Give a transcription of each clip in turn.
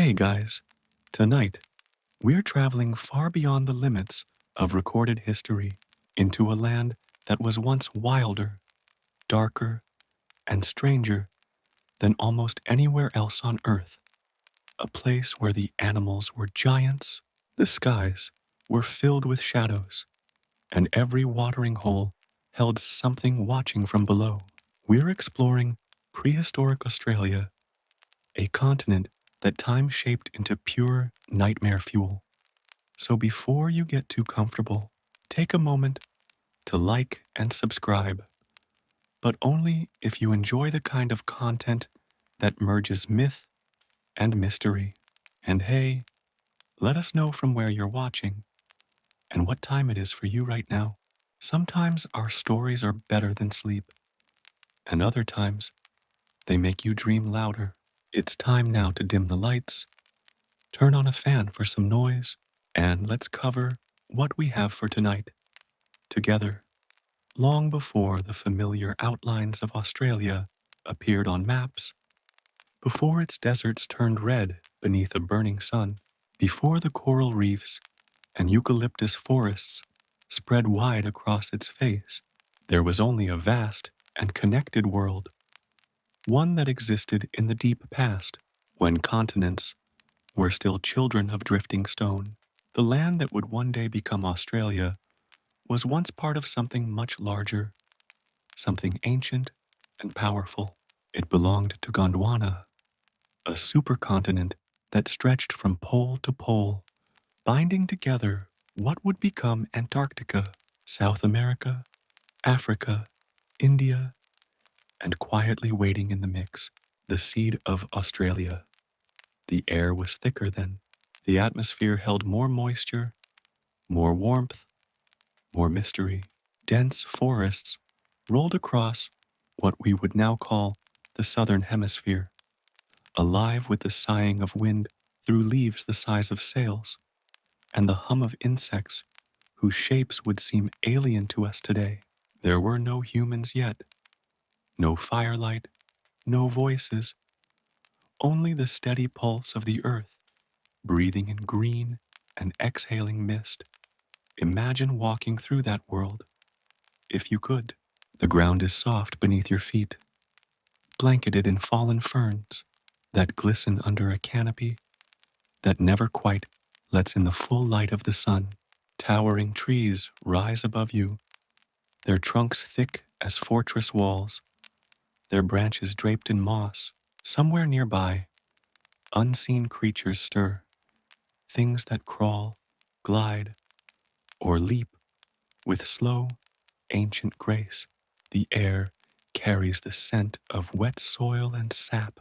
Hey guys, tonight we're traveling far beyond the limits of recorded history into a land that was once wilder, darker, and stranger than almost anywhere else on Earth. A place where the animals were giants, the skies were filled with shadows, and every watering hole held something watching from below. We're exploring prehistoric Australia, a continent that time shaped into pure nightmare fuel. So before you get too comfortable, take a moment to like and subscribe, but only if you enjoy the kind of content that merges myth and mystery. And hey, let us know from where you're watching and what time it is for you right now. Sometimes our stories are better than sleep, and other times they make you dream louder. It's time now to dim the lights, turn on a fan for some noise, and let's cover what we have for tonight together. Long before the familiar outlines of Australia appeared on maps, before its deserts turned red beneath a burning sun, before the coral reefs and eucalyptus forests spread wide across its face, there was only a vast and connected world, one that existed in the deep past, when continents were still children of drifting stone. The land that would one day become Australia was once part of something much larger, something ancient and powerful. It belonged to Gondwana, a supercontinent that stretched from pole to pole, binding together what would become Antarctica, South America, Africa, India, and quietly waiting in the mix, the seed of Australia. The air was thicker then. The atmosphere held more moisture, more warmth, more mystery. Dense forests rolled across what we would now call the southern hemisphere, alive with the sighing of wind through leaves the size of sails, and the hum of insects whose shapes would seem alien to us today. There were no humans yet, no firelight, no voices, only the steady pulse of the earth, breathing in green and exhaling mist. Imagine walking through that world, if you could. The ground is soft beneath your feet, blanketed in fallen ferns that glisten under a canopy that never quite lets in the full light of the sun. Towering trees rise above you, their trunks thick as fortress walls, their branches draped in moss. Somewhere nearby, unseen creatures stir, things that crawl, glide, or leap with slow, ancient grace. The air carries the scent of wet soil and sap,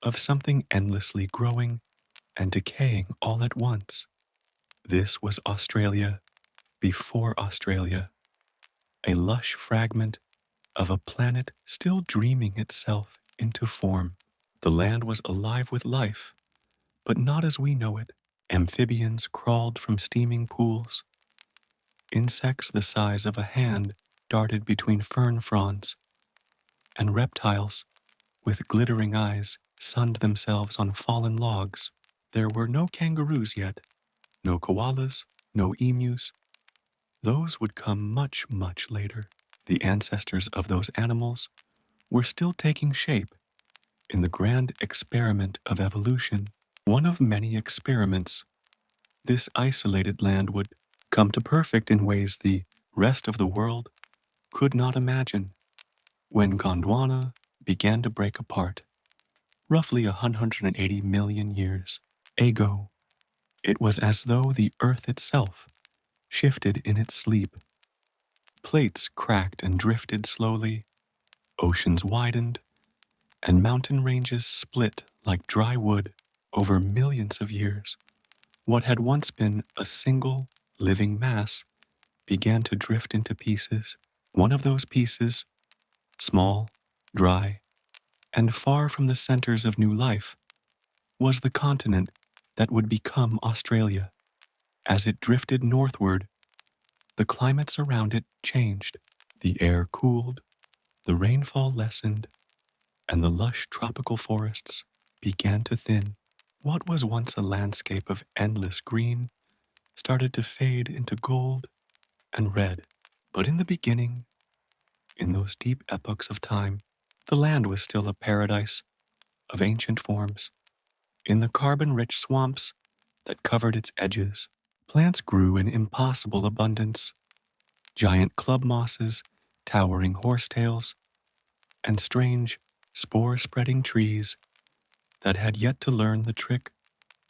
of something endlessly growing and decaying all at once. This was Australia before Australia, a lush fragment of a planet still dreaming itself into form. The land was alive with life, but not as we know it. Amphibians crawled from steaming pools. Insects the size of a hand darted between fern fronds, and reptiles with glittering eyes sunned themselves on fallen logs. There were no kangaroos yet, no koalas, no emus. Those would come much, much later. The ancestors of those animals were still taking shape in the grand experiment of evolution. One of many experiments, this isolated land would come to perfect in ways the rest of the world could not imagine. When Gondwana began to break apart, roughly 180 million years ago, it was as though the earth itself shifted in its sleep. Plates cracked and drifted slowly, oceans widened, and mountain ranges split like dry wood over millions of years. What had once been a single, living mass began to drift into pieces. One of those pieces, small, dry, and far from the centers of new life, was the continent that would become Australia. As it drifted northward, the climates around it changed. The air cooled, the rainfall lessened, and the lush tropical forests began to thin. What was once a landscape of endless green started to fade into gold and red. But in the beginning, in those deep epochs of time, the land was still a paradise of ancient forms. In the carbon-rich swamps that covered its edges, plants grew in impossible abundance. Giant club mosses, towering horsetails, and strange, spore-spreading trees that had yet to learn the trick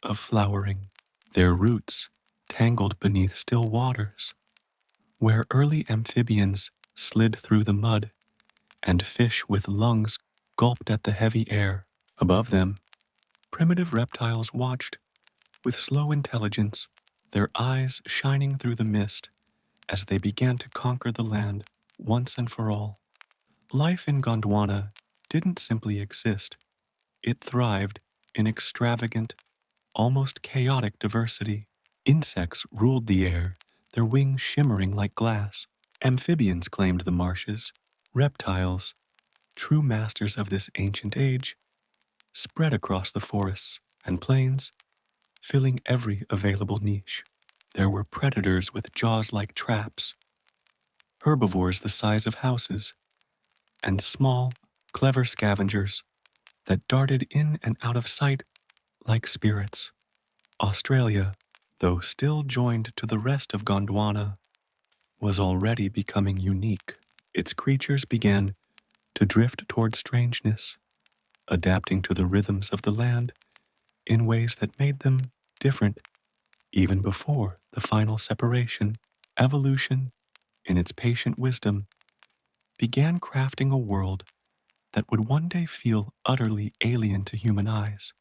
of flowering. Their roots tangled beneath still waters, where early amphibians slid through the mud and fish with lungs gulped at the heavy air. Above them, primitive reptiles watched with slow intelligence, their eyes shining through the mist as they began to conquer the land once and for all. Life in Gondwana didn't simply exist, it thrived in extravagant, almost chaotic diversity. Insects ruled the air, their wings shimmering like glass. Amphibians claimed the marshes. Reptiles, true masters of this ancient age, spread across the forests and plains, filling every available niche. There were predators with jaws like traps, herbivores the size of houses, and small, clever scavengers that darted in and out of sight like spirits. Australia, though still joined to the rest of Gondwana, was already becoming unique. Its creatures began to drift toward strangeness, adapting to the rhythms of the land in ways that made them different even before the final separation. Evolution, in its patient wisdom, began crafting a world that would one day feel utterly alien to human eyes.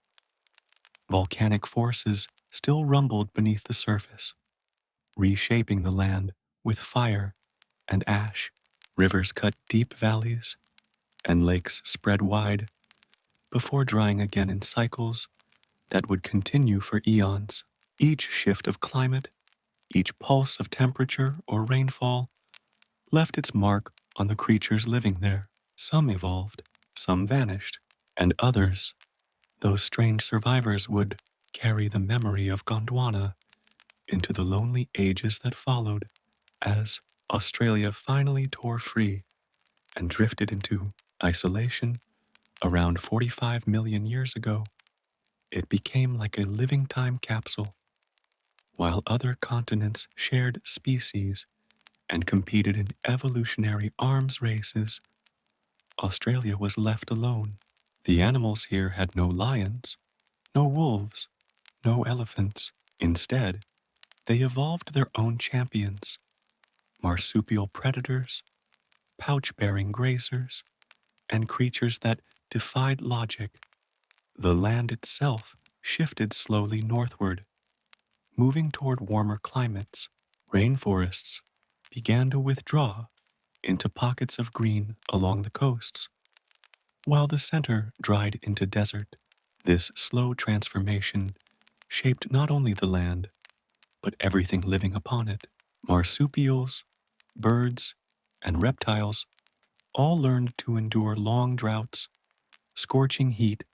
Volcanic forces still rumbled beneath the surface, reshaping the land with fire and ash. Rivers cut deep valleys, and lakes spread wide before drying again in cycles that would continue for eons. Each shift of climate, each pulse of temperature or rainfall, left its mark on the creatures living there. Some evolved, some vanished, and others, those strange survivors, would carry the memory of Gondwana into the lonely ages that followed. As Australia finally tore free and drifted into isolation around 45 million years ago, it became like a living time capsule. While other continents shared species and competed in evolutionary arms races, Australia was left alone. The animals here had no lions, no wolves, no elephants. Instead, they evolved their own champions, marsupial predators, pouch-bearing grazers, and creatures that defied logic. The land itself shifted slowly northward, moving toward warmer climates. Rainforests began to withdraw into pockets of green along the coasts, while the center dried into desert. This slow transformation shaped not only the land, but everything living upon it. Marsupials, birds, and reptiles all learned to endure long droughts, scorching heat,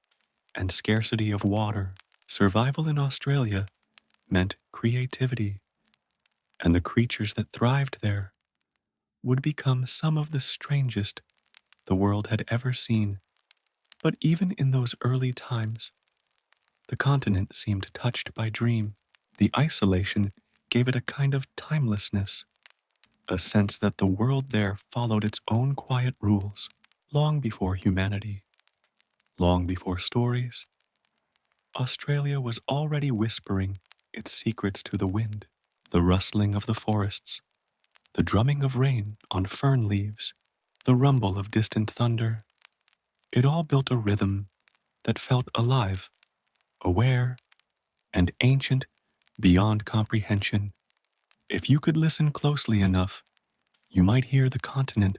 and scarcity of water. Survival in Australia meant creativity, and the creatures that thrived there would become some of the strangest the world had ever seen. But even in those early times, the continent seemed touched by dream. The isolation gave it a kind of timelessness, a sense that the world there followed its own quiet rules. Long before humanity, long before stories, Australia was already whispering its secrets to the wind. The rustling of the forests, the drumming of rain on fern leaves, the rumble of distant thunder, it all built a rhythm that felt alive, aware, and ancient beyond comprehension. If you could listen closely enough, you might hear the continent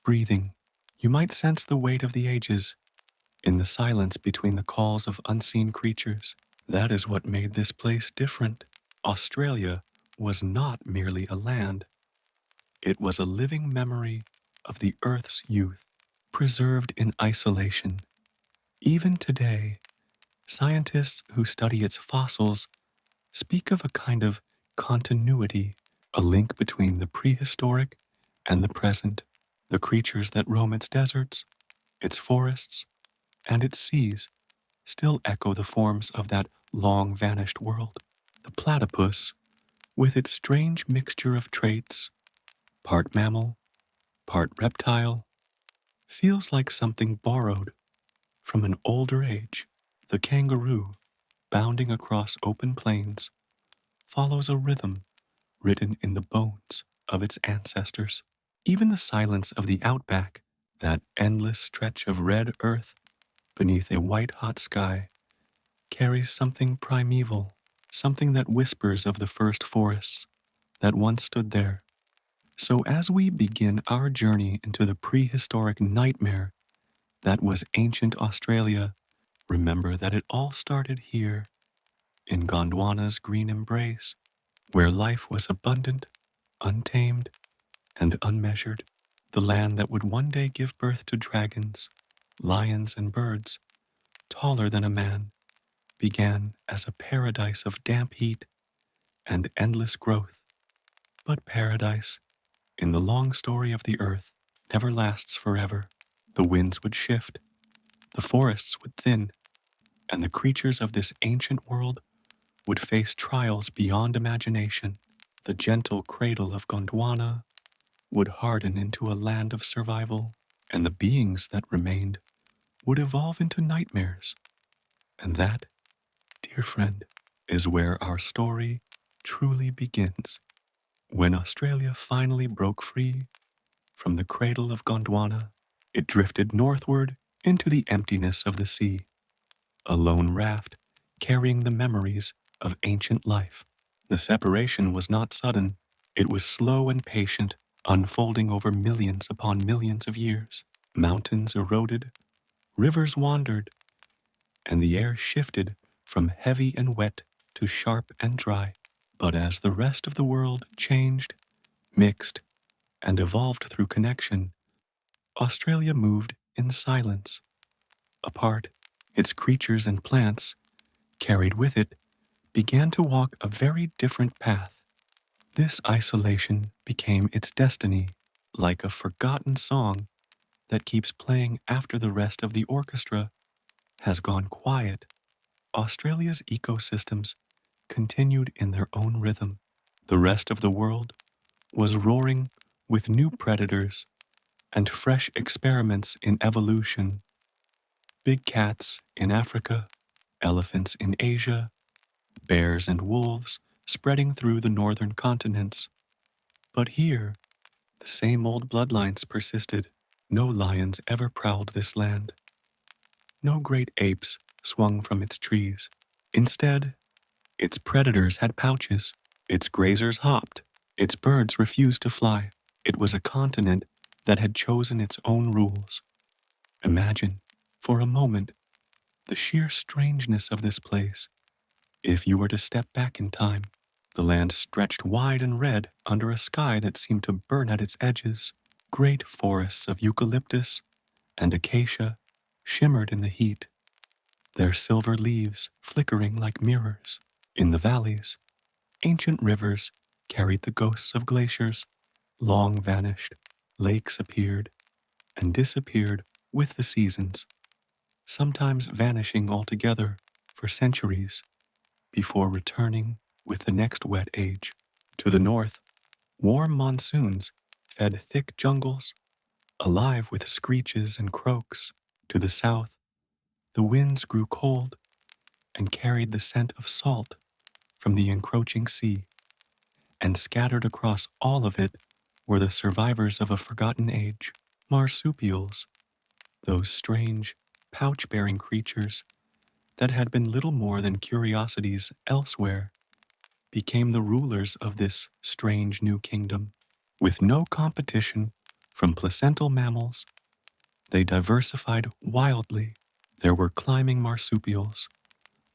breathing. You might sense the weight of the ages in the silence between the calls of unseen creatures. That is what made this place different. Australia was not merely a land, it was a living memory of the Earth's youth, preserved in isolation. Even today, Scientists who study its fossils speak of a kind of continuity, a link between the prehistoric and the present. The creatures that roam its deserts, its forests, and its seas still echo the forms of that long vanished world. The platypus, with its strange mixture of traits, part mammal, part reptile, feels like something borrowed from an older age. The kangaroo, bounding across open plains, follows a rhythm written in the bones of its ancestors. Even the silence of the outback, that endless stretch of red earth beneath a white hot sky, carries something primeval, something that whispers of the first forests that once stood there. So as we begin our journey into the prehistoric nightmare that was ancient Australia, remember that it all started here in Gondwana's green embrace, where life was abundant, untamed, and unmeasured. The land that would one day give birth to dragons, lions, and birds taller than a man began as a paradise of damp heat and endless growth. But paradise, in the long story of the earth, never lasts forever. The winds would shift, the forests would thin, and the creatures of this ancient world would face trials beyond imagination. The gentle cradle of Gondwana would harden into a land of survival, and the beings that remained would evolve into nightmares. And that, dear friend, is where our story truly begins. When Australia finally broke free from the cradle of Gondwana, it drifted northward into the emptiness of the sea, a lone raft carrying the memories of ancient life. The separation was not sudden, it was slow and patient, unfolding over millions upon millions of years. Mountains eroded, rivers wandered, and the air shifted from heavy and wet to sharp and dry. But as the rest of the world changed, mixed, and evolved through connection, Australia moved in silence. Apart, its creatures and plants, carried with it, began to walk a very different path. This isolation became its destiny, like a forgotten song that keeps playing after the rest of the orchestra has gone quiet. Australia's ecosystems continued in their own rhythm. The rest of the world was roaring with new predators and fresh experiments in evolution. Big cats in Africa, elephants in Asia, bears and wolves spreading through the northern continents. But here, the same old bloodlines persisted. No lions ever prowled this land. No great apes swung from its trees. Instead, its predators had pouches. Its grazers hopped. Its birds refused to fly. It was a continent that had chosen its own rules. Imagine, for a moment, the sheer strangeness of this place. If you were to step back in time, the land stretched wide and red under a sky that seemed to burn at its edges. Great forests of eucalyptus and acacia shimmered in the heat, their silver leaves flickering like mirrors. In the valleys, ancient rivers carried the ghosts of glaciers, long vanished. Lakes appeared and disappeared with the seasons, sometimes vanishing altogether for centuries before returning with the next wet age. To the north, warm monsoons fed thick jungles, alive with screeches and croaks. To the south, the winds grew cold and carried the scent of salt from the encroaching sea, and scattered across all of it were the survivors of a forgotten age. Marsupials, those strange, pouch-bearing creatures that had been little more than curiosities elsewhere, became the rulers of this strange new kingdom. With no competition from placental mammals, they diversified wildly. There were climbing marsupials,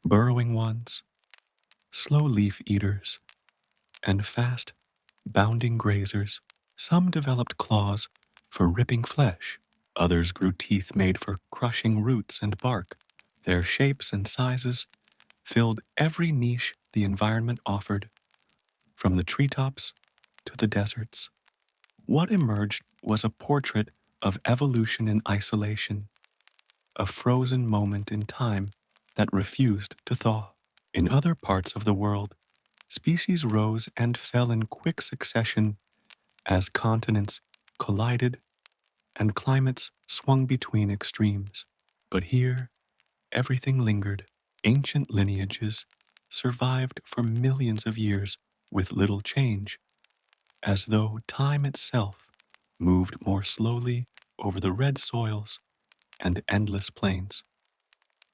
burrowing ones, slow leaf eaters, and fast, bounding grazers. Some developed claws for ripping flesh, others grew teeth made for crushing roots and bark. Their shapes and sizes filled every niche the environment offered, from the treetops to the deserts. What emerged was a portrait of evolution in isolation, a frozen moment in time that refused to thaw. In other parts of the world, species rose and fell in quick succession as continents collided and climates swung between extremes. But here, everything lingered. Ancient lineages survived for millions of years with little change, as though time itself moved more slowly over the red soils and endless plains.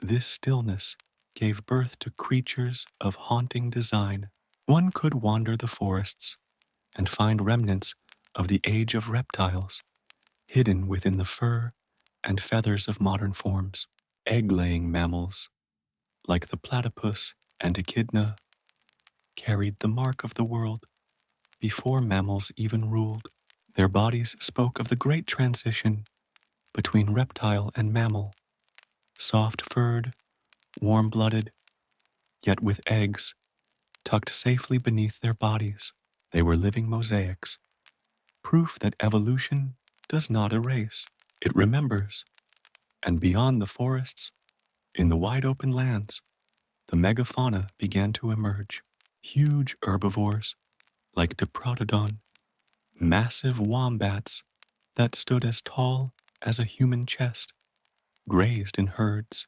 This stillness gave birth to creatures of haunting design. One could wander the forests and find remnants of the age of reptiles hidden within the fur and feathers of modern forms. Egg-laying mammals, like the platypus and echidna, carried the mark of the world before mammals even ruled. Their bodies spoke of the great transition between reptile and mammal, soft-furred, warm-blooded, yet with eggs tucked safely beneath their bodies. They were living mosaics, proof that evolution does not erase, it remembers. And beyond the forests, in the wide open lands, the megafauna began to emerge. Huge herbivores like Diprotodon, massive wombats that stood as tall as a human chest, grazed in herds,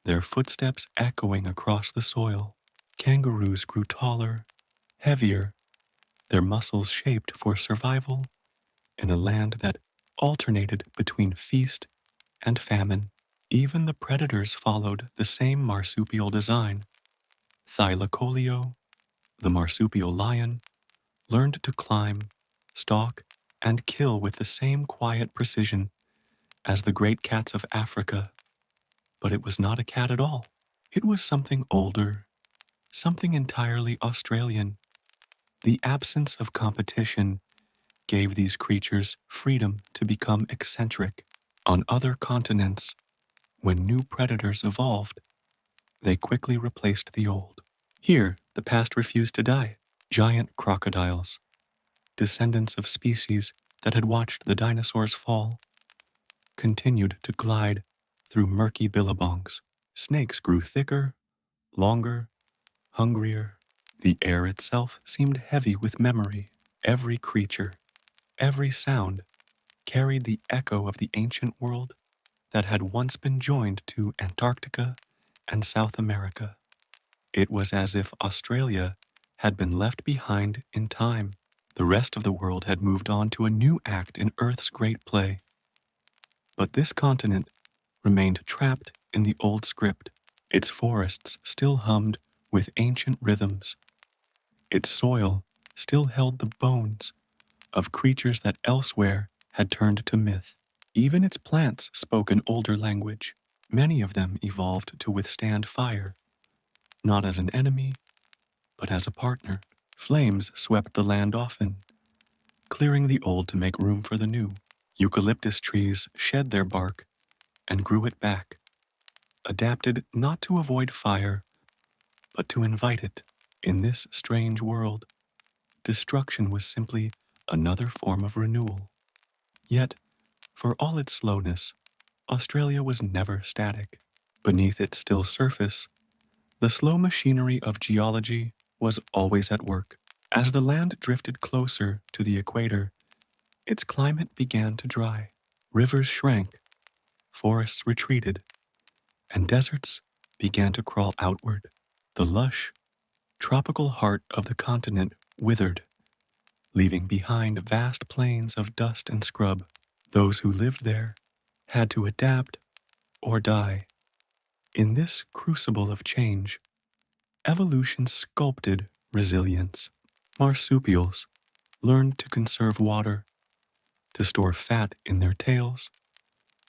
their footsteps echoing across the soil. Kangaroos grew taller, heavier, their muscles shaped for survival in a land that alternated between feast and famine. Even the predators followed the same marsupial design. Thylacoleo, the marsupial lion, learned to climb, stalk, and kill with the same quiet precision as the great cats of Africa. But it was not a cat at all. It was something older, something entirely Australian. The absence of competition gave these creatures freedom to become eccentric. On other continents, when new predators evolved, they quickly replaced the old. Here, the past refused to die. Giant crocodiles, descendants of species that had watched the dinosaurs fall, continued to glide through murky billabongs. Snakes grew thicker, longer, hungrier. The air itself seemed heavy with memory. Every creature, every sound carried the echo of the ancient world that had once been joined to Antarctica and South America. It was as if Australia had been left behind in time. The rest of the world had moved on to a new act in Earth's great play. But this continent remained trapped in the old script. Its forests still hummed with ancient rhythms. Its soil still held the bones of creatures that elsewhere had turned to myth. Even its plants spoke an older language. Many of them evolved to withstand fire, not as an enemy, but as a partner. Flames swept the land often, clearing the old to make room for the new. Eucalyptus trees shed their bark and grew it back, adapted not to avoid fire, but to invite it. In this strange world, destruction was simply another form of renewal. Yet, for all its slowness, Australia was never static. Beneath its still surface, the slow machinery of geology was always at work. As the land drifted closer to the equator, its climate began to dry. Rivers shrank, forests retreated, and deserts began to crawl outward. The lush, tropical heart of the continent withered, leaving behind vast plains of dust and scrub. Those who lived there had to adapt or die. In this crucible of change, evolution sculpted resilience. Marsupials learned to conserve water, to store fat in their tails,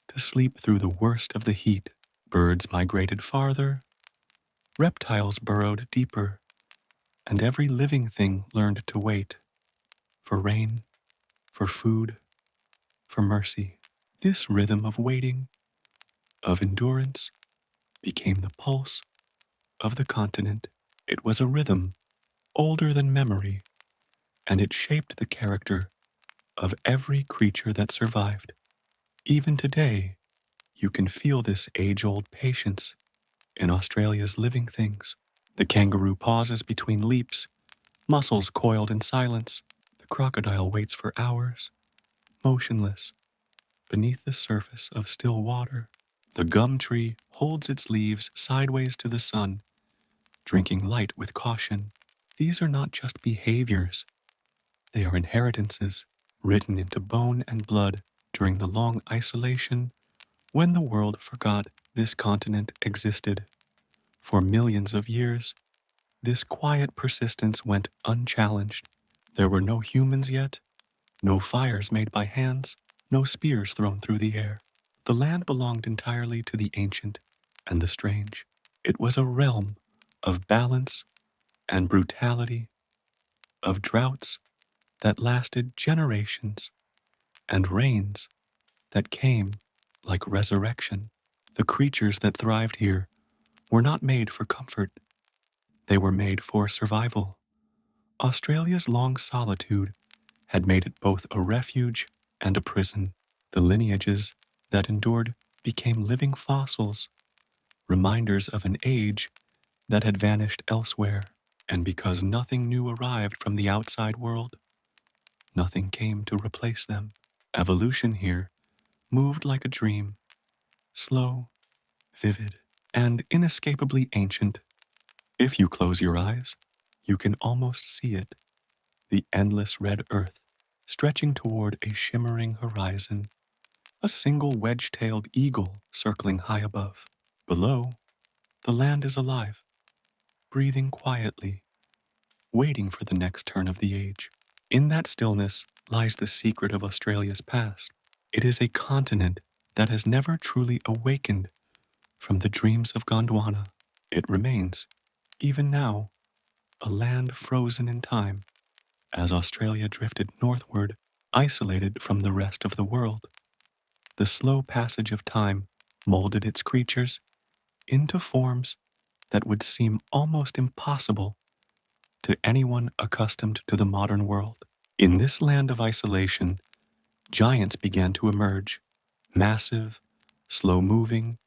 to sleep through the worst of the heat. Birds migrated farther, reptiles burrowed deeper, and every living thing learned to wait for rain, for food, for mercy. This rhythm of waiting, of endurance, became the pulse of the continent. It was a rhythm older than memory, and it shaped the character of every creature that survived. Even today, you can feel this age-old patience in Australia's living things. The kangaroo pauses between leaps, muscles coiled in silence. The crocodile waits for hours, motionless, beneath the surface of still water. The gum tree holds its leaves sideways to the sun, drinking light with caution. These are not just behaviors, they are inheritances written into bone and blood during the long isolation when the world forgot this continent existed. For millions of years, this quiet persistence went unchallenged. There were no humans yet, no fires made by hands, no spears thrown through the air. The land belonged entirely to the ancient and the strange. It was a realm of balance and brutality, of droughts that lasted generations and rains that came like resurrection. The creatures that thrived here were not made for comfort, they were made for survival. Australia's long solitude had made it both a refuge and a prison. The lineages that endured became living fossils, reminders of an age that had vanished elsewhere. And because nothing new arrived from the outside world, nothing came to replace them. Evolution here moved like a dream, slow, vivid, and inescapably ancient. If you close your eyes, you can almost see it, the endless red earth stretching toward a shimmering horizon, a single wedge-tailed eagle circling high above. Below, the land is alive, breathing quietly, waiting for the next turn of the age. In that stillness lies the secret of Australia's past. It is a continent that has never truly awakened from the dreams of Gondwana. It remains, even now, a land frozen in time as Australia drifted northward, isolated from the rest of the world. The slow passage of time molded its creatures into forms that would seem almost impossible to anyone accustomed to the modern world. In this land of isolation, giants began to emerge, massive, slow-moving,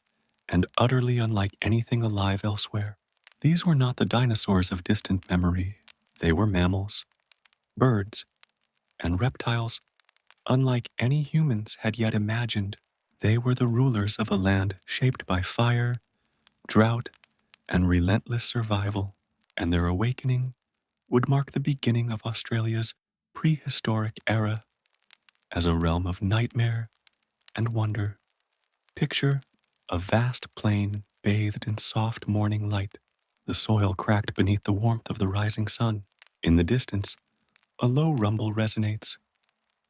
and utterly unlike anything alive elsewhere. These were not the dinosaurs of distant memory. They were mammals, birds, and reptiles unlike any humans had yet imagined. They were the rulers of a land shaped by fire, drought, and relentless survival, and their awakening would mark the beginning of Australia's prehistoric era as a realm of nightmare and wonder. Picture a vast plain bathed in soft morning light, the soil cracked beneath the warmth of the rising sun. In the distance, a low rumble resonates,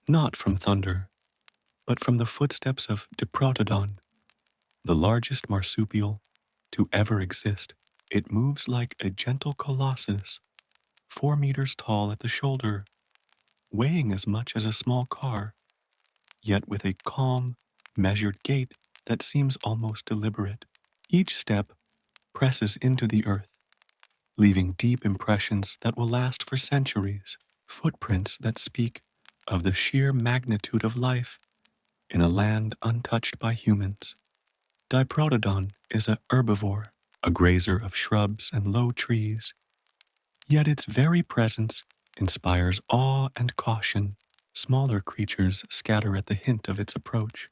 not from thunder, but from the footsteps of Diprotodon, the largest marsupial to ever exist. It moves like a gentle colossus, 4 meters tall at the shoulder, weighing as much as a small car, yet with a calm, measured gait that seems almost deliberate. Each step presses into the earth, leaving deep impressions that will last for centuries, footprints that speak of the sheer magnitude of life in a land untouched by humans. Diprotodon is a herbivore, a grazer of shrubs and low trees, yet its very presence inspires awe and caution. Smaller creatures scatter at the hint of its approach,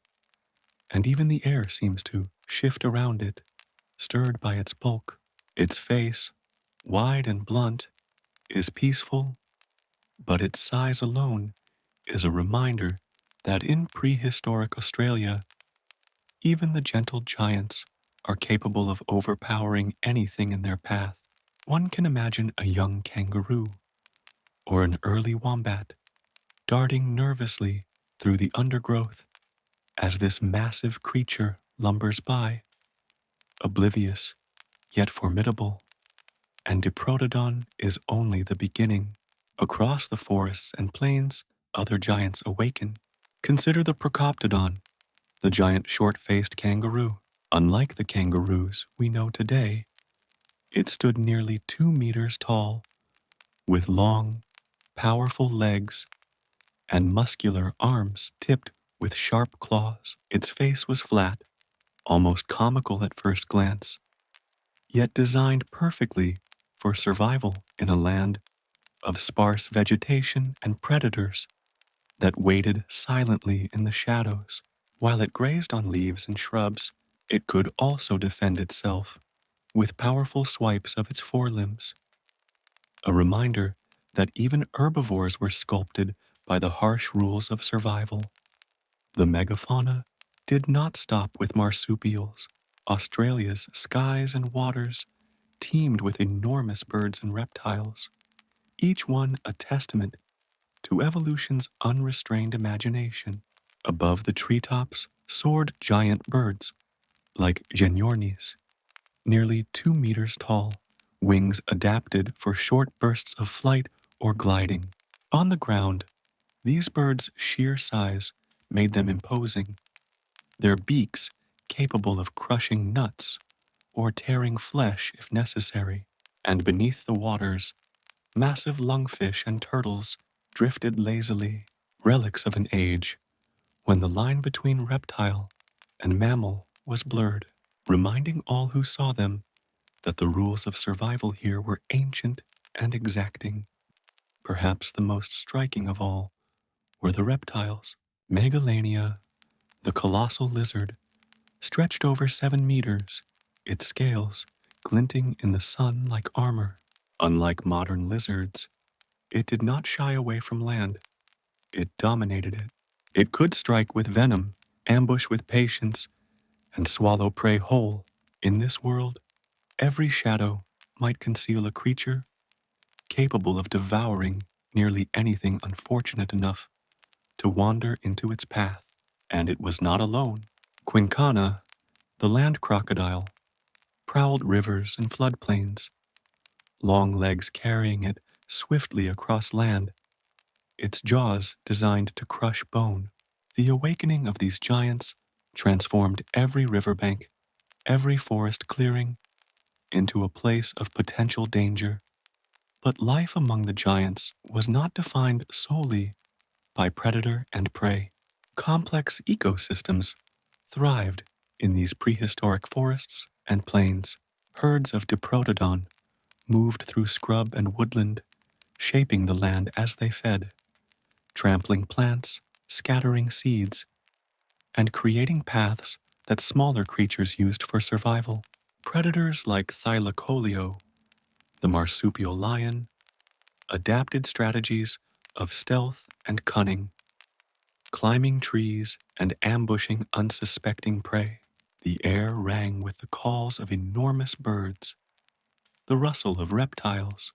and even the air seems to shift around it, stirred by its bulk. Its face, wide and blunt, is peaceful, but its size alone is a reminder that in prehistoric Australia, even the gentle giants are capable of overpowering anything in their path. One can imagine a young kangaroo or an early wombat darting nervously through the undergrowth as this massive creature lumbers by, oblivious yet formidable. And Diprotodon is only the beginning. Across the forests and plains, other giants awaken. Consider the Procoptodon, the giant short-faced kangaroo. Unlike the kangaroos we know today, it stood nearly 2 meters tall, with long, powerful legs and muscular arms tipped with sharp claws. Its face was flat, almost comical at first glance, yet designed perfectly for survival in a land of sparse vegetation and predators that waited silently in the shadows. While it grazed on leaves and shrubs, it could also defend itself with powerful swipes of its forelimbs, a reminder that even herbivores were sculpted by the harsh rules of survival. The megafauna did not stop with marsupials. Australia's skies and waters teemed with enormous birds and reptiles, each one a testament to evolution's unrestrained imagination. Above the treetops soared giant birds, like genyornis, nearly 2 meters tall, wings adapted for short bursts of flight or gliding. On the ground, these birds' sheer size made them imposing, their beaks capable of crushing nuts or tearing flesh if necessary. And beneath the waters, massive lungfish and turtles drifted lazily, relics of an age when the line between reptile and mammal was blurred, reminding all who saw them that the rules of survival here were ancient and exacting. Perhaps the most striking of all were the reptiles. Megalania, the colossal lizard, stretched over 7 meters, its scales glinting in the sun like armor. Unlike modern lizards, it did not shy away from land. It dominated it. It could strike with venom, ambush with patience, and swallow prey whole. In this world, every shadow might conceal a creature capable of devouring nearly anything unfortunate enough to wander into its path. And it was not alone. Quinkana, the land crocodile, prowled rivers and floodplains, long legs carrying it swiftly across land, its jaws designed to crush bone. The awakening of these giants transformed every riverbank, every forest clearing, into a place of potential danger. But life among the giants was not defined solely by predator and prey. Complex ecosystems thrived in these prehistoric forests and plains. Herds of Diprotodon moved through scrub and woodland, shaping the land as they fed, trampling plants, scattering seeds, and creating paths that smaller creatures used for survival. Predators like thylacoleo, the marsupial lion, adapted strategies of stealth and cunning, climbing trees and ambushing unsuspecting prey. The air rang with the calls of enormous birds, the rustle of reptiles,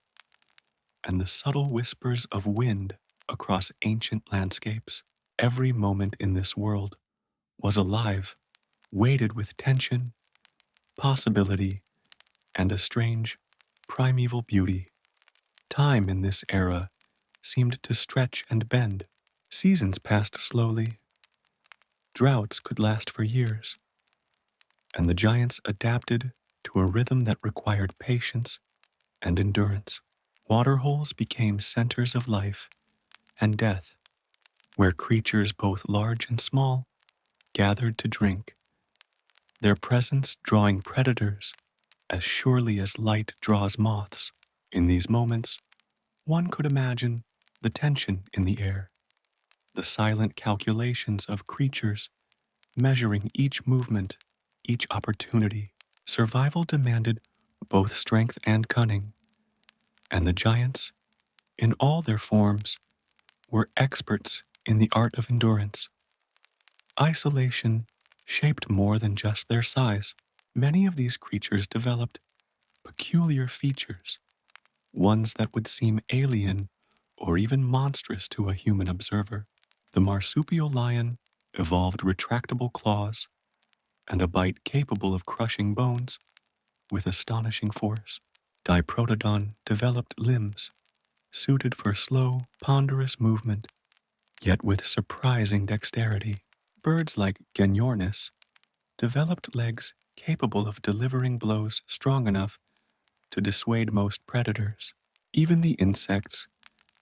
and the subtle whispers of wind across ancient landscapes. Every moment in this world was alive, weighted with tension, possibility, and a strange, primeval beauty. Time in this era seemed to stretch and bend. Seasons passed slowly, droughts could last for years, and the giants adapted to a rhythm that required patience and endurance. Waterholes became centers of life and death, where creatures both large and small gathered to drink, their presence drawing predators as surely as light draws moths. In these moments, one could imagine the tension in the air, the silent calculations of creatures measuring each movement, each opportunity. Survival demanded both strength and cunning, and the giants, in all their forms, were experts in the art of endurance. Isolation shaped more than just their size. Many of these creatures developed peculiar features, ones that would seem alien or even monstrous to a human observer. The marsupial lion evolved retractable claws and a bite capable of crushing bones with astonishing force. Diprotodon developed limbs suited for slow, ponderous movement, yet with surprising dexterity. Birds like genyornis developed legs capable of delivering blows strong enough to dissuade most predators. Even the insects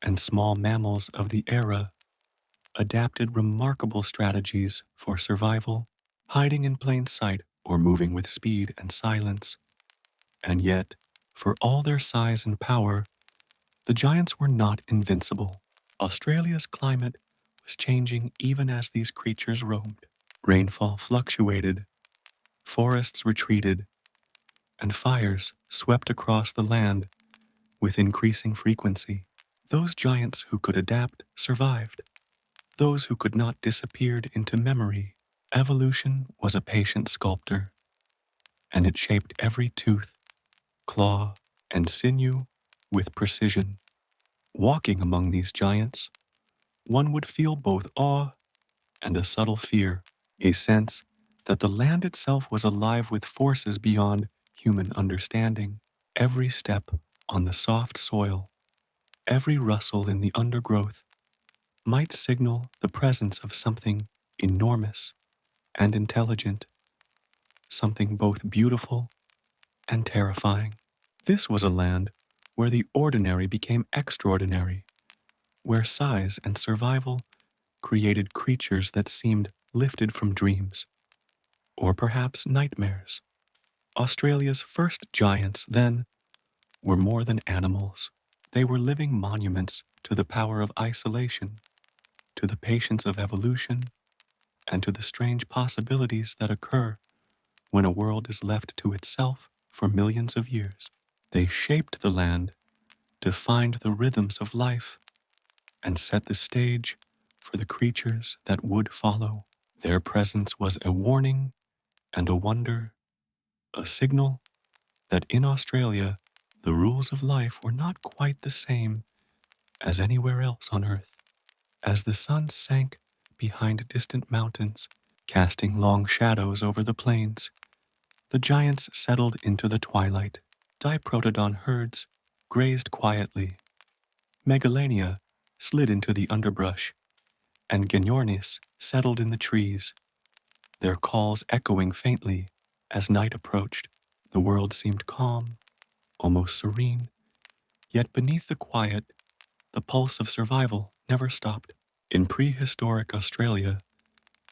and small mammals of the era adapted remarkable strategies for survival, hiding in plain sight or moving with speed and silence. And yet, for all their size and power, the giants were not invincible. Australia's climate was changing even as these creatures roamed. Rainfall fluctuated, forests retreated, and fires swept across the land with increasing frequency. Those giants who could adapt survived. Those who could not disappeared into memory. Evolution was a patient sculptor, and it shaped every tooth, claw, and sinew with precision. Walking among these giants, one would feel both awe and a subtle fear, a sense that the land itself was alive with forces beyond human understanding. Every step on the soft soil, every rustle in the undergrowth might signal the presence of something enormous and intelligent, something both beautiful and terrifying. This was a land where the ordinary became extraordinary, where size and survival created creatures that seemed lifted from dreams, or perhaps nightmares. Australia's first giants, then, were more than animals. They were living monuments to the power of isolation, to the patience of evolution, and to the strange possibilities that occur when a world is left to itself for millions of years. They shaped the land, defined the rhythms of life, and set the stage for the creatures that would follow. Their presence was a warning and a wonder, a signal that in Australia the rules of life were not quite the same as anywhere else on Earth. As the sun sank behind distant mountains, casting long shadows over the plains, the giants settled into the twilight. Diprotodon herds grazed quietly. Megalania slid into the underbrush, and genyornis settled in the trees, their calls echoing faintly as night approached. The world seemed calm, almost serene, yet beneath the quiet, the pulse of survival never stopped. In prehistoric Australia,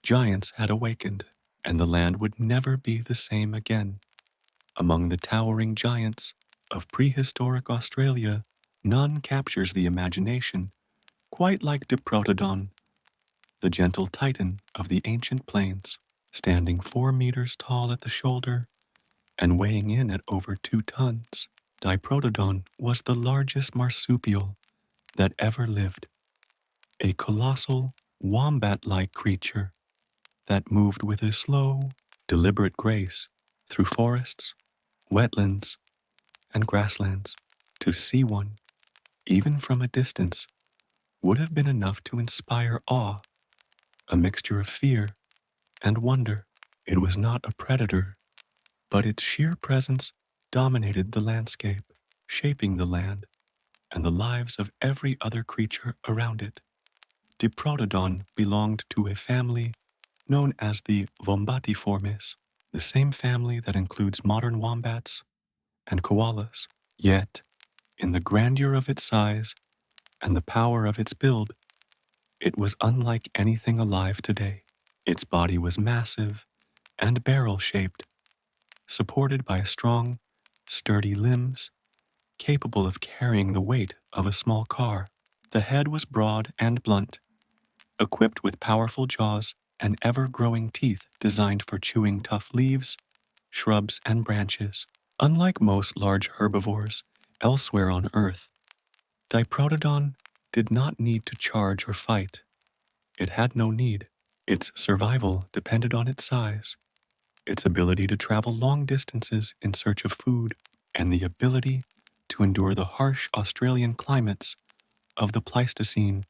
giants had awakened, and the land would never be the same again. Among the towering giants of prehistoric Australia, none captures the imagination quite like Diprotodon, the gentle titan of the ancient plains. Standing 4 meters tall at the shoulder and weighing in at over 2 tons, Diprotodon was the largest marsupial that ever lived, a colossal wombat-like creature that moved with a slow, deliberate grace through forests, wetlands, and grasslands. To see one, even from a distance, would have been enough to inspire awe, a mixture of fear and wonder. It was not a predator, but its sheer presence dominated the landscape, shaping the land and the lives of every other creature around it. Diprotodon belonged to a family known as the Vombatiformes, the same family that includes modern wombats and koalas. Yet, in the grandeur of its size and the power of its build, it was unlike anything alive today. Its body was massive and barrel-shaped, supported by strong, sturdy limbs capable of carrying the weight of a small car. The head was broad and blunt, equipped with powerful jaws and ever-growing teeth designed for chewing tough leaves, shrubs, and branches. Unlike most large herbivores elsewhere on Earth, Diprotodon did not need to charge or fight. It had no need. Its survival depended on its size, its ability to travel long distances in search of food, and the ability to endure the harsh Australian climates of the Pleistocene.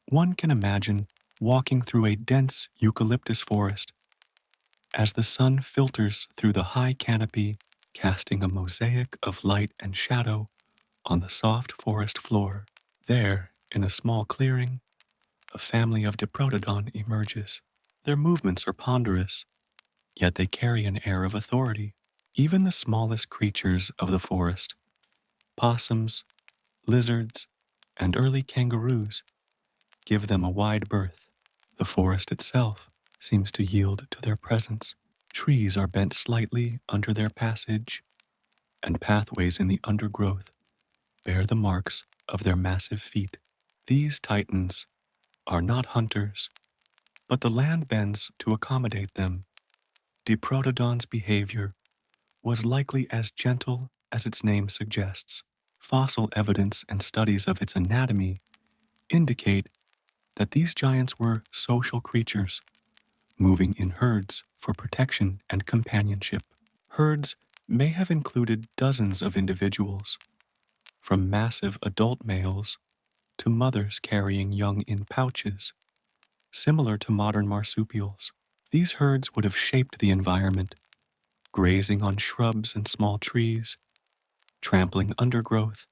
One can imagine walking through a dense eucalyptus forest as the sun filters through the high canopy, casting a mosaic of light and shadow on the soft forest floor. There, in a small clearing, a family of Diprotodon emerges. Their movements are ponderous, yet they carry an air of authority. Even the smallest creatures of the forest, possums, lizards, and early kangaroos, give them a wide berth. The forest itself seems to yield to their presence. Trees are bent slightly under their passage, and pathways in the undergrowth bear the marks of their massive feet. These titans are not hunters, but the land bends to accommodate them. Diprotodon's behavior was likely as gentle as its name suggests. Fossil evidence and studies of its anatomy indicate that these giants were social creatures, moving in herds for protection and companionship. Herds may have included dozens of individuals, from massive adult males to mothers carrying young in pouches, similar to modern marsupials. These herds would have shaped the environment, grazing on shrubs and small trees, trampling undergrowth,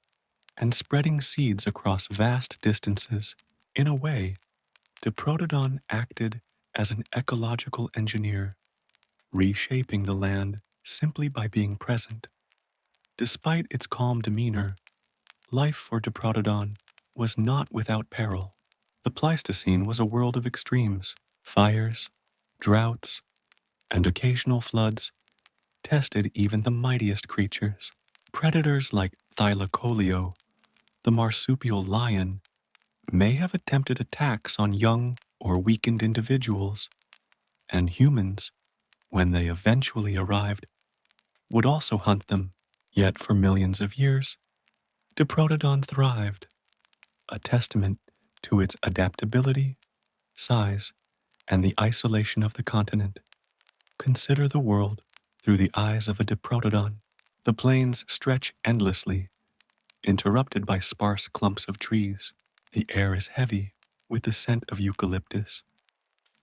and spreading seeds across vast distances. In a way, Diprotodon acted as an ecological engineer, reshaping the land simply by being present. Despite its calm demeanor, life for Diprotodon was not without peril. The Pleistocene was a world of extremes. Fires, droughts, and occasional floods tested even the mightiest creatures. Predators like thylacoleo, the marsupial lion, may have attempted attacks on young or weakened individuals, and humans, when they eventually arrived, would also hunt them. Yet for millions of years, Diprotodon thrived, a testament to its adaptability, size, and the isolation of the continent. Consider the world through the eyes of a Diprotodon. The plains stretch endlessly, interrupted by sparse clumps of trees. The air is heavy with the scent of eucalyptus,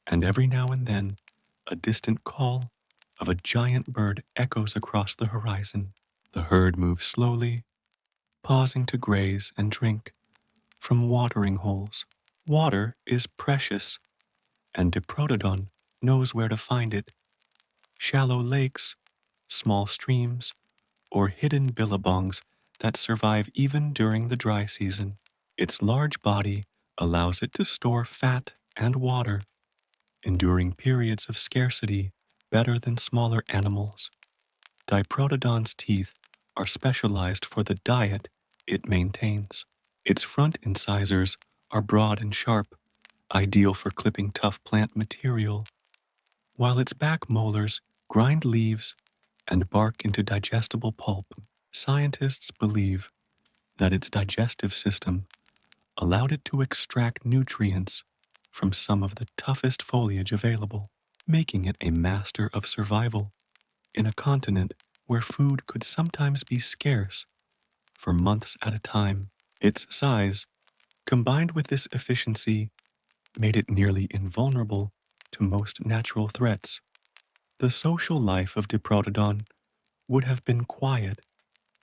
and every now and then a distant call of a giant bird echoes across the horizon. The herd moves slowly, pausing to graze and drink from watering holes. Water is precious, and Diprotodon knows where to find it. Shallow lakes, small streams, or hidden billabongs that survive even during the dry season. Its large body allows it to store fat and water, enduring periods of scarcity better than smaller animals. Diprotodon's teeth are specialized for the diet it maintains. Its front incisors are broad and sharp, ideal for clipping tough plant material, while its back molars grind leaves and bark into digestible pulp. Scientists believe that its digestive system allowed it to extract nutrients from some of the toughest foliage available, making it a master of survival in a continent where food could sometimes be scarce for months at a time. Its size, combined with this efficiency, made it nearly invulnerable to most natural threats. The social life of Diprotodon would have been quiet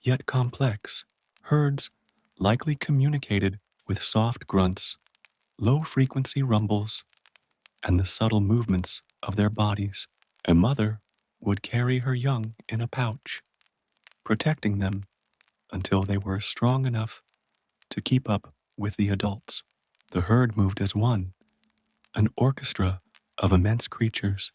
yet complex. Herds likely communicated with soft grunts, low-frequency rumbles, and the subtle movements of their bodies. A mother would carry her young in a pouch, protecting them until they were strong enough to keep up with the adults. The herd moved as one, an orchestra of immense creatures,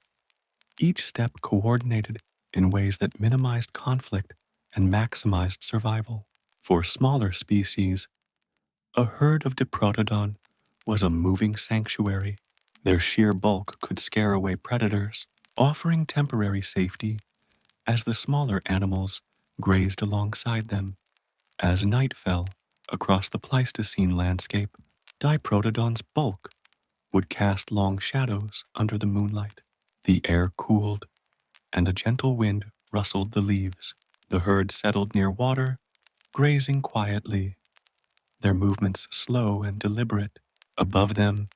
each step coordinated in ways that minimized conflict and maximized survival. For smaller species, a herd of Diprotodon was a moving sanctuary. Their sheer bulk could scare away predators, offering temporary safety as the smaller animals grazed alongside them. As night fell across the Pleistocene landscape, Diprotodon's bulk would cast long shadows under the moonlight. The air cooled, and a gentle wind rustled the leaves. The herd settled near water, grazing quietly, their movements slow and deliberate. Above them,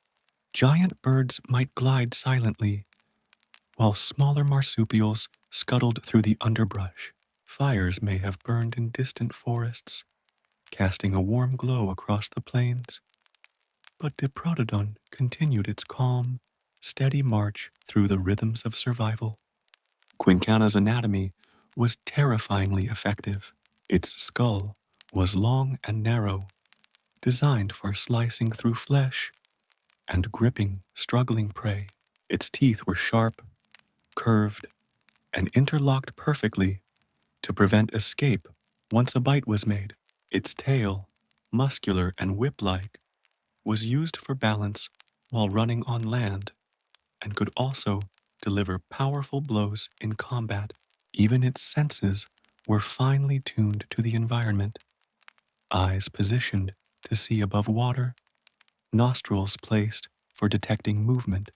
giant birds might glide silently, while smaller marsupials scuttled through the underbrush. Fires may have burned in distant forests, casting a warm glow across the plains. But Diprotodon continued its calm, steady march through the rhythms of survival. Quinkana's anatomy was terrifyingly effective. Its skull was long and narrow, designed for slicing through flesh and gripping struggling prey. Its teeth were sharp, curved, and interlocked perfectly to prevent escape once a bite was made. Its tail, muscular and whip-like, was used for balance while running on land and could also deliver powerful blows in combat. Even its senses were finely tuned to the environment, eyes positioned to see above water, nostrils placed for detecting movement,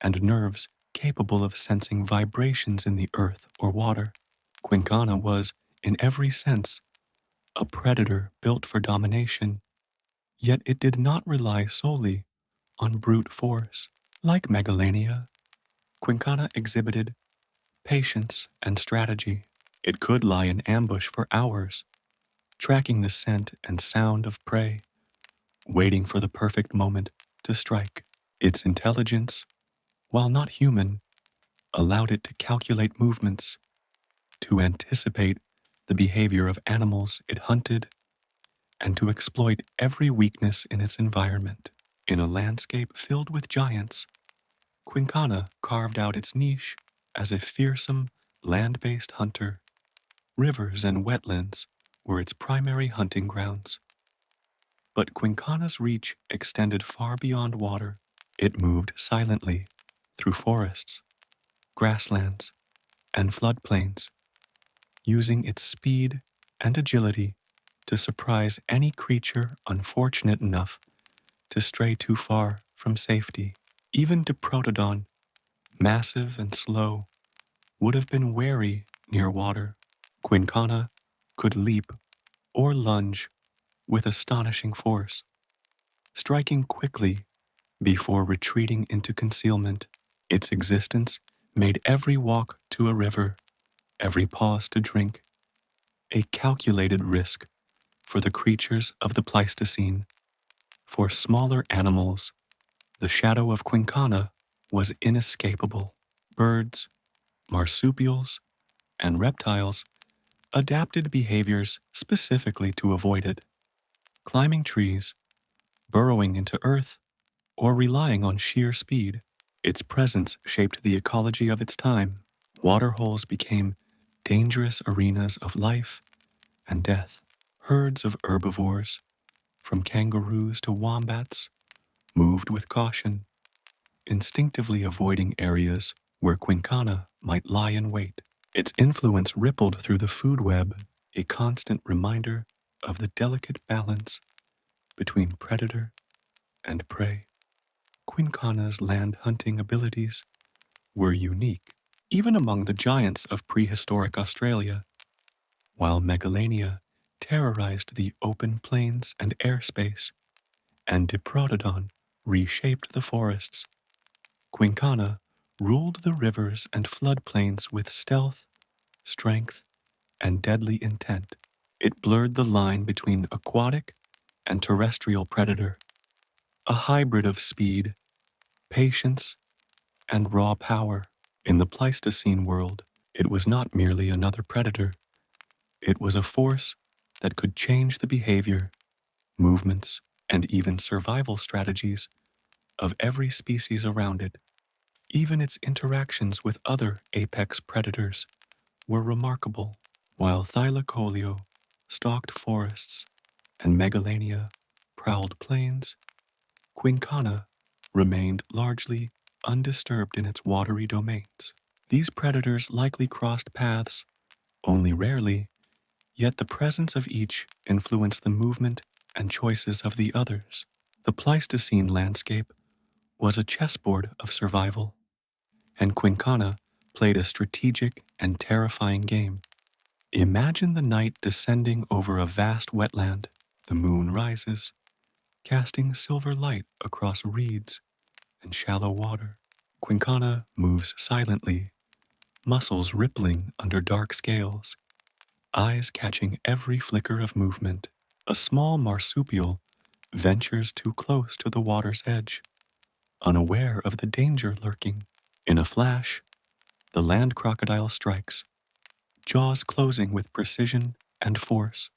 and nerves capable of sensing vibrations in the earth or water. Quinkana was, in every sense, a predator built for domination, yet it did not rely solely on brute force. Like Megalania, Quinkana exhibited patience and strategy. It could lie in ambush for hours, tracking the scent and sound of prey, waiting for the perfect moment to strike. Its intelligence, while not human, allowed it to calculate movements, to anticipate the behavior of animals it hunted, and to exploit every weakness in its environment. In a landscape filled with giants, Quinkana carved out its niche as a fearsome, land-based hunter. Rivers and wetlands were its primary hunting grounds. But Quinkana's reach extended far beyond water. It moved silently through forests, grasslands, and floodplains, using its speed and agility to surprise any creature unfortunate enough to stray too far from safety. Even Diprotodon, massive and slow, would have been wary near water. Quinkana could leap or lunge with astonishing force, striking quickly before retreating into concealment. Its existence made every walk to a river, every pause to drink, a calculated risk for the creatures of the Pleistocene. For smaller animals, the shadow of Quinkana was inescapable. Birds, marsupials, and reptiles adapted behaviors specifically to avoid it, climbing trees, burrowing into earth, or relying on sheer speed. Its presence shaped the ecology of its time. Waterholes became dangerous arenas of life and death. Herds of herbivores, from kangaroos to wombats, moved with caution, instinctively avoiding areas where Quinkana might lie in wait. Its influence rippled through the food web, a constant reminder of the delicate balance between predator and prey. Quinkana's land hunting abilities were unique, even among the giants of prehistoric Australia. While Megalania terrorized the open plains and airspace, and Diprotodon reshaped the forests, Quinkana ruled the rivers and floodplains with stealth, strength, and deadly intent. It blurred the line between aquatic and terrestrial predator, a hybrid of speed, patience, and raw power. In the Pleistocene world, it was not merely another predator. It was a force that could change the behavior, movements, and even survival strategies of every species around it. Even its interactions with other apex predators were remarkable. While thylacoleo stalked forests and Megalania prowled plains, Quinkana remained largely undisturbed in its watery domains. These predators likely crossed paths only rarely, yet the presence of each influenced the movement and choices of the others. The Pleistocene landscape was a chessboard of survival, and Quinkana played a strategic and terrifying game. Imagine the night descending over a vast wetland. The moon rises, casting silver light across reeds and shallow water. Quinkana moves silently, muscles rippling under dark scales, eyes catching every flicker of movement. A small marsupial ventures too close to the water's edge, unaware of the danger lurking. In a flash, The land crocodile strikes, jaws closing with precision and force,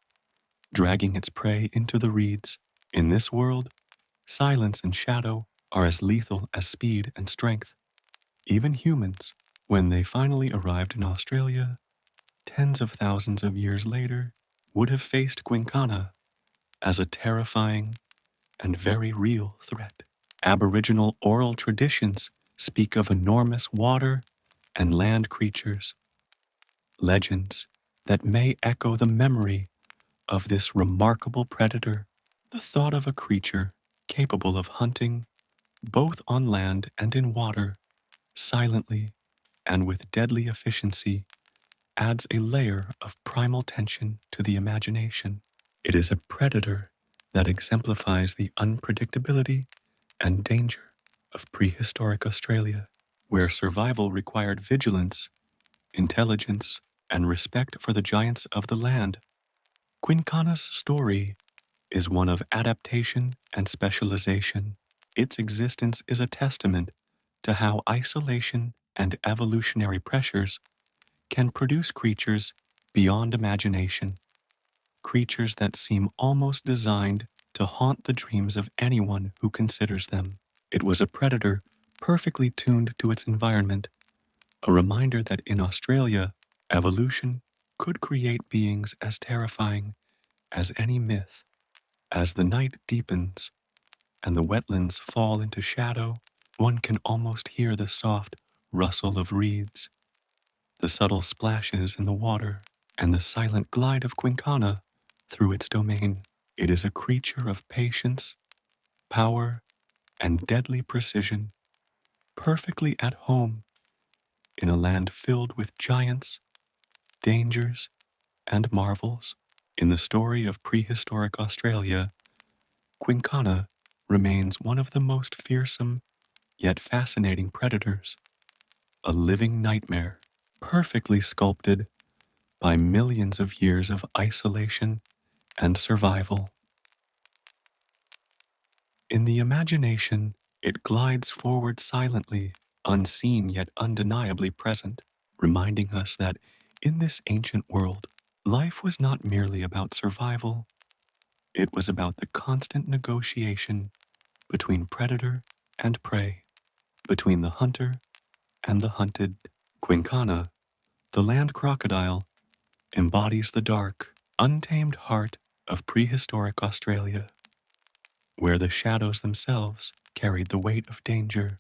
dragging its prey into the reeds. In this world, silence and shadow are as lethal as speed and strength. Even humans, when they finally arrived in Australia, tens of thousands of years later, would have faced quinkana as a terrifying and very real threat. Aboriginal oral traditions speak of enormous water and land creatures, legends that may echo the memory of this remarkable predator. The thought of a creature capable of hunting both on land and in water, silently and with deadly efficiency, adds a layer of primal tension to the imagination. It is a predator that exemplifies the unpredictability and danger of prehistoric Australia, where survival required vigilance, intelligence, and respect for the giants of the land. Quinkana's story is one of adaptation and specialization. Its existence is a testament to how isolation and evolutionary pressures can produce creatures beyond imagination, creatures that seem almost designed to haunt the dreams of anyone who considers them. It was a predator perfectly tuned to its environment, a reminder that in Australia, evolution could create beings as terrifying as any myth. As the night deepens and the wetlands fall into shadow, one can almost hear the soft rustle of reeds, the subtle splashes in the water, and the silent glide of quinkana through its domain. It is a creature of patience, power, and deadly precision, perfectly at home in a land filled with giants, dangers, and marvels. In the story of prehistoric Australia, quinkana remains one of the most fearsome yet fascinating predators, a living nightmare, perfectly sculpted by millions of years of isolation and survival. In the imagination, it glides forward silently, unseen yet undeniably present, reminding us that in this ancient world, life was not merely about survival, it was about the constant negotiation between predator and prey, between the hunter and the hunted. Quinkana, the land crocodile, embodies the dark, untamed heart of prehistoric Australia, where the shadows themselves carried the weight of danger.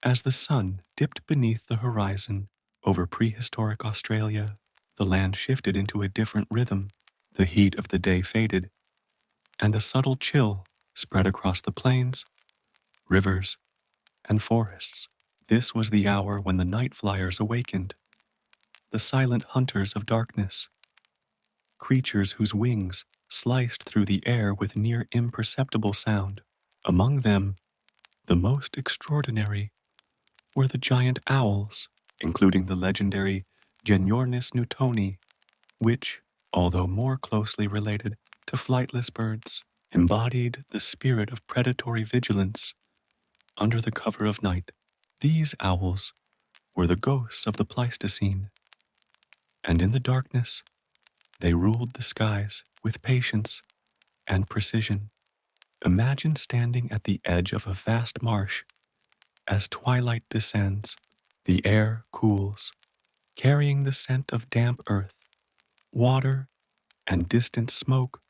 As the sun dipped beneath the horizon over prehistoric Australia, the land shifted into a different rhythm. The heat of the day faded, and a subtle chill spread across the plains, rivers, and forests. This was the hour when the night flyers awakened, the silent hunters of darkness, creatures whose wings sliced through the air with near imperceptible sound. Among them, the most extraordinary were the giant owls, including the legendary genyornis newtoni, which, although more closely related to flightless birds, embodied the spirit of predatory vigilance under the cover of night. These owls were the ghosts of the Pleistocene, and in the darkness, they ruled the skies with patience and precision. Imagine standing at the edge of a vast marsh as twilight descends. The air cools, carrying the scent of damp earth, water, and distant smoke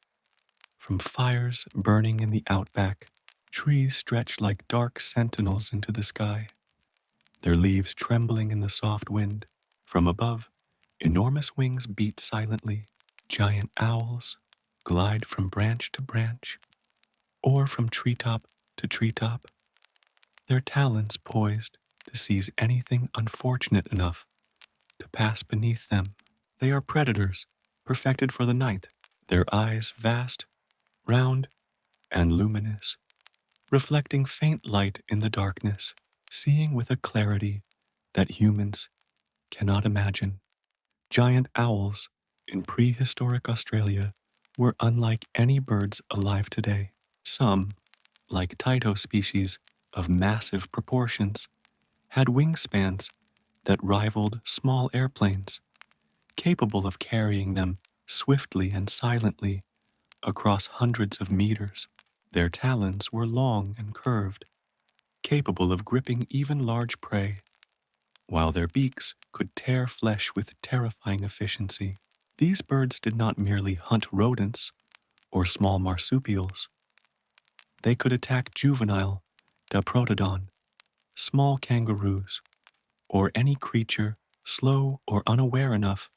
from fires burning in the outback. Trees stretch like dark sentinels into the sky, their leaves trembling in the soft wind. From above, enormous wings beat silently. Giant owls glide from branch to branch, or from treetop to treetop, their talons poised to seize anything unfortunate enough to pass beneath them. They are predators, perfected for the night, their eyes vast, round, and luminous, reflecting faint light in the darkness, seeing with a clarity that humans cannot imagine. Giant owls in prehistoric Australia were unlike any birds alive today. Some, like Tyto species of massive proportions, had wingspans that rivaled small airplanes, capable of carrying them swiftly and silently across hundreds of meters. Their talons were long and curved, capable of gripping even large prey, while their beaks could tear flesh with terrifying efficiency. These birds did not merely hunt rodents or small marsupials. They could attack juvenile Diprotodon, small kangaroos, or any creature slow or unaware enough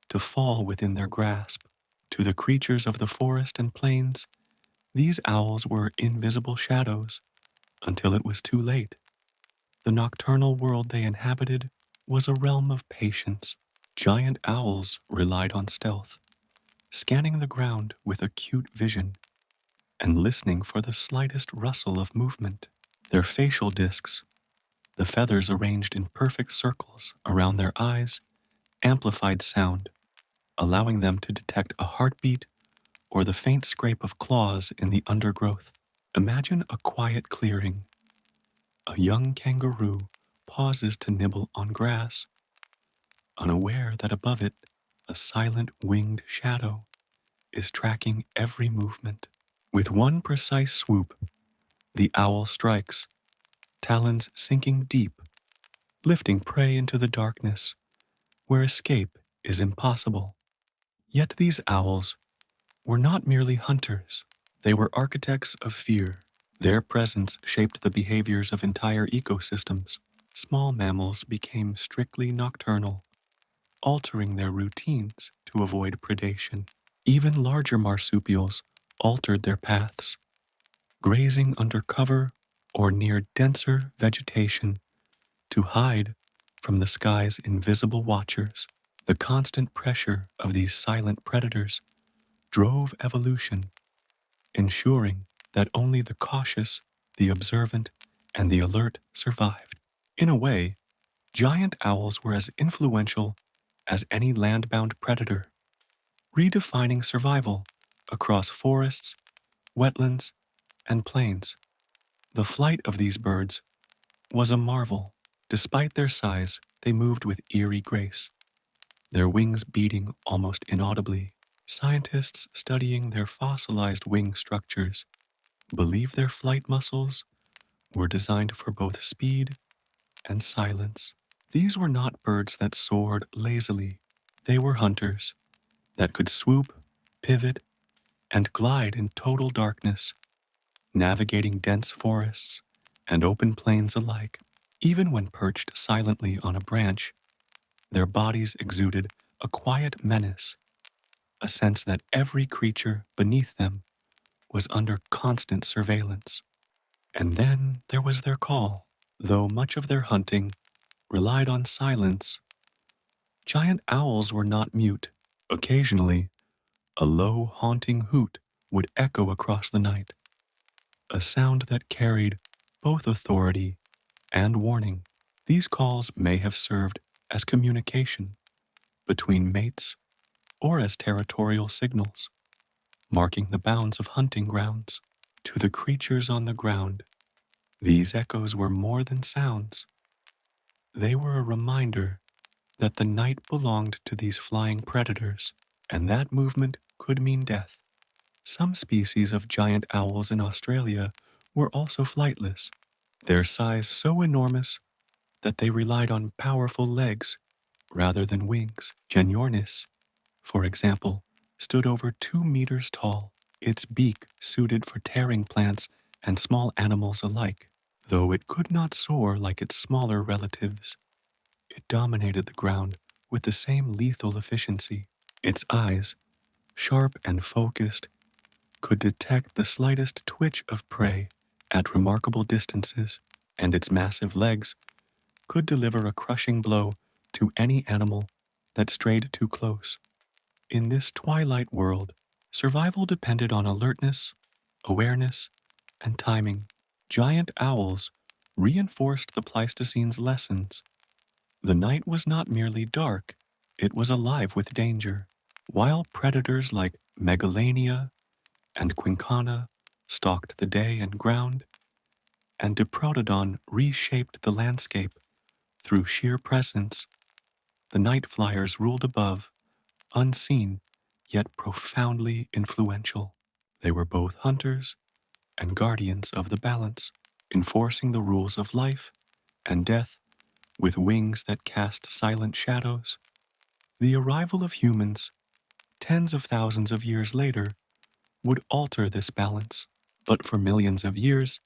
to fall within their grasp. To the creatures of the forest and plains, these owls were invisible shadows until it was too late. The nocturnal world they inhabited was a realm of patience. Giant owls relied on stealth, scanning the ground with acute vision and listening for the slightest rustle of movement. Their facial discs, the feathers arranged in perfect circles around their eyes, amplified sound, allowing them to detect a heartbeat or the faint scrape of claws in the undergrowth. Imagine a quiet clearing. A young kangaroo pauses to nibble on grass, unaware that above it, a silent winged shadow is tracking every movement. With one precise swoop, the owl strikes, talons sinking deep, lifting prey into the darkness where escape is impossible. Yet these owls were not merely hunters, they were architects of fear. Their presence shaped the behaviors of entire ecosystems. Small mammals became strictly nocturnal, altering their routines to avoid predation. Even larger marsupials altered their paths, grazing under cover or near denser vegetation to hide from the sky's invisible watchers. The constant pressure of these silent predators drove evolution, ensuring that only the cautious, the observant, and the alert survived. In a way, giant owls were as influential as any land-bound predator, redefining survival across forests, wetlands, and plains. The flight of these birds was a marvel. Despite their size, they moved with eerie grace, their wings beating almost inaudibly. Scientists studying their fossilized wing structures believe their flight muscles were designed for both speed and silence. These were not birds that soared lazily. They were hunters that could swoop, pivot, and glide in total darkness, navigating dense forests and open plains alike. Even when perched silently on a branch, their bodies exuded a quiet menace, a sense that every creature beneath them was under constant surveillance. And then there was their call. Though much of their hunting relied on silence, giant owls were not mute. Occasionally, a low, haunting hoot would echo across the night, a sound that carried both authority and warning. These calls may have served as communication between mates or as territorial signals, marking the bounds of hunting grounds. To the creatures on the ground, these echoes were more than sounds. They were a reminder that the night belonged to these flying predators, and that movement could mean death. Some species of giant owls in Australia were also flightless, their size so enormous that they relied on powerful legs rather than wings. Genyornis, for example, stood over 2 meters tall, its beak suited for tearing plants and small animals alike. Though it could not soar like its smaller relatives, it dominated the ground with the same lethal efficiency. Its eyes, sharp and focused, could detect the slightest twitch of prey at remarkable distances, and its massive legs could deliver a crushing blow to any animal that strayed too close. In this twilight world, survival depended on alertness, awareness, and timing. Giant owls reinforced the Pleistocene's lessons. The night was not merely dark, it was alive with danger. While predators like Megalania and quinkana stalked the day and ground, and Diprotodon reshaped the landscape Through sheer presence, the night flyers ruled above, unseen yet profoundly influential. They were both hunters and guardians of the balance, enforcing the rules of life and death with wings that cast silent shadows. The arrival of humans, tens of thousands of years later, would alter this balance. But for millions of years,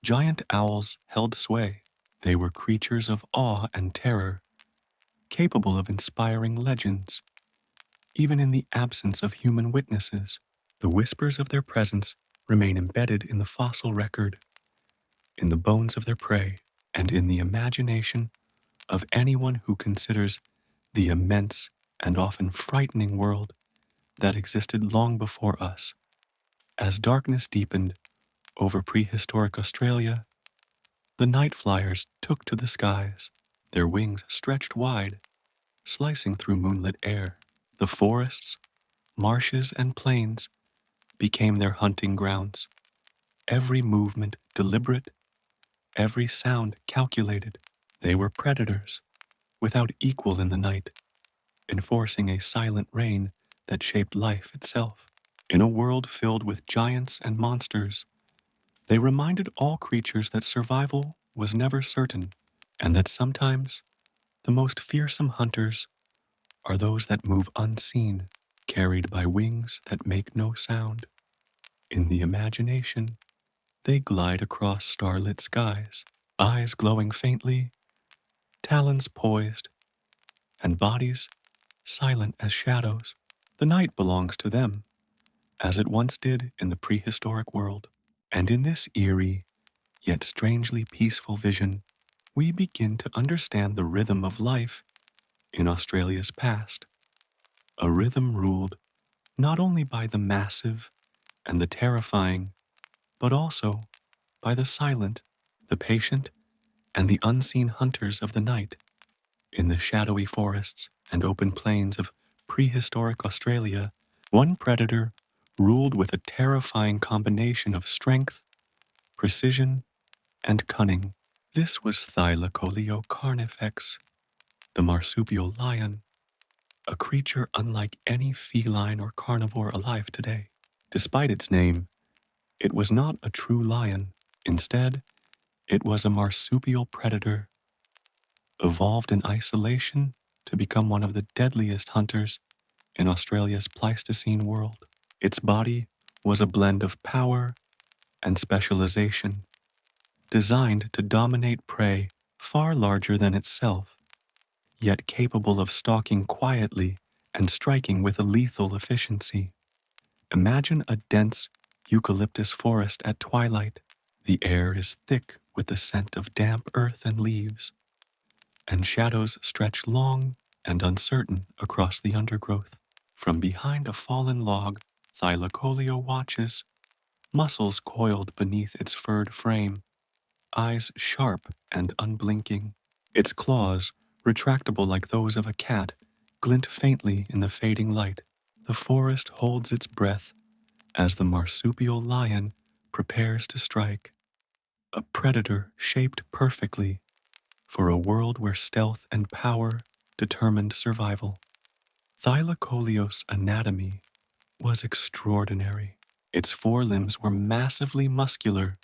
giant owls held sway. They were creatures of awe and terror, capable of inspiring legends, even in the absence of human witnesses. The whispers of their presence remain embedded in the fossil record, in the bones of their prey, and in the imagination of anyone who considers the immense and often frightening world that existed long before us. As darkness deepened over prehistoric Australia, the night flyers took to the skies, their wings stretched wide, slicing through moonlit air. The forests, marshes, and plains became their hunting grounds, every movement deliberate, every sound calculated. They were predators, without equal in the night, enforcing a silent reign that shaped life itself. In a world filled with giants and monsters, they reminded all creatures that survival was never certain, and that sometimes the most fearsome hunters are those that move unseen, carried by wings that make no sound. In the imagination, they glide across starlit skies, eyes glowing faintly, talons poised, and bodies silent as shadows. The night belongs to them, as it once did in the prehistoric world. And in this eerie, yet strangely peaceful vision, we begin to understand the rhythm of life in Australia's past, a rhythm ruled not only by the massive and the terrifying, but also by the silent, the patient, and the unseen hunters of the night. In the shadowy forests and open plains of prehistoric Australia, one predator ruled with a terrifying combination of strength, precision, and cunning. This was Thylacoleo carnifex, the marsupial lion, a creature unlike any feline or carnivore alive today. Despite its name, it was not a true lion. Instead, it was a marsupial predator, evolved in isolation to become one of the deadliest hunters in Australia's Pleistocene world. Its body was a blend of power and specialization, designed to dominate prey far larger than itself, yet capable of stalking quietly and striking with a lethal efficiency. Imagine a dense eucalyptus forest at twilight. The air is thick with the scent of damp earth and leaves, and shadows stretch long and uncertain across the undergrowth. From behind a fallen log, Thylacoleo watches, muscles coiled beneath its furred frame, eyes sharp and unblinking. Its claws, retractable like those of a cat, glint faintly in the fading light. The forest holds its breath as the marsupial lion prepares to strike, a predator shaped perfectly for a world where stealth and power determined survival. Thylacoleo's anatomy was extraordinary. Its forelimbs were massively muscular,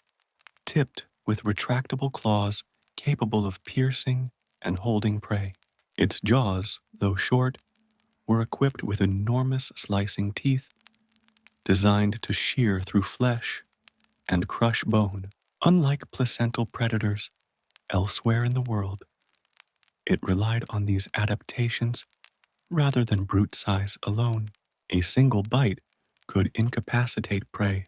tipped with retractable claws capable of piercing and holding prey. Its jaws, though short, were equipped with enormous slicing teeth designed to shear through flesh and crush bone. Unlike placental predators elsewhere in the world, it relied on these adaptations rather than brute size alone. A single bite could incapacitate prey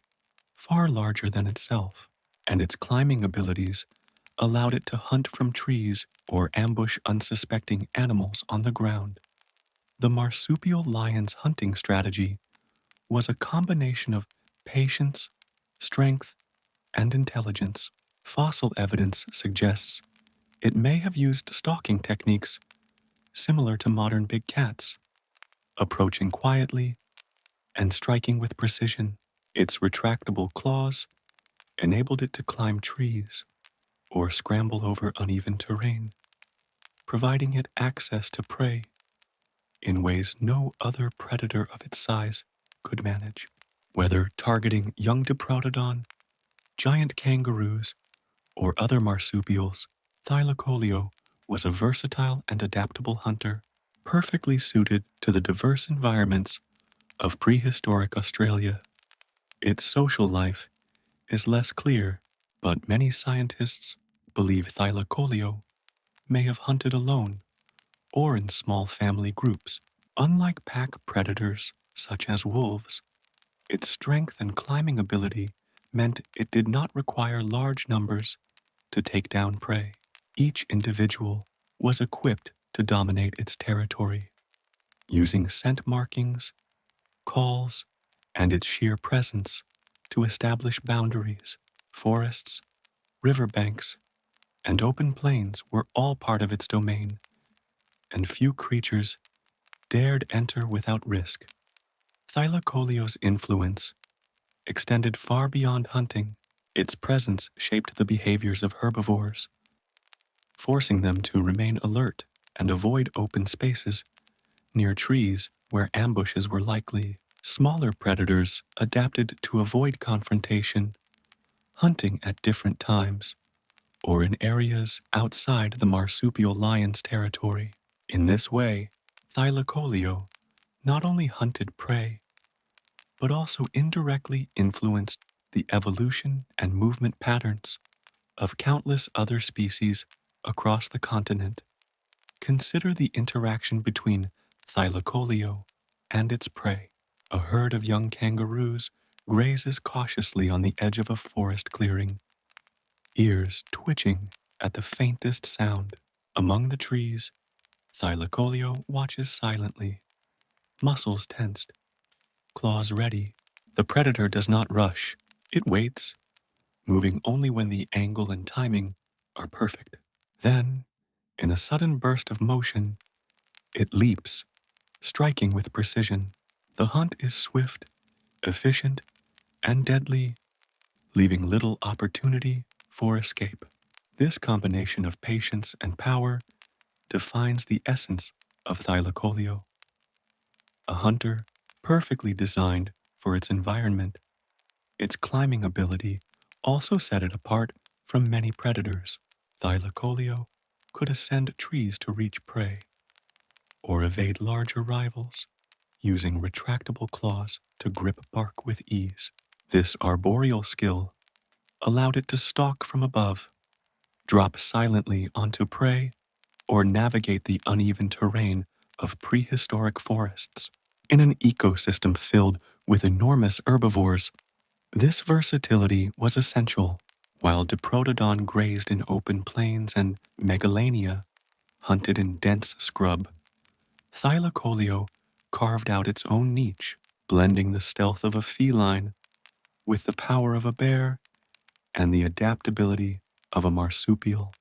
far larger than itself, and its climbing abilities allowed it to hunt from trees or ambush unsuspecting animals on the ground. The marsupial lion's hunting strategy was a combination of patience, strength, and intelligence. Fossil evidence suggests it may have used stalking techniques similar to modern big cats, approaching quietly and striking with precision. Its retractable claws enabled it to climb trees or scramble over uneven terrain, providing it access to prey in ways no other predator of its size could manage. Whether targeting young Diprotodon, giant kangaroos, or other marsupials, thylacoleo was a versatile and adaptable hunter, perfectly suited to the diverse environments of prehistoric Australia. Its social life is less clear, but many scientists believe thylacoleo may have hunted alone or in small family groups. Unlike pack predators such as wolves, its strength and climbing ability meant it did not require large numbers to take down prey. Each individual was equipped to dominate its territory, using scent markings, calls, and its sheer presence to establish boundaries. Forests, riverbanks, and open plains were all part of its domain, and few creatures dared enter without risk. Thylacoleo's influence extended far beyond hunting. Its presence shaped the behaviors of herbivores, forcing them to remain alert and avoid open spaces near trees where ambushes were likely. Smaller predators adapted to avoid confrontation, hunting at different times or in areas outside the marsupial lion's territory. In this way, thylacoleo not only hunted prey, but also indirectly influenced the evolution and movement patterns of countless other species across the continent. Consider the interaction between thylacoleo and its prey. A herd of young kangaroos grazes cautiously on the edge of a forest clearing, ears twitching at the faintest sound. Among the trees, thylacoleo watches silently, muscles tensed, claws ready. The predator does not rush. It waits, moving only when the angle and timing are perfect. Then, in a sudden burst of motion, it leaps, striking with precision. The hunt is swift, efficient, and deadly, leaving little opportunity for escape. This combination of patience and power defines the essence of thylacoleo, a hunter perfectly designed for its environment. Its climbing ability also set it apart from many predators. Thylacoleo could ascend trees to reach prey or evade larger rivals, using retractable claws to grip bark with ease. This arboreal skill allowed it to stalk from above, drop silently onto prey, or navigate the uneven terrain of prehistoric forests. In an ecosystem filled with enormous herbivores, this versatility was essential. While Diprotodon grazed in open plains and Megalania hunted in dense scrub, thylacoleo carved out its own niche, blending the stealth of a feline with the power of a bear and the adaptability of a marsupial.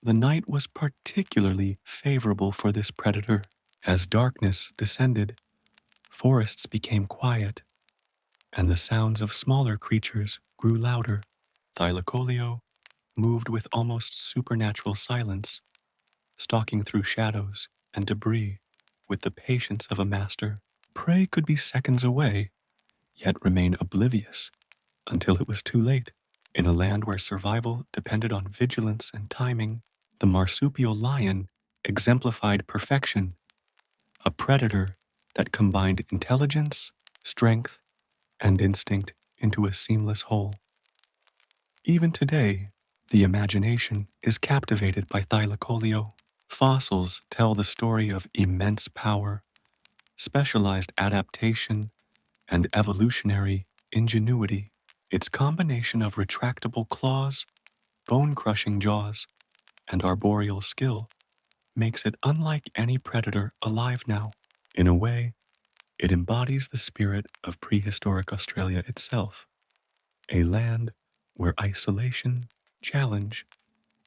The night was particularly favorable for this predator. As darkness descended, forests became quiet, and the sounds of smaller creatures grew louder. Thylacoleo moved with almost supernatural silence, stalking through shadows and debris with the patience of a master. Prey could be seconds away, yet remain oblivious until it was too late. In a land where survival depended on vigilance and timing, the marsupial lion exemplified perfection, a predator that combined intelligence, strength, and instinct into a seamless whole. Even today, the imagination is captivated by thylacoleo. Fossils tell the story of immense power, specialized adaptation, and evolutionary ingenuity. Its combination of retractable claws, bone-crushing jaws, and arboreal skill makes it unlike any predator alive now. In a way, it embodies the spirit of prehistoric Australia itself, a land where isolation, challenge,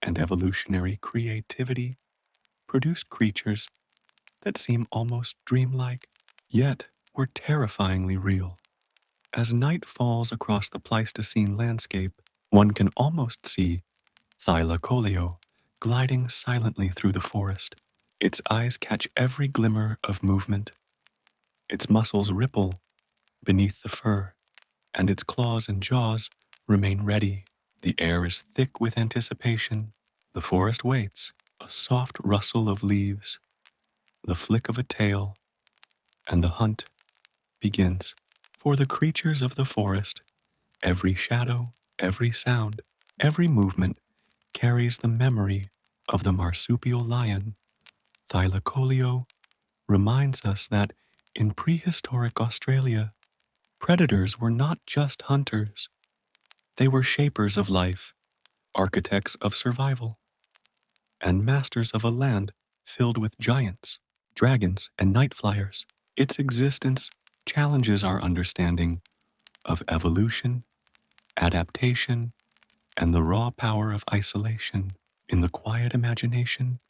and evolutionary creativity produce creatures that seem almost dreamlike, yet were terrifyingly real. As night falls across the Pleistocene landscape, one can almost see thylacoleo gliding silently through the forest. Its eyes catch every glimmer of movement. Its muscles ripple beneath the fur, and its claws and jaws remain ready. The air is thick with anticipation. The forest waits, a soft rustle of leaves, the flick of a tail, and the hunt begins. For the creatures of the forest, every shadow, every sound, every movement carries the memory of the marsupial lion. Thylacoleo reminds us that in prehistoric Australia, predators were not just hunters, they were shapers of life, architects of survival, and masters of a land filled with giants, dragons, and night flyers. Its existence challenges our understanding of evolution, adaptation, and the raw power of isolation. In the quiet imagination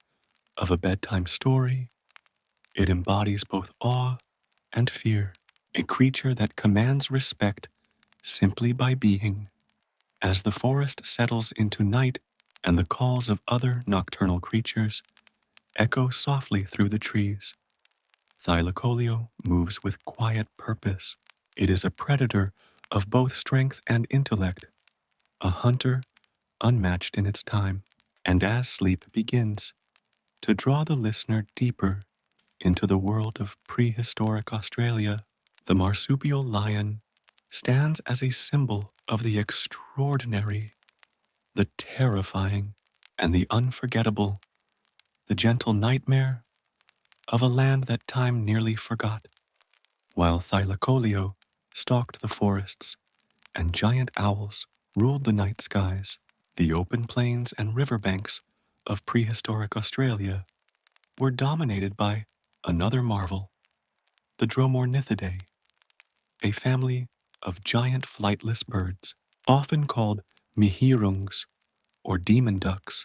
of a bedtime story, it embodies both awe and fear, a creature that commands respect simply by being. As the forest settles into night and the calls of other nocturnal creatures echo softly through the trees, Thylacoleo moves with quiet purpose. It is a predator of both strength and intellect, a hunter unmatched in its time. And as sleep begins to draw the listener deeper into the world of prehistoric Australia, the marsupial lion stands as a symbol of the extraordinary, the terrifying, and the unforgettable, the gentle nightmare of a land that time nearly forgot. While Thylacoleo stalked the forests and giant owls ruled the night skies, the open plains and riverbanks of prehistoric Australia were dominated by another marvel, the Dromornithidae, a family of giant flightless birds, often called mihirungs or demon ducks.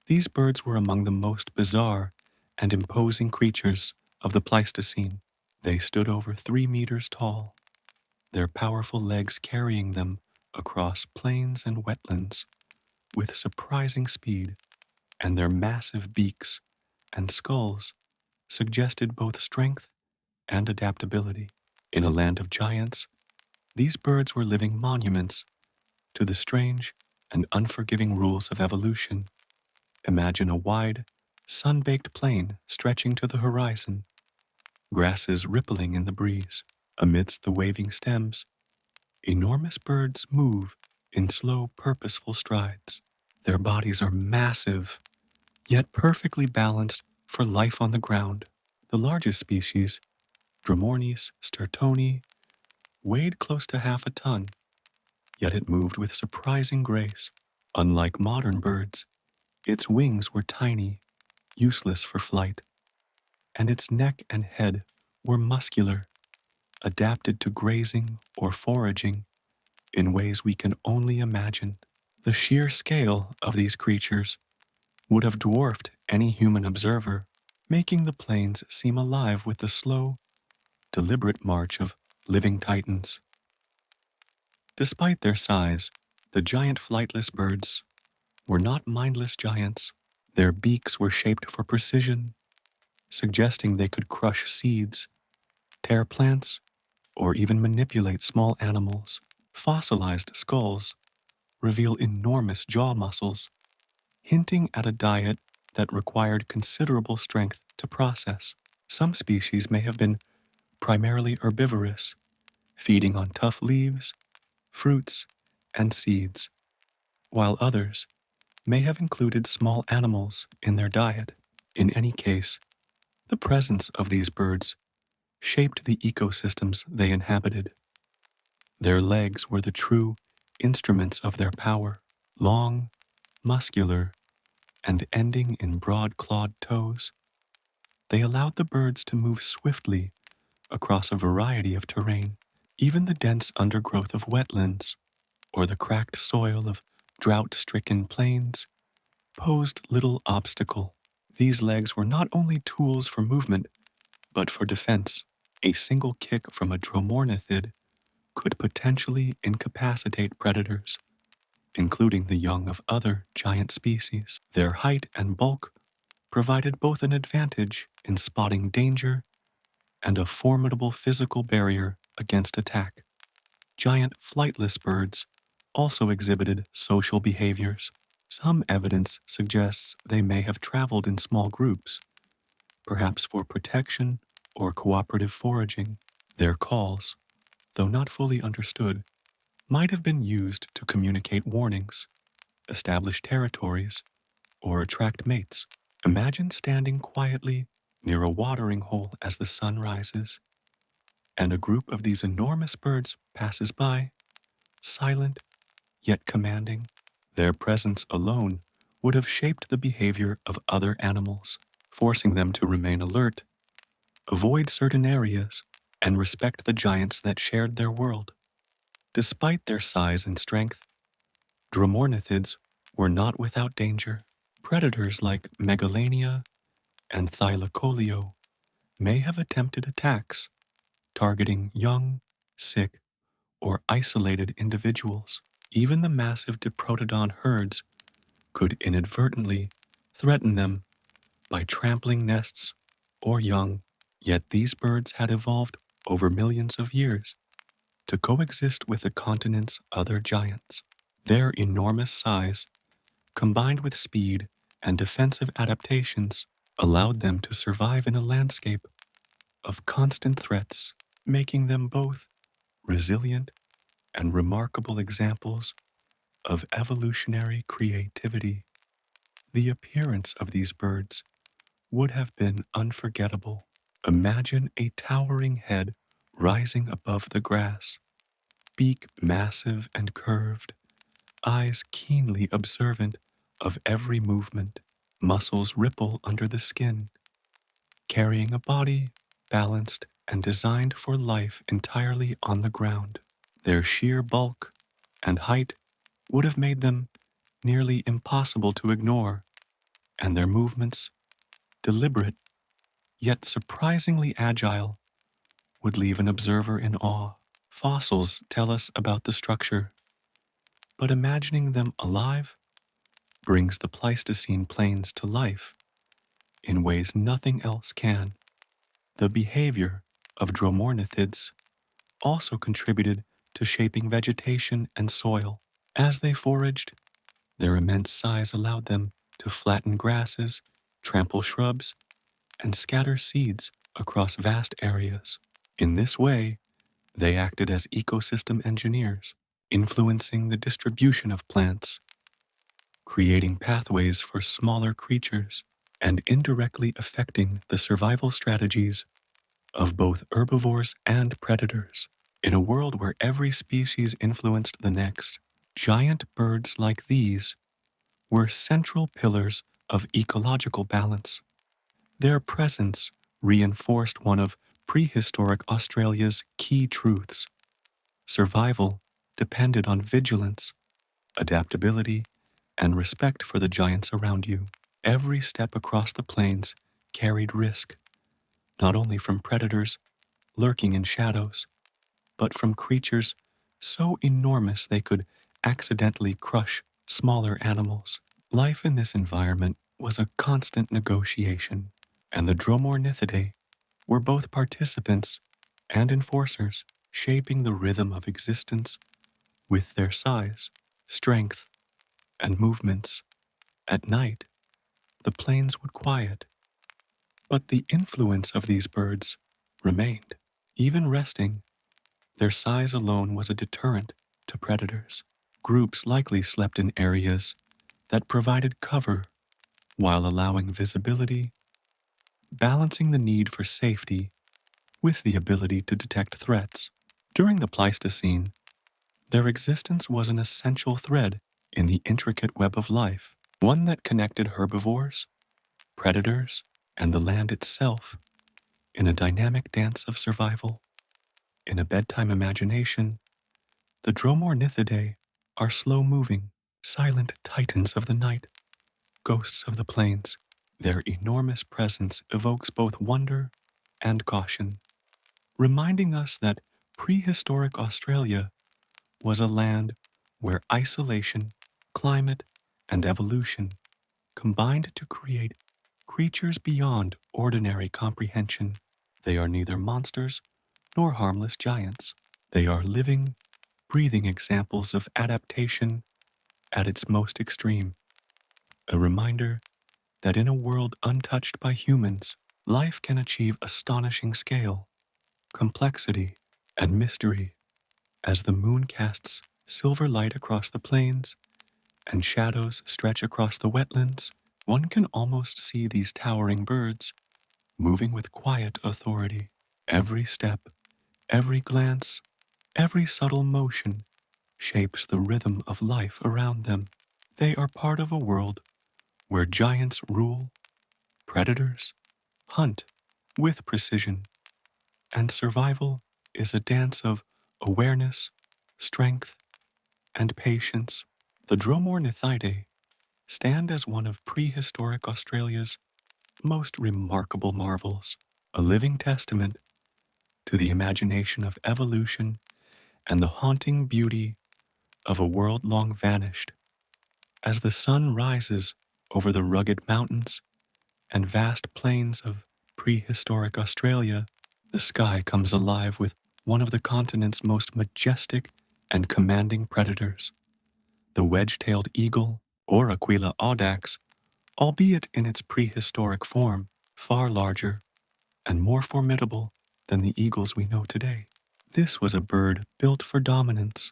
These birds were among the most bizarre and imposing creatures of the Pleistocene. They stood over 3 meters tall, their powerful legs carrying them across plains and wetlands with surprising speed, and their massive beaks and skulls suggested both strength and adaptability. In a land of giants, these birds were living monuments to the strange and unforgiving rules of evolution. Imagine a wide, sun-baked plain stretching to the horizon, grasses rippling in the breeze. Amidst the waving stems, enormous birds move in slow, purposeful strides. Their bodies are massive, yet perfectly balanced for life on the ground. The largest species, Dromornis stertoni, weighed close to half a ton, yet it moved with surprising grace. Unlike modern birds, its wings were tiny, useless for flight, and its neck and head were muscular, adapted to grazing or foraging in ways we can only imagine. The sheer scale of these creatures would have dwarfed any human observer, making the plains seem alive with the slow, deliberate march of living titans. Despite their size, the giant flightless birds were not mindless giants. Their beaks were shaped for precision, suggesting they could crush seeds, tear plants, or even manipulate small animals. Fossilized skulls reveal enormous jaw muscles, hinting at a diet that required considerable strength to process. Some species may have been primarily herbivorous, feeding on tough leaves, fruits, and seeds, while others may have included small animals in their diet. In any case, the presence of these birds shaped the ecosystems they inhabited. Their legs were the true instruments of their power, long, muscular, and ending in broad clawed toes. They allowed the birds to move swiftly across a variety of terrain. Even the dense undergrowth of wetlands or the cracked soil of drought-stricken plains posed little obstacle. These legs were not only tools for movement, but for defense. A single kick from a dromornithid could potentially incapacitate predators, including the young of other giant species. Their height and bulk provided both an advantage in spotting danger and a formidable physical barrier against attack. Giant flightless birds also exhibited social behaviors. Some evidence suggests they may have traveled in small groups, perhaps for protection or cooperative foraging. Their calls, though not fully understood, might have been used to communicate warnings, establish territories, or attract mates. Imagine standing quietly near a watering hole as the sun rises, and a group of these enormous birds passes by, silent yet commanding. Their presence alone would have shaped the behavior of other animals, forcing them to remain alert, avoid certain areas, and respect the giants that shared their world. Despite their size and strength, dromornithids were not without danger. Predators like Megalania and thylacoleo may have attempted attacks, targeting young, sick, or isolated individuals. Even the massive Diprotodon herds could inadvertently threaten them by trampling nests or young. Yet these birds had evolved over millions of years to coexist with the continent's other giants. Their enormous size, combined with speed and defensive adaptations, allowed them to survive in a landscape of constant threats, making them both resilient and remarkable examples of evolutionary creativity. The appearance of these birds would have been unforgettable. Imagine a towering head rising above the grass, beak massive and curved, eyes keenly observant of every movement, muscles ripple under the skin, carrying a body balanced and designed for life entirely on the ground. Their sheer bulk and height would have made them nearly impossible to ignore, and their movements, deliberate yet surprisingly agile, would leave an observer in awe. Fossils tell us about the structure, but imagining them alive brings the Pleistocene plains to life in ways nothing else can. The behavior of dromornithids also contributed to shaping vegetation and soil. As they foraged, their immense size allowed them to flatten grasses, trample shrubs, and scatter seeds across vast areas. In this way, they acted as ecosystem engineers, influencing the distribution of plants, creating pathways for smaller creatures, and indirectly affecting the survival strategies of both herbivores and predators. In a world where every species influenced the next, giant birds like these were central pillars of ecological balance. Their presence reinforced one of prehistoric Australia's key truths. Survival depended on vigilance, adaptability, and respect for the giants around you. Every step across the plains carried risk, not only from predators lurking in shadows, but from creatures so enormous they could accidentally crush smaller animals. Life in this environment was a constant negotiation, and the Dromornithidae were both participants and enforcers, shaping the rhythm of existence with their size, strength, and movements. At night, the plains would quiet, but the influence of these birds remained. Even resting, their size alone was a deterrent to predators. Groups likely slept in areas that provided cover while allowing visibility, balancing the need for safety with the ability to detect threats. During the Pleistocene, their existence was an essential thread in the intricate web of life, one that connected herbivores, predators, and the land itself in a dynamic dance of survival. In a bedtime imagination, the Dromornithidae are slow-moving, silent titans of the night, ghosts of the plains. Their enormous presence evokes both wonder and caution, reminding us that prehistoric Australia was a land where isolation climate, and evolution combined to create creatures beyond ordinary comprehension. They are neither monsters nor harmless giants. They are living, breathing examples of adaptation at its most extreme, a reminder that in a world untouched by humans, life can achieve astonishing scale, complexity, and mystery. As the moon casts silver light across the plains and shadows stretch across the wetlands, one can almost see these towering birds moving with quiet authority. Every step, every glance, every subtle motion shapes the rhythm of life around them. They are part of a world where giants rule, predators hunt with precision, and survival is a dance of awareness, strength, and patience. The Dromornithidae stand as one of prehistoric Australia's most remarkable marvels, a living testament to the imagination of evolution and the haunting beauty of a world long vanished. As the sun rises over the rugged mountains and vast plains of prehistoric Australia, the sky comes alive with one of the continent's most majestic and commanding predators, the wedge-tailed eagle, or Aquila audax, albeit in its prehistoric form, far larger and more formidable than the eagles we know today. This was a bird built for dominance,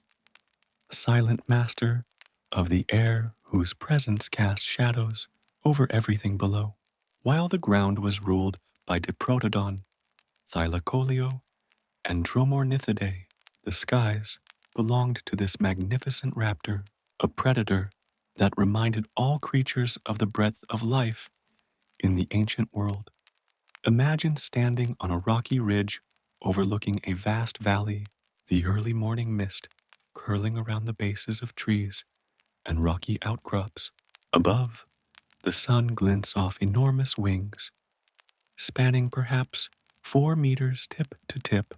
a silent master of the air whose presence cast shadows over everything below. While the ground was ruled by Diprotodon, thylacoleo, and Dromornithidae, the skies belonged to this magnificent raptor, a predator that reminded all creatures of the breadth of life in the ancient world. Imagine standing on a rocky ridge overlooking a vast valley, the early morning mist curling around the bases of trees and rocky outcrops. Above, the sun glints off enormous wings, spanning perhaps 4 meters tip to tip,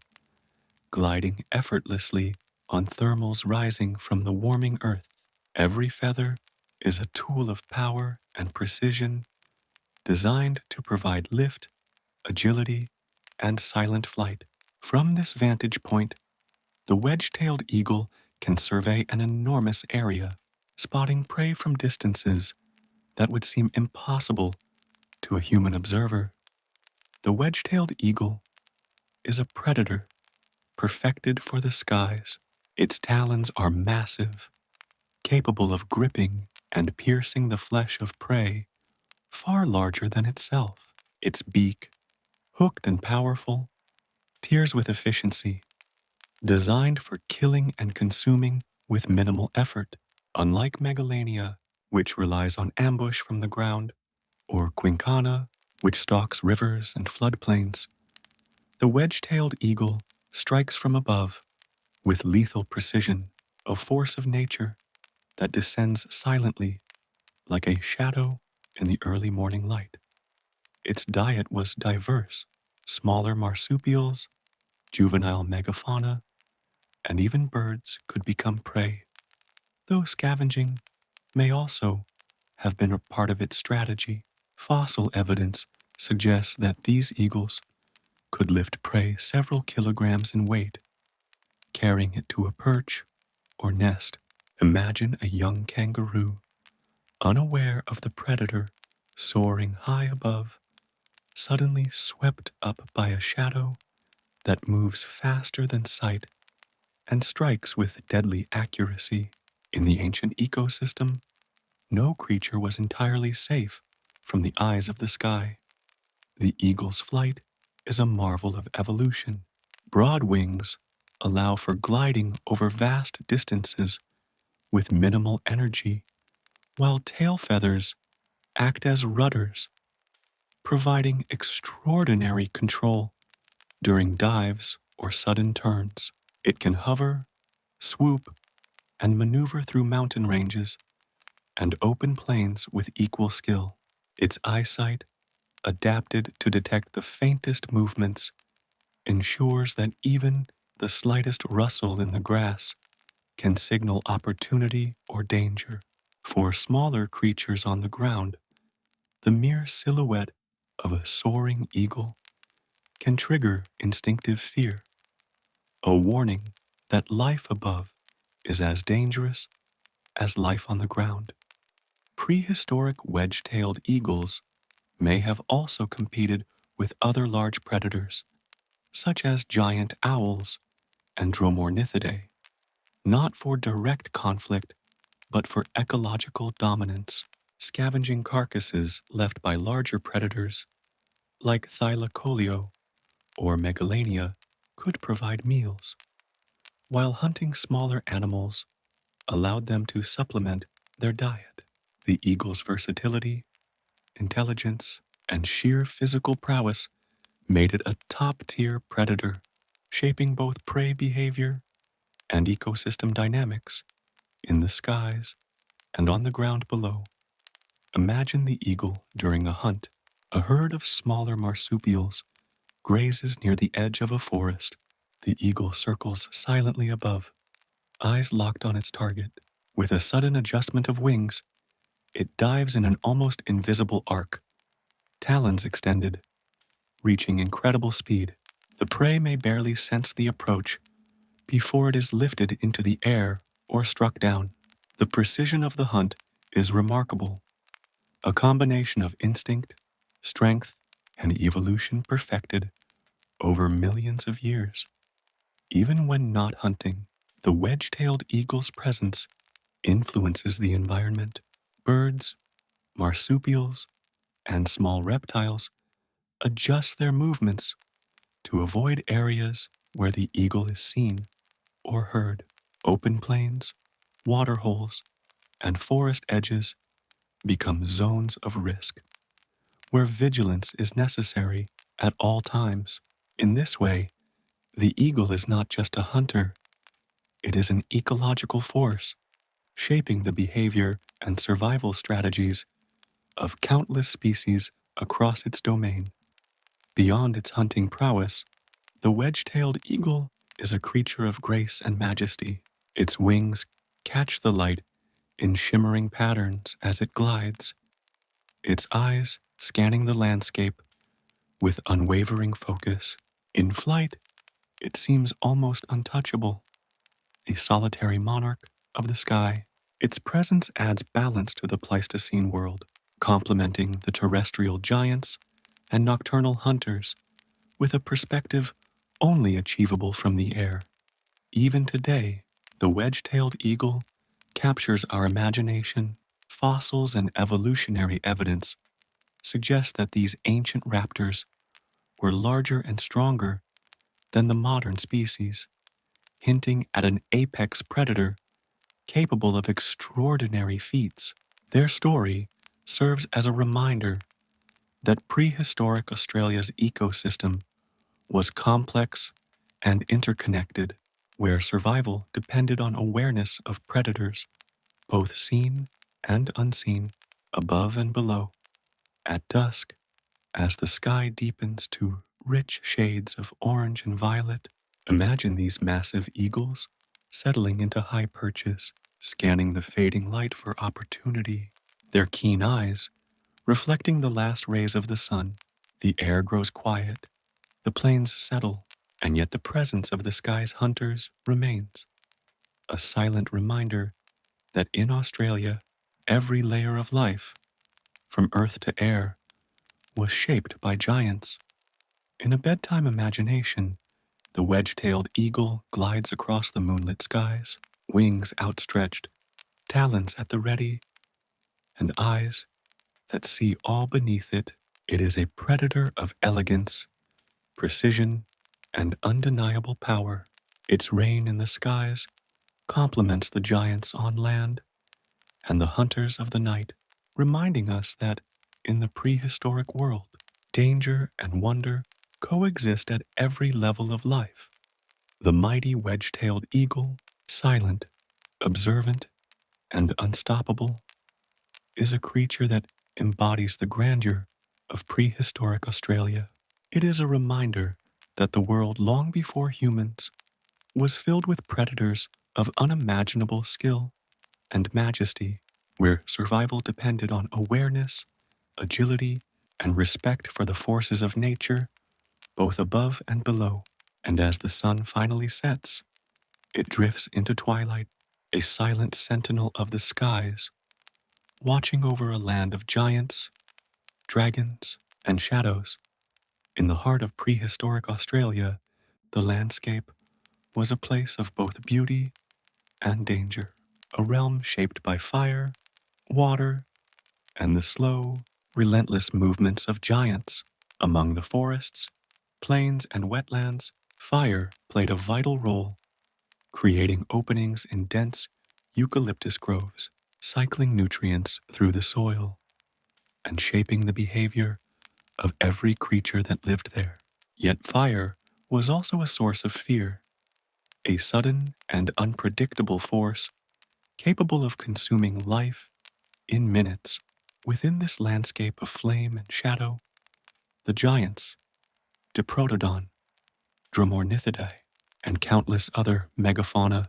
gliding effortlessly on thermals rising from the warming earth. Every feather is a tool of power and precision designed to provide lift, agility, and silent flight. From this vantage point, the wedge-tailed eagle can survey an enormous area, spotting prey from distances that would seem impossible to a human observer. The wedge-tailed eagle is a predator perfected for the skies. Its talons are massive, capable of gripping and piercing the flesh of prey far larger than itself. Its beak, hooked and powerful, tears with efficiency, designed for killing and consuming with minimal effort. Unlike Megalania, which relies on ambush from the ground, or quinkana, which stalks rivers and floodplains, the wedge-tailed eagle strikes from above with lethal precision, a force of nature that descends silently like a shadow in the early morning light. Its diet was diverse: smaller marsupials, juvenile megafauna, and even birds could become prey, though scavenging may also have been a part of its strategy. Fossil evidence suggests that these eagles could lift prey several kilograms in weight, carrying it to a perch or nest. Imagine a young kangaroo, unaware of the predator, soaring high above, suddenly swept up by a shadow that moves faster than sight and strikes with deadly accuracy. In the ancient ecosystem, no creature was entirely safe from the eyes of the sky. The eagle's flight is a marvel of evolution. Broad wings allow for gliding over vast distances with minimal energy, while tail feathers act as rudders, providing extraordinary control during dives or sudden turns. It can hover, swoop, and maneuver through mountain ranges and open plains with equal skill. Its eyesight, adapted to detect the faintest movements, ensures that even the slightest rustle in the grass can signal opportunity or danger. For smaller creatures on the ground, the mere silhouette of a soaring eagle can trigger instinctive fear, a warning that life above is as dangerous as life on the ground. Prehistoric wedge-tailed eagles may have also competed with other large predators, such as giant owls and Dromornithidae, not for direct conflict, but for ecological dominance, scavenging carcasses left by larger predators like thylacoleo or Megalania could provide meals, while hunting smaller animals allowed them to supplement their diet. The eagle's versatility, intelligence, and sheer physical prowess made it a top-tier predator, shaping both prey behavior and ecosystem dynamics in the skies and on the ground below. Imagine the eagle during a hunt. A herd of smaller marsupials grazes near the edge of a forest. The eagle circles silently above, eyes locked on its target. With a sudden adjustment of wings, it dives in an almost invisible arc, talons extended, reaching incredible speed. The prey may barely sense the approach before it is lifted into the air or struck down. The precision of the hunt is remarkable, a combination of instinct, strength, and evolution perfected over millions of years. Even when not hunting, the wedge-tailed eagle's presence influences the environment. Birds, marsupials, and small reptiles adjust their movements to avoid areas where the eagle is seen or heard. Open plains, water holes, and forest edges become zones of risk, where vigilance is necessary at all times. In this way, the eagle is not just a hunter, it is an ecological force, shaping the behavior and survival strategies of countless species across its domain. Beyond its hunting prowess, the wedge-tailed eagle is a creature of grace and majesty. Its wings catch the light in shimmering patterns as it glides, its eyes scanning the landscape with unwavering focus. In flight, it seems almost untouchable, a solitary monarch of the sky. Its presence adds balance to the Pleistocene world, complementing the terrestrial giants and nocturnal hunters with a perspective only achievable from the air. Even today, the wedge-tailed eagle captures our imagination. Fossils and evolutionary evidence suggest that these ancient raptors were larger and stronger than the modern species, hinting at an apex predator capable of extraordinary feats. Their story serves as a reminder that prehistoric Australia's ecosystem was complex and interconnected, where survival depended on awareness of predators, both seen and unseen, above and below. At dusk, as the sky deepens to rich shades of orange and violet, imagine these massive eagles settling into high perches, scanning the fading light for opportunity, their keen eyes reflecting the last rays of the sun. The air grows quiet, the plains settle, and yet the presence of the sky's hunters remains, a silent reminder that in Australia, every layer of life, from earth to air, was shaped by giants. In a bedtime imagination, the wedge-tailed eagle glides across the moonlit skies, wings outstretched, talons at the ready, and eyes that see all beneath it. It is a predator of elegance, precision, and undeniable power. Its reign in the skies complements the giants on land and the hunters of the night, reminding us that in the prehistoric world, danger and wonder coexist at every level of life. The mighty wedge-tailed eagle, silent, observant, and unstoppable, is a creature that embodies the grandeur of prehistoric Australia. It is a reminder that the world long before humans was filled with predators of unimaginable skill and majesty. where survival depended on awareness, agility, and respect for the forces of nature, both above and below. And as the sun finally sets, it drifts into twilight, a silent sentinel of the skies, watching over a land of giants, dragons, and shadows. In the heart of prehistoric Australia, the landscape was a place of both beauty and danger, a realm shaped by fire, water, and the slow, relentless movements of giants. Among the forests, plains, and wetlands, fire played a vital role, creating openings in dense eucalyptus groves, cycling nutrients through the soil, and shaping the behavior of every creature that lived there. Yet fire was also a source of fear, a sudden and unpredictable force capable of consuming life in minutes. Within this landscape of flame and shadow, the giants, Diprotodon, Dromornithidae, and countless other megafauna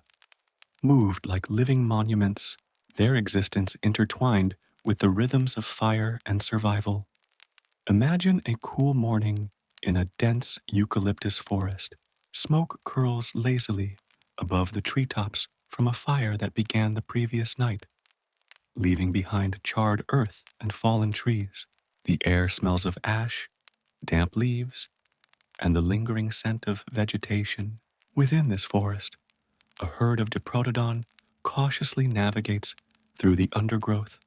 moved like living monuments, their existence intertwined with the rhythms of fire and survival. Imagine a cool morning in a dense eucalyptus forest. Smoke curls lazily above the treetops from a fire that began the previous night, leaving behind charred earth and fallen trees. The air smells of ash, damp leaves, and the lingering scent of vegetation. Within this forest, a herd of Diprotodon cautiously navigates through the undergrowth,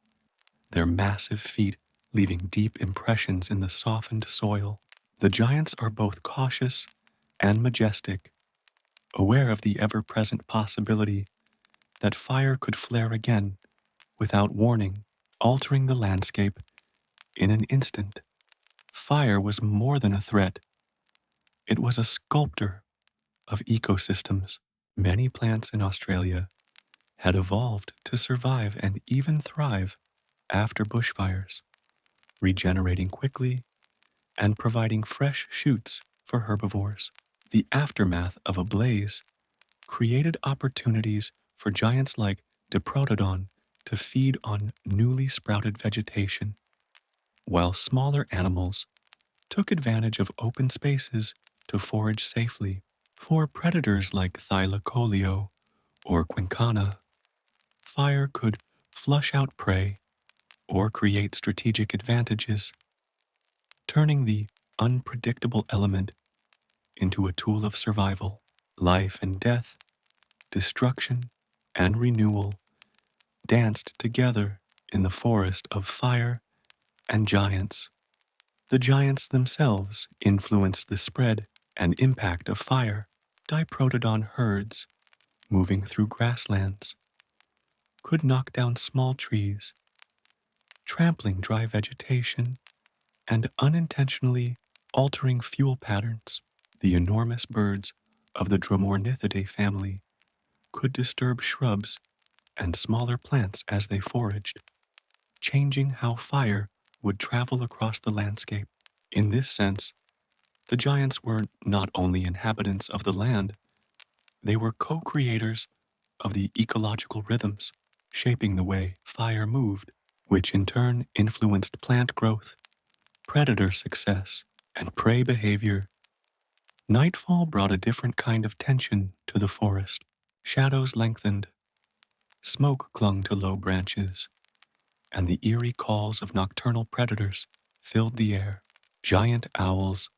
their massive feet leaving deep impressions in the softened soil. The giants are both cautious and majestic, aware of the ever-present possibility that fire could flare again without warning, altering the landscape in an instant. Fire was more than a threat. It was a sculptor of ecosystems. Many plants in Australia had evolved to survive and even thrive after bushfires, regenerating quickly and providing fresh shoots for herbivores. The aftermath of a blaze created opportunities for giants like Diprotodon to feed on newly sprouted vegetation, while smaller animals took advantage of open spaces to forage safely. For predators like thylacoleo or quinkana, fire could flush out prey or create strategic advantages, turning the unpredictable element into a tool of survival. Life and death, destruction and renewal danced together in the forest of fire and giants. The giants themselves influenced the spread and impact of fire. Diprotodon herds, moving through grasslands, could knock down small trees, trampling dry vegetation and unintentionally altering fuel patterns. The enormous birds of the Dromornithidae family could disturb shrubs and smaller plants as they foraged, changing how fire would travel across the landscape. In this sense, the giants were not only inhabitants of the land, they were co-creators of the ecological rhythms, shaping the way fire moved, which in turn influenced plant growth, predator success, and prey behavior. Nightfall brought a different kind of tension to the forest. Shadows lengthened, smoke clung to low branches, and the eerie calls of nocturnal predators filled the air. Giant owls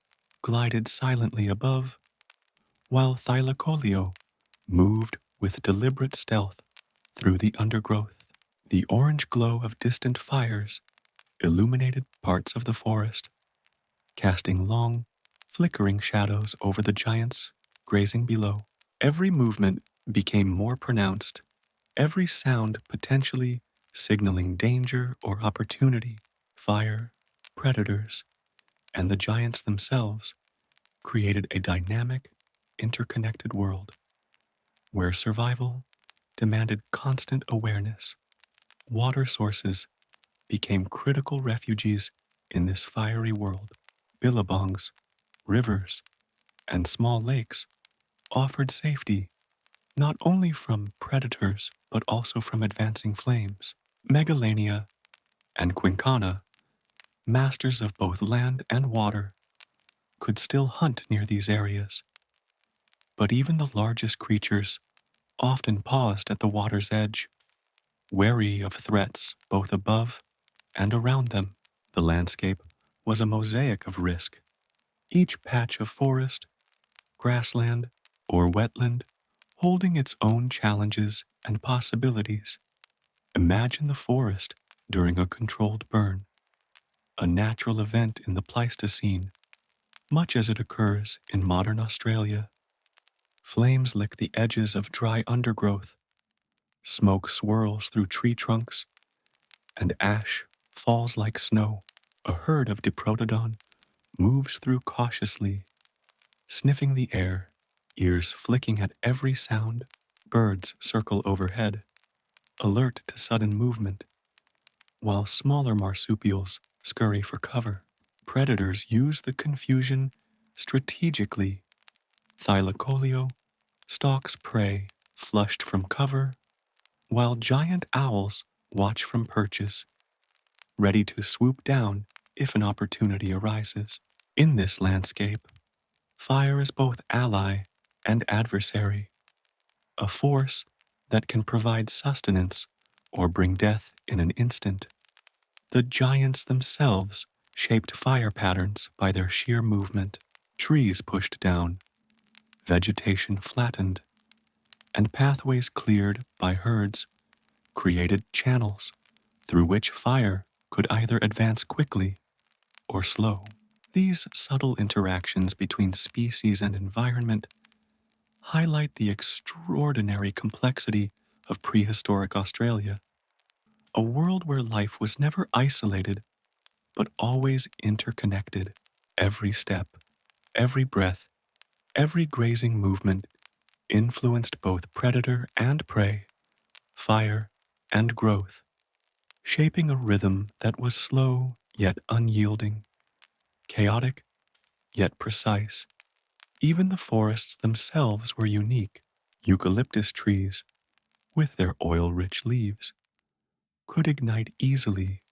glided silently above, while thylacoleo moved with deliberate stealth through the undergrowth. The orange glow of distant fires illuminated parts of the forest, casting long, flickering shadows over the giants grazing below. Every movement became more pronounced, every sound potentially signaling danger or opportunity. Fire, predators, and the giants themselves created a dynamic, interconnected world where survival demanded constant awareness. Water sources became critical refuges in this fiery world. Billabongs, rivers, and small lakes offered safety not only from predators but also from advancing flames. Megalania and quinkana, masters of both land and water, could still hunt near these areas. But even the largest creatures often paused at the water's edge, wary of threats both above and around them. The landscape was a mosaic of risk. Each patch of forest, grassland, or wetland holding its own challenges and possibilities. Imagine the forest during a controlled burn, a natural event in the Pleistocene, much as it occurs in modern Australia. Flames lick the edges of dry undergrowth, smoke swirls through tree trunks, and ash falls like snow. A herd of Diprotodon moves through cautiously, sniffing the air, ears flicking at every sound. Birds circle overhead, alert to sudden movement, while smaller marsupials scurry for cover. Predators use the confusion strategically. Thylacoleo stalks prey flushed from cover, while giant owls watch from perches, ready to swoop down if an opportunity arises. In this landscape, fire is both ally and adversary, a force that can provide sustenance or bring death in an instant. The giants themselves shaped fire patterns by their sheer movement. Trees pushed down, vegetation flattened, and pathways cleared by herds created channels through which fire could either advance quickly or slow. These subtle interactions between species and environment highlight the extraordinary complexity of prehistoric Australia, a world where life was never isolated but always interconnected. Every step, every breath, every grazing movement influenced both predator and prey, fire and growth, shaping a rhythm that was slow yet unyielding, chaotic yet precise. Even the forests themselves were unique. Eucalyptus trees, with their oil-rich leaves, could ignite easily,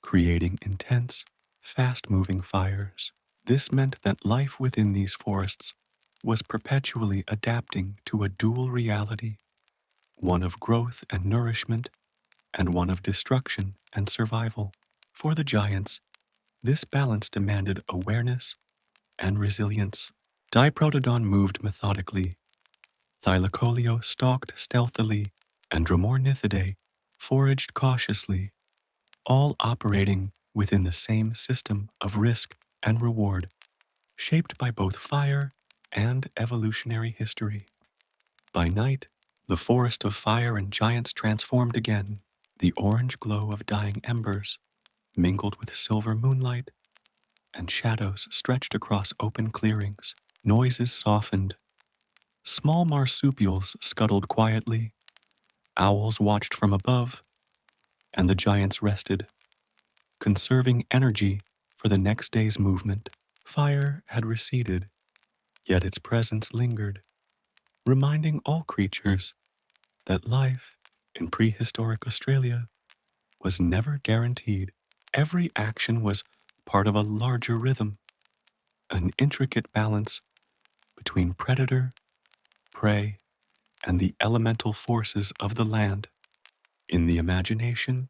creating intense, fast-moving fires. This meant that life within these forests was perpetually adapting to a dual reality, one of growth and nourishment, and one of destruction and survival. For the giants, this balance demanded awareness and resilience. Diprotodon moved methodically, thylacoleo stalked stealthily, and Dromornithidae foraged cautiously, all operating within the same system of risk and reward, shaped by both fire and evolutionary history. By night, the forest of fire and giants transformed again. The orange glow of dying embers mingled with silver moonlight, and shadows stretched across open clearings. Noises softened. Small marsupials scuttled quietly, owls watched from above, and the giants rested, conserving energy for the next day's movement. Fire had receded, yet its presence lingered, reminding all creatures that life in prehistoric Australia was never guaranteed. Every action was part of a larger rhythm, an intricate balance between predator, prey, and the elemental forces of the land. In the imagination,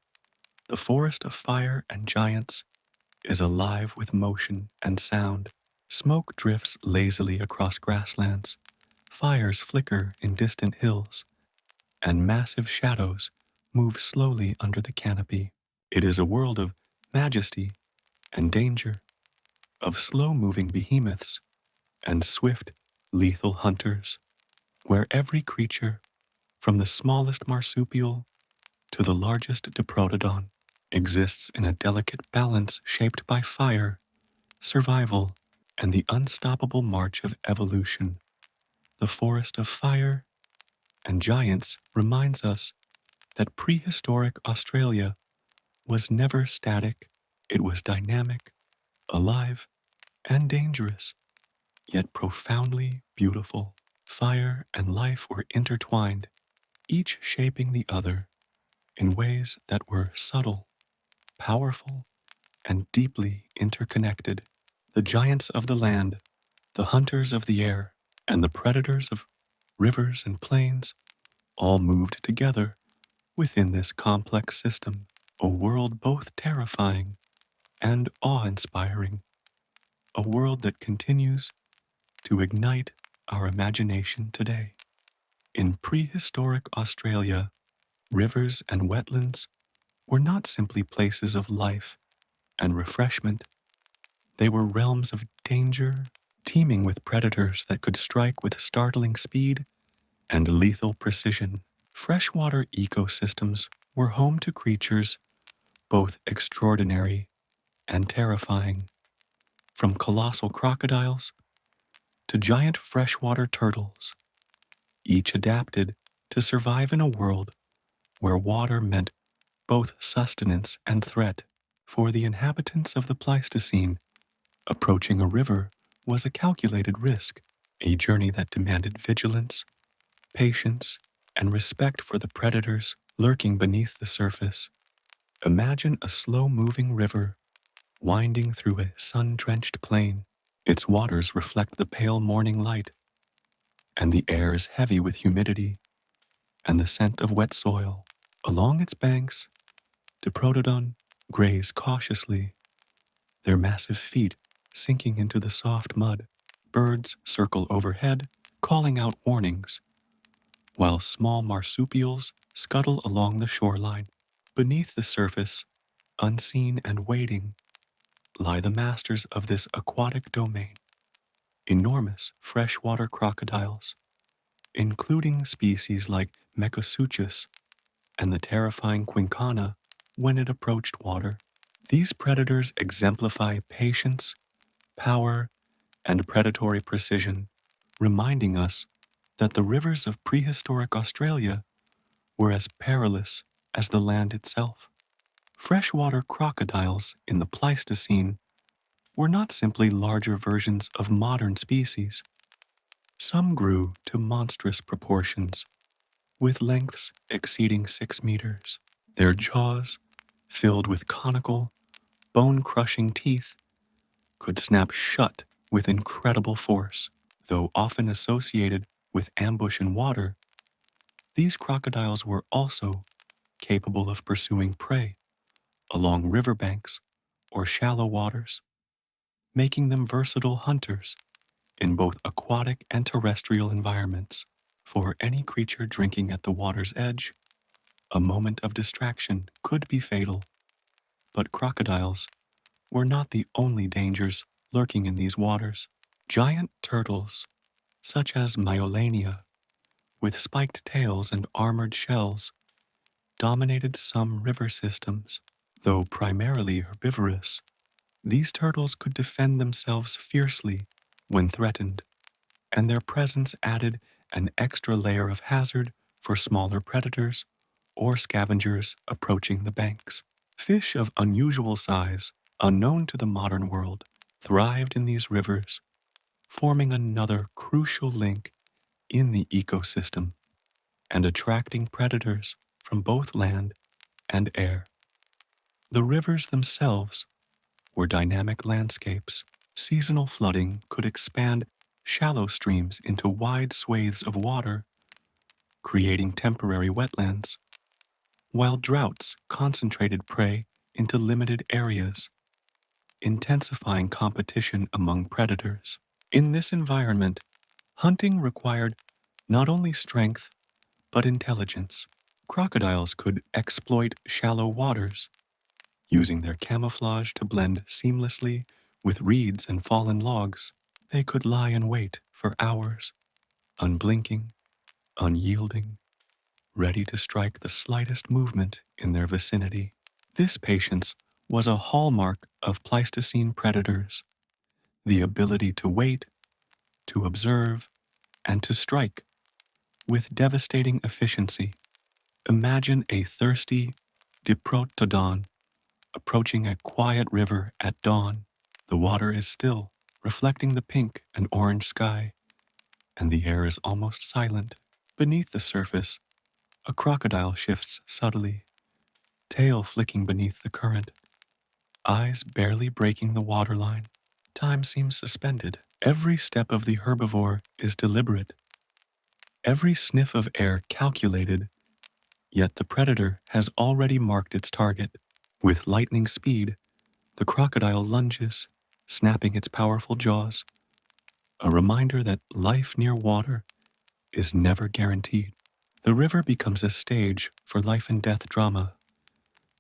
the forest of fire and giants is alive with motion and sound. Smoke drifts lazily across grasslands, fires flicker in distant hills, and massive shadows move slowly under the canopy. It is a world of majesty and danger, of slow-moving behemoths and swift, lethal hunters, where every creature, from the smallest marsupial to the largest diprotodon, exists in a delicate balance shaped by fire, survival, and the unstoppable march of evolution. The forest of fire and giants reminds us that prehistoric Australia was never static. It was dynamic, alive, and dangerous, yet profoundly beautiful. Fire and life were intertwined, each shaping the other, in ways that were subtle, powerful, and deeply interconnected. The giants of the land, the hunters of the air, and the predators of rivers and plains all moved together within this complex system, a world both terrifying and awe-inspiring, a world that continues to ignite our imagination today. In prehistoric Australia, rivers and wetlands were not simply places of life and refreshment, they were realms of danger, teeming with predators that could strike with startling speed and lethal precision. Freshwater ecosystems were home to creatures both extraordinary and terrifying, from colossal crocodiles to giant freshwater turtles, each adapted to survive in a world where water meant both sustenance and threat. For the inhabitants of the Pleistocene, approaching a river was a calculated risk, a journey that demanded vigilance, patience, and respect for the predators lurking beneath the surface. Imagine a slow-moving river winding through a sun-drenched plain. Its waters reflect the pale morning light, and the air is heavy with humidity and the scent of wet soil. Along its banks, Diprotodon graze cautiously, their massive feet sinking into the soft mud. Birds circle overhead, calling out warnings, while small marsupials scuttle along the shoreline. Beneath the surface, unseen and waiting, lie the masters of this aquatic domain, enormous freshwater crocodiles, including species like Megafauna and the terrifying quinkana when it approached water. These predators exemplify patience, power, and predatory precision, reminding us that the rivers of prehistoric Australia were as perilous as the land itself. Freshwater crocodiles in the Pleistocene were not simply larger versions of modern species. Some grew to monstrous proportions, with lengths exceeding 6 meters. Their jaws, filled with conical, bone-crushing teeth, could snap shut with incredible force. Though often associated with ambush in water, these crocodiles were also capable of pursuing prey along riverbanks or shallow waters, making them versatile hunters in both aquatic and terrestrial environments. For any creature drinking at the water's edge, a moment of distraction could be fatal. But crocodiles were not the only dangers lurking in these waters. Giant turtles, such as Megalania, with spiked tails and armored shells, dominated some river systems. Though primarily herbivorous, these turtles could defend themselves fiercely when threatened, and their presence added an extra layer of hazard for smaller predators or scavengers approaching the banks. Fish of unusual size, unknown to the modern world, thrived in these rivers, forming another crucial link in the ecosystem and attracting predators from both land and air. The rivers themselves were dynamic landscapes. Seasonal flooding could expand shallow streams into wide swathes of water, creating temporary wetlands, while droughts concentrated prey into limited areas, intensifying competition among predators. In this environment, hunting required not only strength but intelligence. Crocodiles could exploit shallow waters, using their camouflage to blend seamlessly with reeds and fallen logs. They could lie in wait for hours, unblinking, unyielding, ready to strike the slightest movement in their vicinity. This patience was a hallmark of Pleistocene predators, the ability to wait, to observe, and to strike with devastating efficiency. Imagine a thirsty Diprotodon approaching a quiet river at dawn. The water is still, reflecting the pink and orange sky, and the air is almost silent. Beneath the surface, a crocodile shifts subtly, tail flicking beneath the current, eyes barely breaking the waterline. Time seems suspended. Every step of the herbivore is deliberate, every sniff of air calculated, yet the predator has already marked its target. With lightning speed, the crocodile lunges, snapping its powerful jaws, a reminder that life near water is never guaranteed. The river becomes a stage for life and death drama,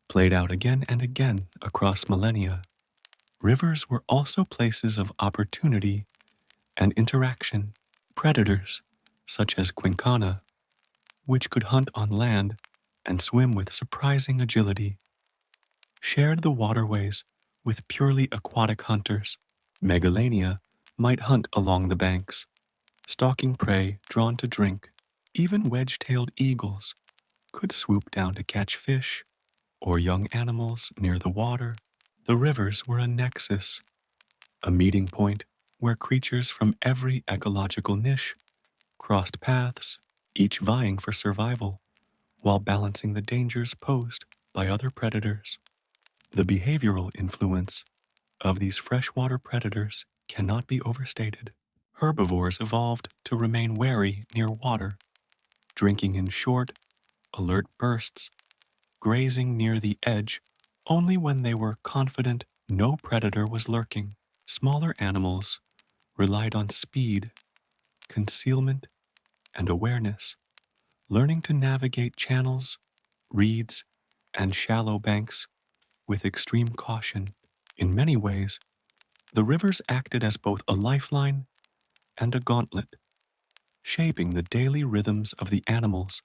played out again and again across millennia. Rivers were also places of opportunity and interaction. Predators, such as quinkana, which could hunt on land and swim with surprising agility, shared the waterways with purely aquatic hunters. Megalania might hunt along the banks, stalking prey drawn to drink. Even wedge-tailed eagles could swoop down to catch fish or young animals near the water. The rivers were a nexus, a meeting point where creatures from every ecological niche crossed paths, each vying for survival while balancing the dangers posed by other predators. The behavioral influence of these freshwater predators cannot be overstated. Herbivores evolved to remain wary near water, drinking in short, alert bursts, grazing near the edge only when they were confident no predator was lurking. Smaller animals relied on speed, concealment, and awareness, learning to navigate channels, reeds, and shallow banks with extreme caution. In many ways, the rivers acted as both a lifeline and a gauntlet, shaping the daily rhythms of the animals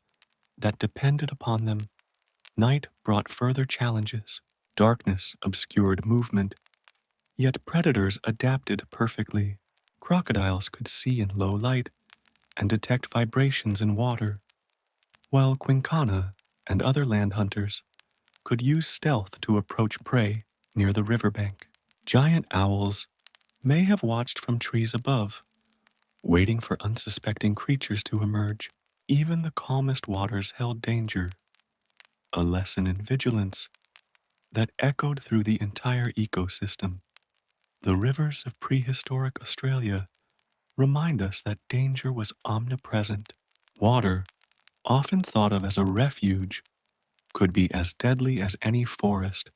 that depended upon them. Night brought further challenges. Darkness obscured movement, yet predators adapted perfectly. Crocodiles could see in low light and detect vibrations in water, while quinkana and other land hunters could use stealth to approach prey near the riverbank. Giant owls may have watched from trees above, waiting for unsuspecting creatures to emerge. Even the calmest waters held danger, a lesson in vigilance that echoed through the entire ecosystem. The rivers of prehistoric Australia remind us that danger was omnipresent. Water, often thought of as a refuge, could be as deadly as any forest,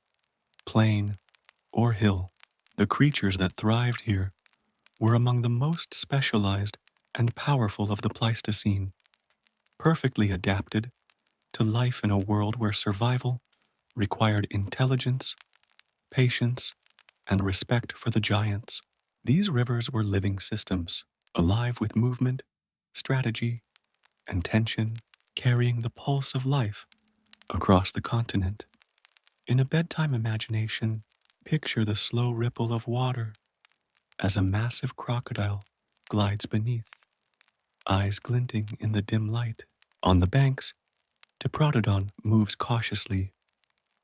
plain, or hill. The creatures that thrived here were among the most specialized and powerful of the Pleistocene, perfectly adapted to life in a world where survival required intelligence, patience, and respect for the giants. These rivers were living systems, alive with movement, strategy, and tension, carrying the pulse of life across the continent. In a bedtime imagination, picture the slow ripple of water as a massive crocodile glides beneath, eyes glinting in the dim light. On the banks, Diprotodon moves cautiously,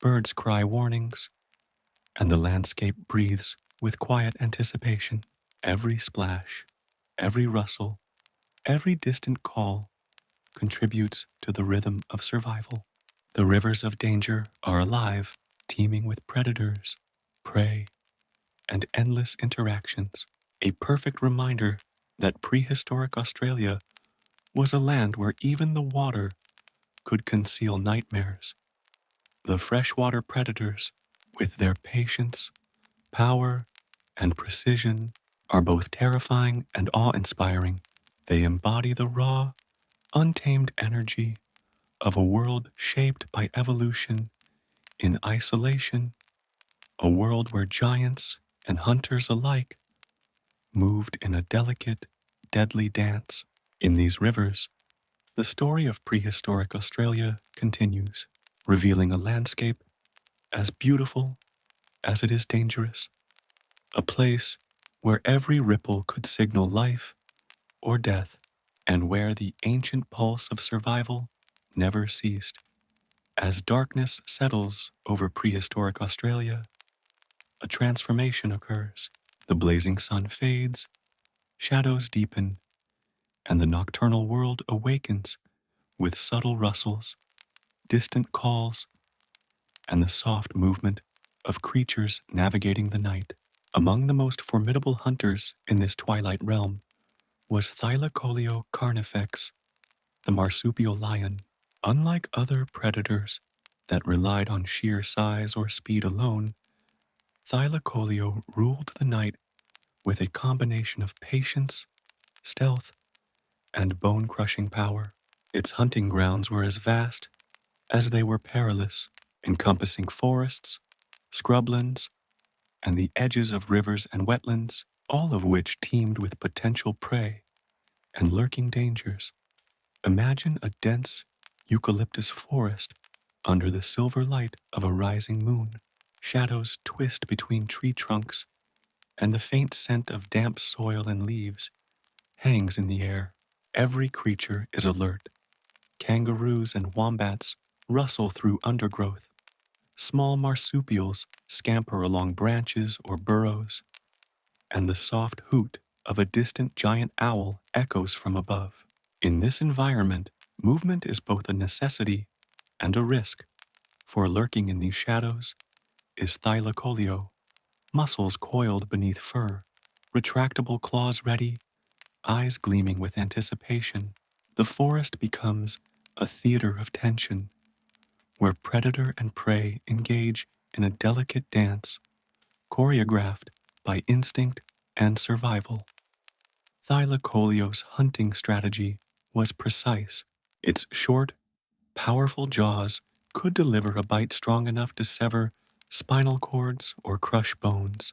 birds cry warnings, and the landscape breathes with quiet anticipation. Every splash, every rustle, every distant call contributes to the rhythm of survival. The rivers of danger are alive, teeming with predators, prey, and endless interactions. A perfect reminder that prehistoric Australia was a land where even the water could conceal nightmares. The freshwater predators, with their patience, power, and precision, are both terrifying and awe-inspiring. They embody the raw, untamed energy of a world shaped by evolution in isolation, a world where giants and hunters alike moved in a delicate, deadly dance. In these rivers, the story of prehistoric Australia continues, revealing a landscape as beautiful as it is dangerous, a place where every ripple could signal life or death, and where the ancient pulse of survival never ceased. As darkness settles over prehistoric Australia, a transformation occurs. The blazing sun fades, shadows deepen, and the nocturnal world awakens with subtle rustles, distant calls, and the soft movement of creatures navigating the night. Among the most formidable hunters in this twilight realm was Thylacoleo carnifex, the marsupial lion. Unlike other predators that relied on sheer size or speed alone, Thylacoleo ruled the night with a combination of patience, stealth, and bone-crushing power. Its hunting grounds were as vast as they were perilous, encompassing forests, scrublands, and the edges of rivers and wetlands, all of which teemed with potential prey and lurking dangers. Imagine a dense eucalyptus forest under the silver light of a rising moon. Shadows twist between tree trunks, and the faint scent of damp soil and leaves hangs in the air. Every creature is alert. Kangaroos and wombats rustle through undergrowth. Small marsupials scamper along branches or burrows, and the soft hoot of a distant giant owl echoes from above. In this environment, movement is both a necessity and a risk, for lurking in these shadows is thylacoleo, muscles coiled beneath fur, retractable claws ready, eyes gleaming with anticipation. The forest becomes a theater of tension, where predator and prey engage in a delicate dance, choreographed by instinct and survival. Thylacoleo's hunting strategy was precise. Its short, powerful jaws could deliver a bite strong enough to sever spinal cords or crush bones,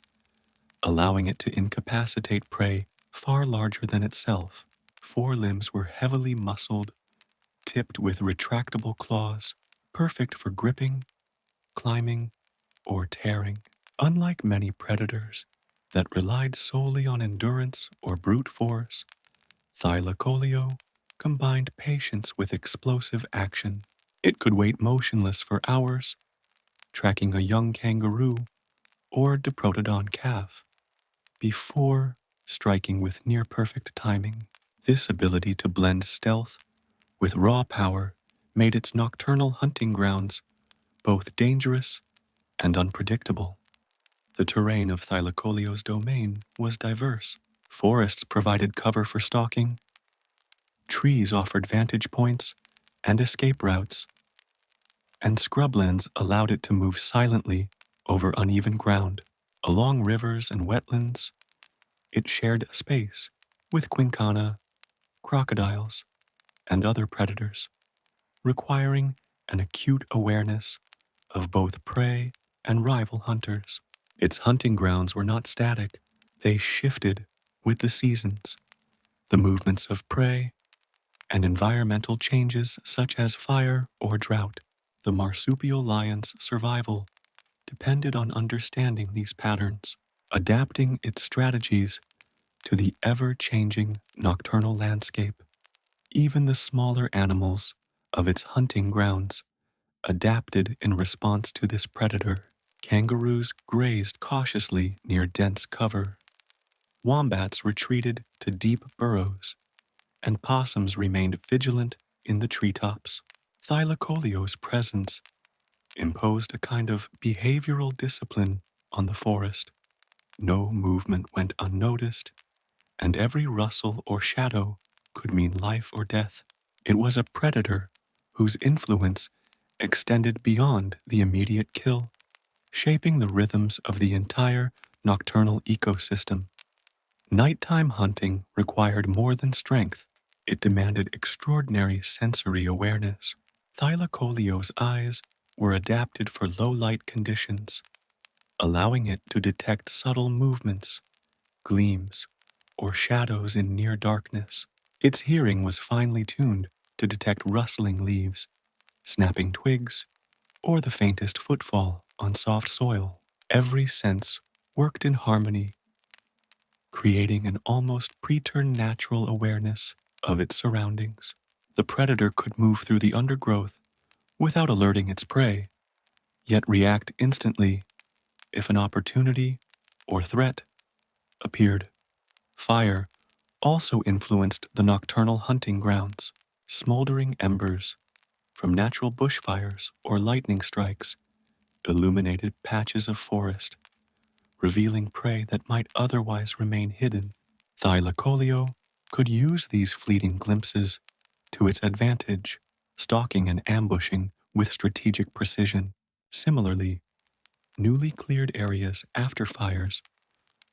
allowing it to incapacitate prey far larger than itself. Forelimbs were heavily muscled, tipped with retractable claws, perfect for gripping, climbing, or tearing. Unlike many predators that relied solely on endurance or brute force, Thylacoleo combined patience with explosive action. It could wait motionless for hours, tracking a young kangaroo or Diprotodon calf, before striking with near-perfect timing. This ability to blend stealth with raw power made its nocturnal hunting grounds both dangerous and unpredictable. The terrain of Thylacoleo's domain was diverse. Forests provided cover for stalking, trees offered vantage points and escape routes, and scrublands allowed it to move silently over uneven ground. Along rivers and wetlands, it shared space with quinkana, crocodiles, and other predators, requiring an acute awareness of both prey and rival hunters. Its hunting grounds were not static, they shifted with the seasons, the movements of prey, and environmental changes such as fire or drought. The marsupial lion's survival depended on understanding these patterns, adapting its strategies to the ever-changing nocturnal landscape. Even the smaller animals of its hunting grounds adapted in response to this predator. Kangaroos grazed cautiously near dense cover. Wombats retreated to deep burrows, and possums remained vigilant in the treetops. Thylacoleo's presence imposed a kind of behavioral discipline on the forest. No movement went unnoticed, and every rustle or shadow could mean life or death. It was a predator whose influence extended beyond the immediate kill, shaping the rhythms of the entire nocturnal ecosystem. Nighttime hunting required more than strength. It demanded extraordinary sensory awareness. Thylacoleo's eyes were adapted for low-light conditions, allowing it to detect subtle movements, gleams, or shadows in near darkness. Its hearing was finely tuned to detect rustling leaves, snapping twigs, or the faintest footfall on soft soil. Every sense worked in harmony, creating an almost preternatural awareness of its surroundings. The predator could move through the undergrowth without alerting its prey, yet react instantly if an opportunity or threat appeared. Fire also influenced the nocturnal hunting grounds. Smoldering embers from natural bushfires or lightning strikes illuminated patches of forest, revealing prey that might otherwise remain hidden. Thylacoleo could use these fleeting glimpses to its advantage, stalking and ambushing with strategic precision. Similarly, newly cleared areas after fires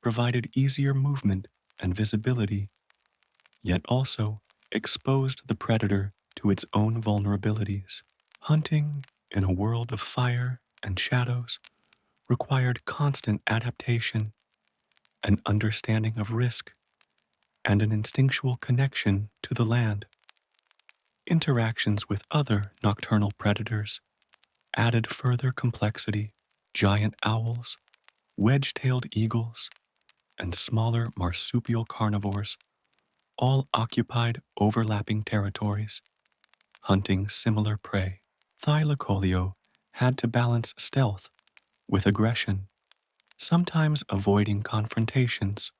provided easier movement and visibility, yet also exposed the predator to its own vulnerabilities. Hunting in a world of fire and shadows required constant adaptation, an understanding of risk, and an instinctual connection to the land. Interactions with other nocturnal predators added further complexity. Giant owls, wedge-tailed eagles, and smaller marsupial carnivores all occupied overlapping territories, hunting similar prey. Thylacoleo had to balance stealth with aggression, sometimes avoiding confrontations,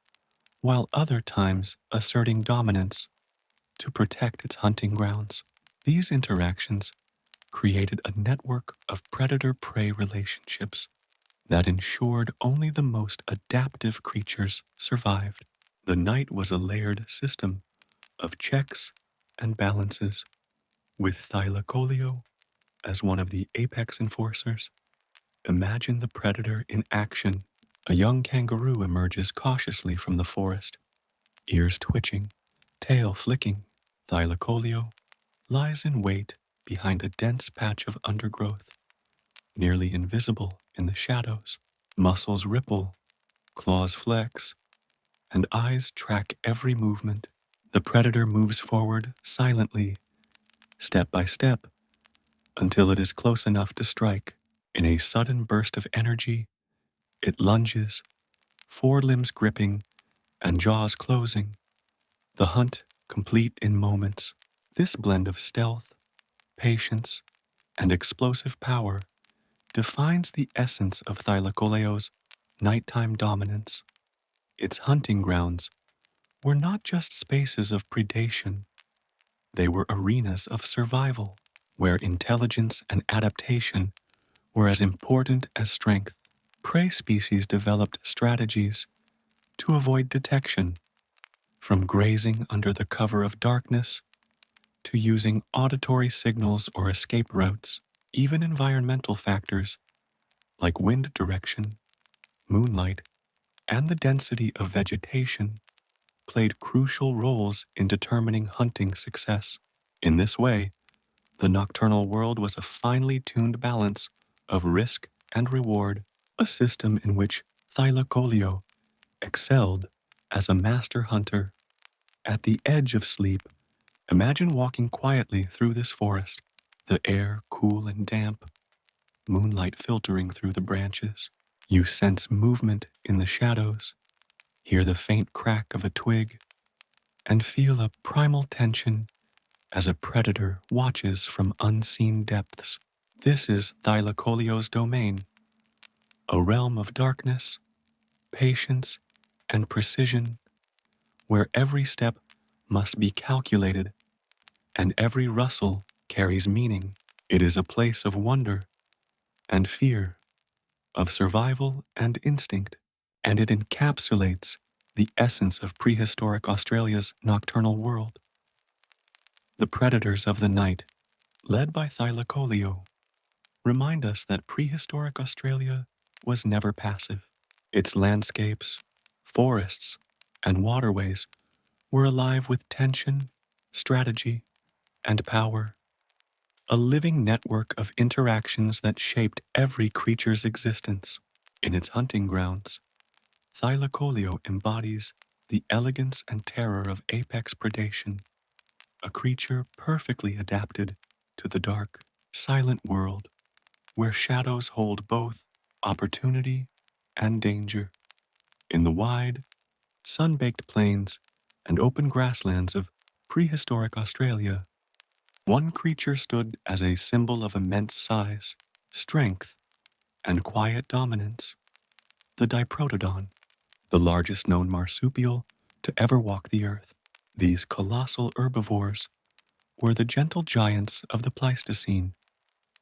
while other times asserting dominance to protect its hunting grounds. These interactions created a network of predator-prey relationships that ensured only the most adaptive creatures survived. The night was a layered system of checks and balances, with Thylacoleo as one of the apex enforcers. Imagine the predator in action. A young kangaroo emerges cautiously from the forest, ears twitching, tail flicking. Thylacoleo lies in wait behind a dense patch of undergrowth, nearly invisible in the shadows. Muscles ripple, claws flex, and eyes track every movement. The predator moves forward silently, step by step, until it is close enough to strike. In a sudden burst of energy, it lunges, forelimbs gripping and jaws closing, the hunt complete in moments. This blend of stealth, patience, and explosive power defines the essence of Thylacoleo's nighttime dominance. Its hunting grounds were not just spaces of predation, they were arenas of survival, where intelligence and adaptation were as important as strength. Prey species developed strategies to avoid detection, from grazing under the cover of darkness to using auditory signals or escape routes. Even environmental factors like wind direction, moonlight, and the density of vegetation played crucial roles in determining hunting success. In this way, the nocturnal world was a finely tuned balance of risk and reward, a system in which Thylacoleo excelled as a master hunter. At the edge of sleep, imagine walking quietly through this forest, the air cool and damp, moonlight filtering through the branches. You sense movement in the shadows, hear the faint crack of a twig, and feel a primal tension as a predator watches from unseen depths. This is Thylacoleo's domain, a realm of darkness, patience, and precision, where every step must be calculated and every rustle carries meaning. It is a place of wonder and fear, of survival and instinct, and it encapsulates the essence of prehistoric Australia's nocturnal world. The predators of the night, led by Thylacoleo, remind us that prehistoric Australia was never passive. Its landscapes, forests, and waterways were alive with tension, strategy, and power, a living network of interactions that shaped every creature's existence. In its hunting grounds, Thylacoleo embodies the elegance and terror of apex predation, a creature perfectly adapted to the dark, silent world where shadows hold both opportunity and danger. In the wide, sun-baked plains and open grasslands of prehistoric Australia, one creature stood as a symbol of immense size, strength, and quiet dominance: the Diprotodon, the largest known marsupial to ever walk the earth. These colossal herbivores were the gentle giants of the Pleistocene,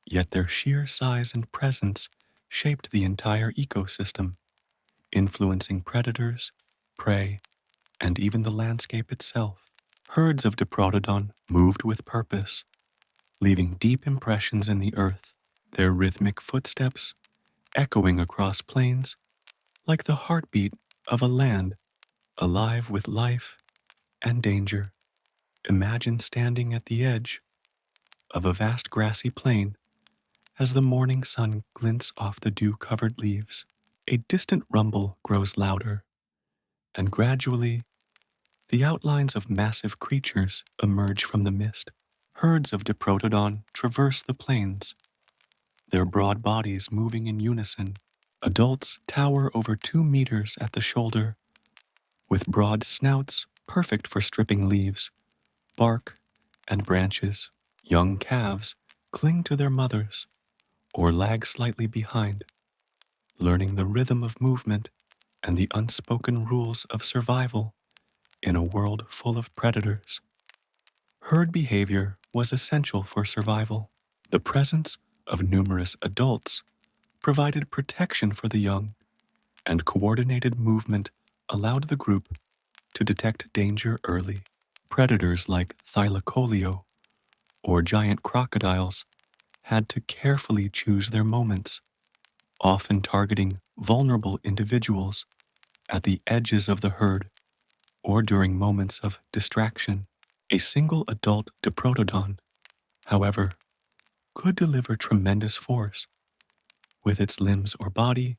yet their sheer size and presence shaped the entire ecosystem, influencing predators, prey, and even the landscape itself. Herds of Diprotodon moved with purpose, leaving deep impressions in the earth, their rhythmic footsteps echoing across plains like the heartbeat of a land alive with life and danger. Imagine standing at the edge of a vast grassy plain as the morning sun glints off the dew-covered leaves. A distant rumble grows louder, and gradually the outlines of massive creatures emerge from the mist. Herds of Diprotodon traverse the plains, their broad bodies moving in unison. Adults tower over 2 meters at the shoulder, with broad snouts perfect for stripping leaves, bark, and branches. Young calves cling to their mothers or lag slightly behind, learning the rhythm of movement and the unspoken rules of survival in a world full of predators. Herd behavior was essential for survival. The presence of numerous adults provided protection for the young, and coordinated movement allowed the group to detect danger early. Predators like thylacoleo or giant crocodiles had to carefully choose their moments, often targeting vulnerable individuals at the edges of the herd or during moments of distraction. A single adult Diprotodon, however, could deliver tremendous force, with its limbs or body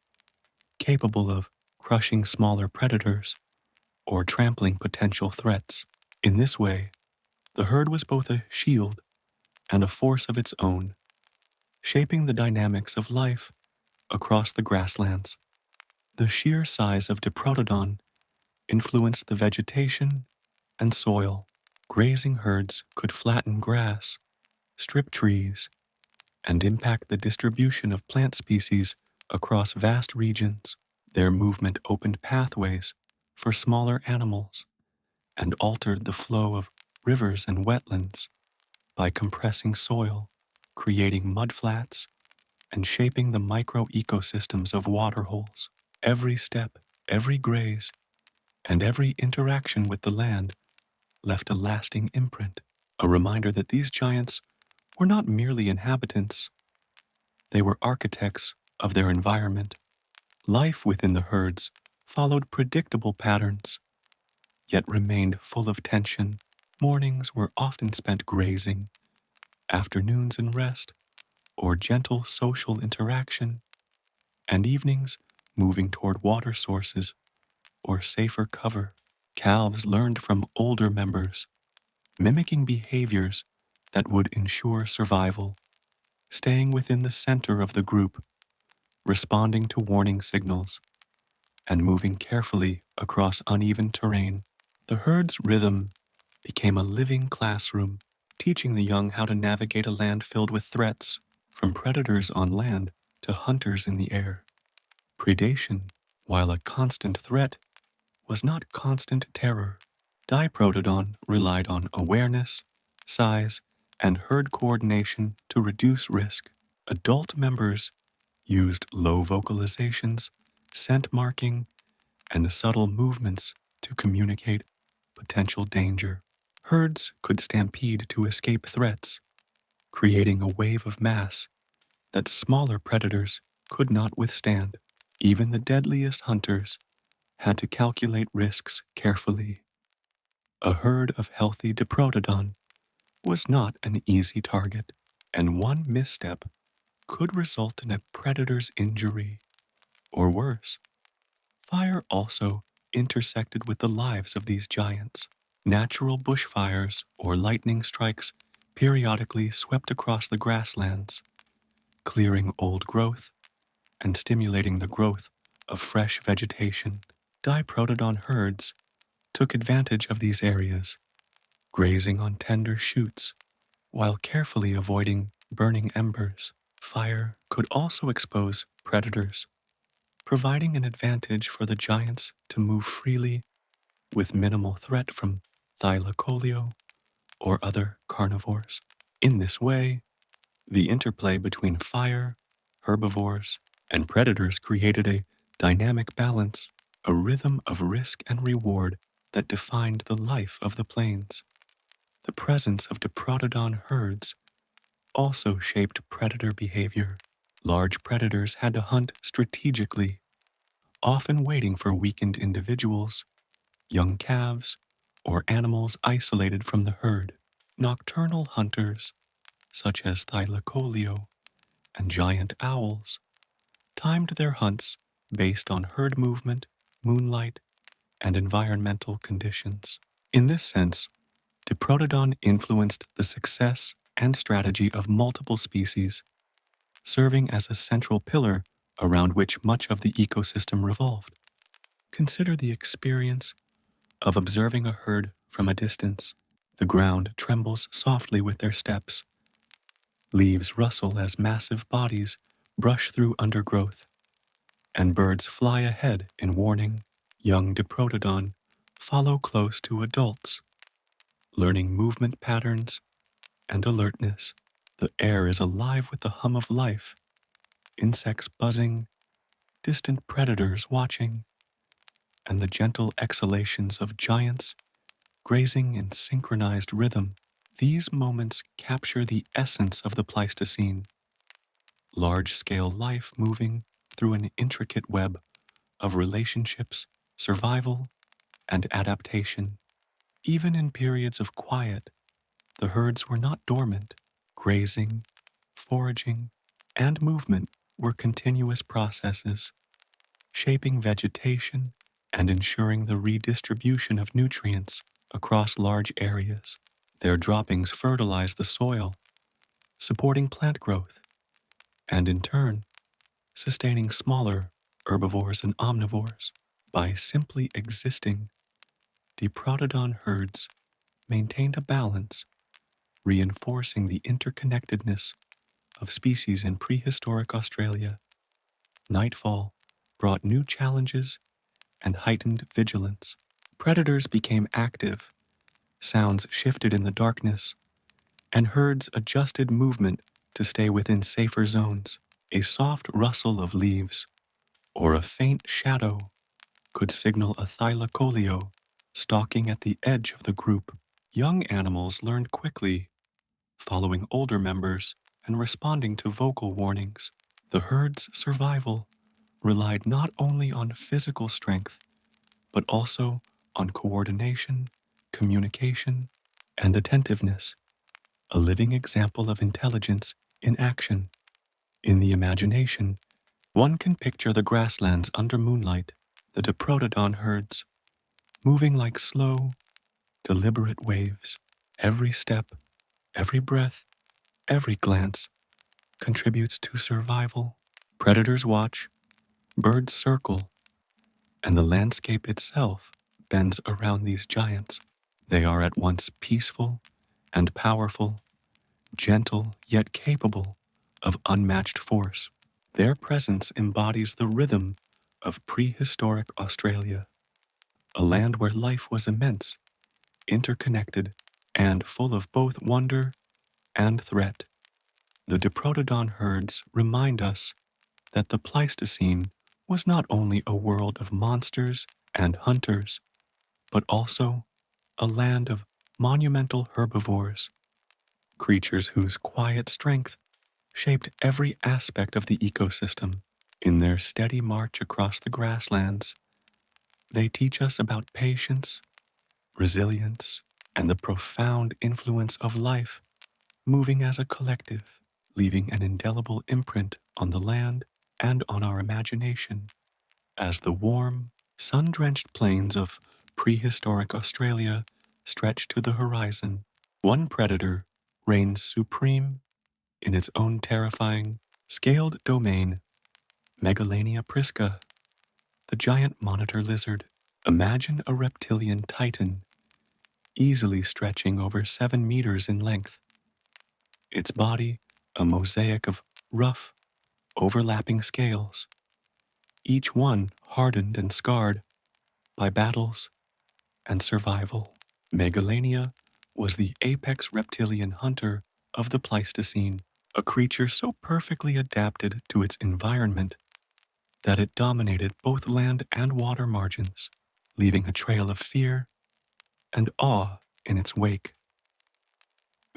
capable of crushing smaller predators or trampling potential threats. In this way, the herd was both a shield and a force of its own, shaping the dynamics of life across the grasslands. The sheer size of Diprotodon influenced the vegetation and soil. Grazing herds could flatten grass, strip trees, and impact the distribution of plant species across vast regions. Their movement opened pathways for smaller animals and altered the flow of rivers and wetlands by compressing soil, creating mudflats, and shaping the micro-ecosystems of waterholes. Every step, every graze, and every interaction with the land left a lasting imprint, a reminder that these giants were not merely inhabitants, they were architects of their environment. Life within the herds followed predictable patterns, yet remained full of tension. Mornings were often spent grazing, afternoons in rest or gentle social interaction, and evenings moving toward water sources or safer cover. Calves learned from older members, mimicking behaviors that would ensure survival, staying within the center of the group, responding to warning signals, and moving carefully across uneven terrain. The herd's rhythm became a living classroom, teaching the young how to navigate a land filled with threats, from predators on land to hunters in the air. Predation, while a constant threat, was not constant terror. Diprotodon relied on awareness, size, and herd coordination to reduce risk. Adult members used low vocalizations, scent marking, and subtle movements to communicate potential danger. Herds could stampede to escape threats, creating a wave of mass that smaller predators could not withstand. Even the deadliest hunters had to calculate risks carefully. A herd of healthy Diprotodon was not an easy target, and one misstep could result in a predator's injury, or worse. Fire also intersected with the lives of these giants. Natural bushfires or lightning strikes periodically swept across the grasslands, clearing old growth and stimulating the growth of fresh vegetation. Diprotodon herds took advantage of these areas, grazing on tender shoots while carefully avoiding burning embers. Fire could also expose predators, providing an advantage for the giants to move freely with minimal threat from thylacoleo or other carnivores. In this way, the interplay between fire, herbivores, and predators created a dynamic balance, a rhythm of risk and reward that defined the life of the plains. The presence of Diprotodon herds also shaped predator behavior. Large predators had to hunt strategically, often waiting for weakened individuals, young calves, or animals isolated from the herd. Nocturnal hunters, such as thylacoleo and giant owls, timed their hunts based on herd movement, moonlight, and environmental conditions. In this sense, Diprotodon influenced the success and strategy of multiple species, serving as a central pillar around which much of the ecosystem revolved. Consider the experience of observing a herd from a distance. The ground trembles softly with their steps. Leaves rustle as massive bodies brush through undergrowth, and birds fly ahead in warning. Young Diprotodon follow close to adults, learning movement patterns and alertness. The air is alive with the hum of life, insects buzzing, distant predators watching, and the gentle exhalations of giants grazing in synchronized rhythm. These moments capture the essence of the Pleistocene, large-scale life moving through an intricate web of relationships, survival, and adaptation. Even in periods of quiet, the herds were not dormant. Grazing, foraging, and movement were continuous processes, shaping vegetation and ensuring the redistribution of nutrients across large areas. Their droppings fertilize the soil, supporting plant growth, and in turn, sustaining smaller herbivores and omnivores. By simply existing, Diprotodon herds maintained a balance, reinforcing the interconnectedness of species in prehistoric Australia. Nightfall brought new challenges and heightened vigilance. Predators became active, sounds shifted in the darkness, and herds adjusted movement to stay within safer zones. A soft rustle of leaves or a faint shadow could signal a thylacoleo stalking at the edge of the group. Young animals learned quickly, following older members and responding to vocal warnings. The herd's survival relied not only on physical strength, but also on coordination, communication, and attentiveness, a living example of intelligence in action. In the imagination, one can picture the grasslands under moonlight, the Diprotodon herds, moving like slow, deliberate waves. Every step, every breath, every glance contributes to survival. Predators watch, birds circle, and the landscape itself bends around these giants. They are at once peaceful and powerful, gentle yet capable of unmatched force. Their presence embodies the rhythm of prehistoric Australia, a land where life was immense, interconnected, and full of both wonder and threat. The Diprotodon herds remind us that the Pleistocene was not only a world of monsters and hunters, but also a land of monumental herbivores, creatures whose quiet strength shaped every aspect of the ecosystem. In their steady march across the grasslands, they teach us about patience, resilience, and the profound influence of life moving as a collective, leaving an indelible imprint on the land and on our imagination. As the warm, sun-drenched plains of prehistoric Australia stretch to the horizon, one predator reigns supreme in its own terrifying, scaled domain, Megalania prisca, the giant monitor lizard. Imagine a reptilian titan, easily stretching over 7 meters in length, its body a mosaic of rough, overlapping scales, each one hardened and scarred by battles and survival. Megalania was the apex reptilian hunter of the Pleistocene, a creature so perfectly adapted to its environment that it dominated both land and water margins, leaving a trail of fear and awe in its wake.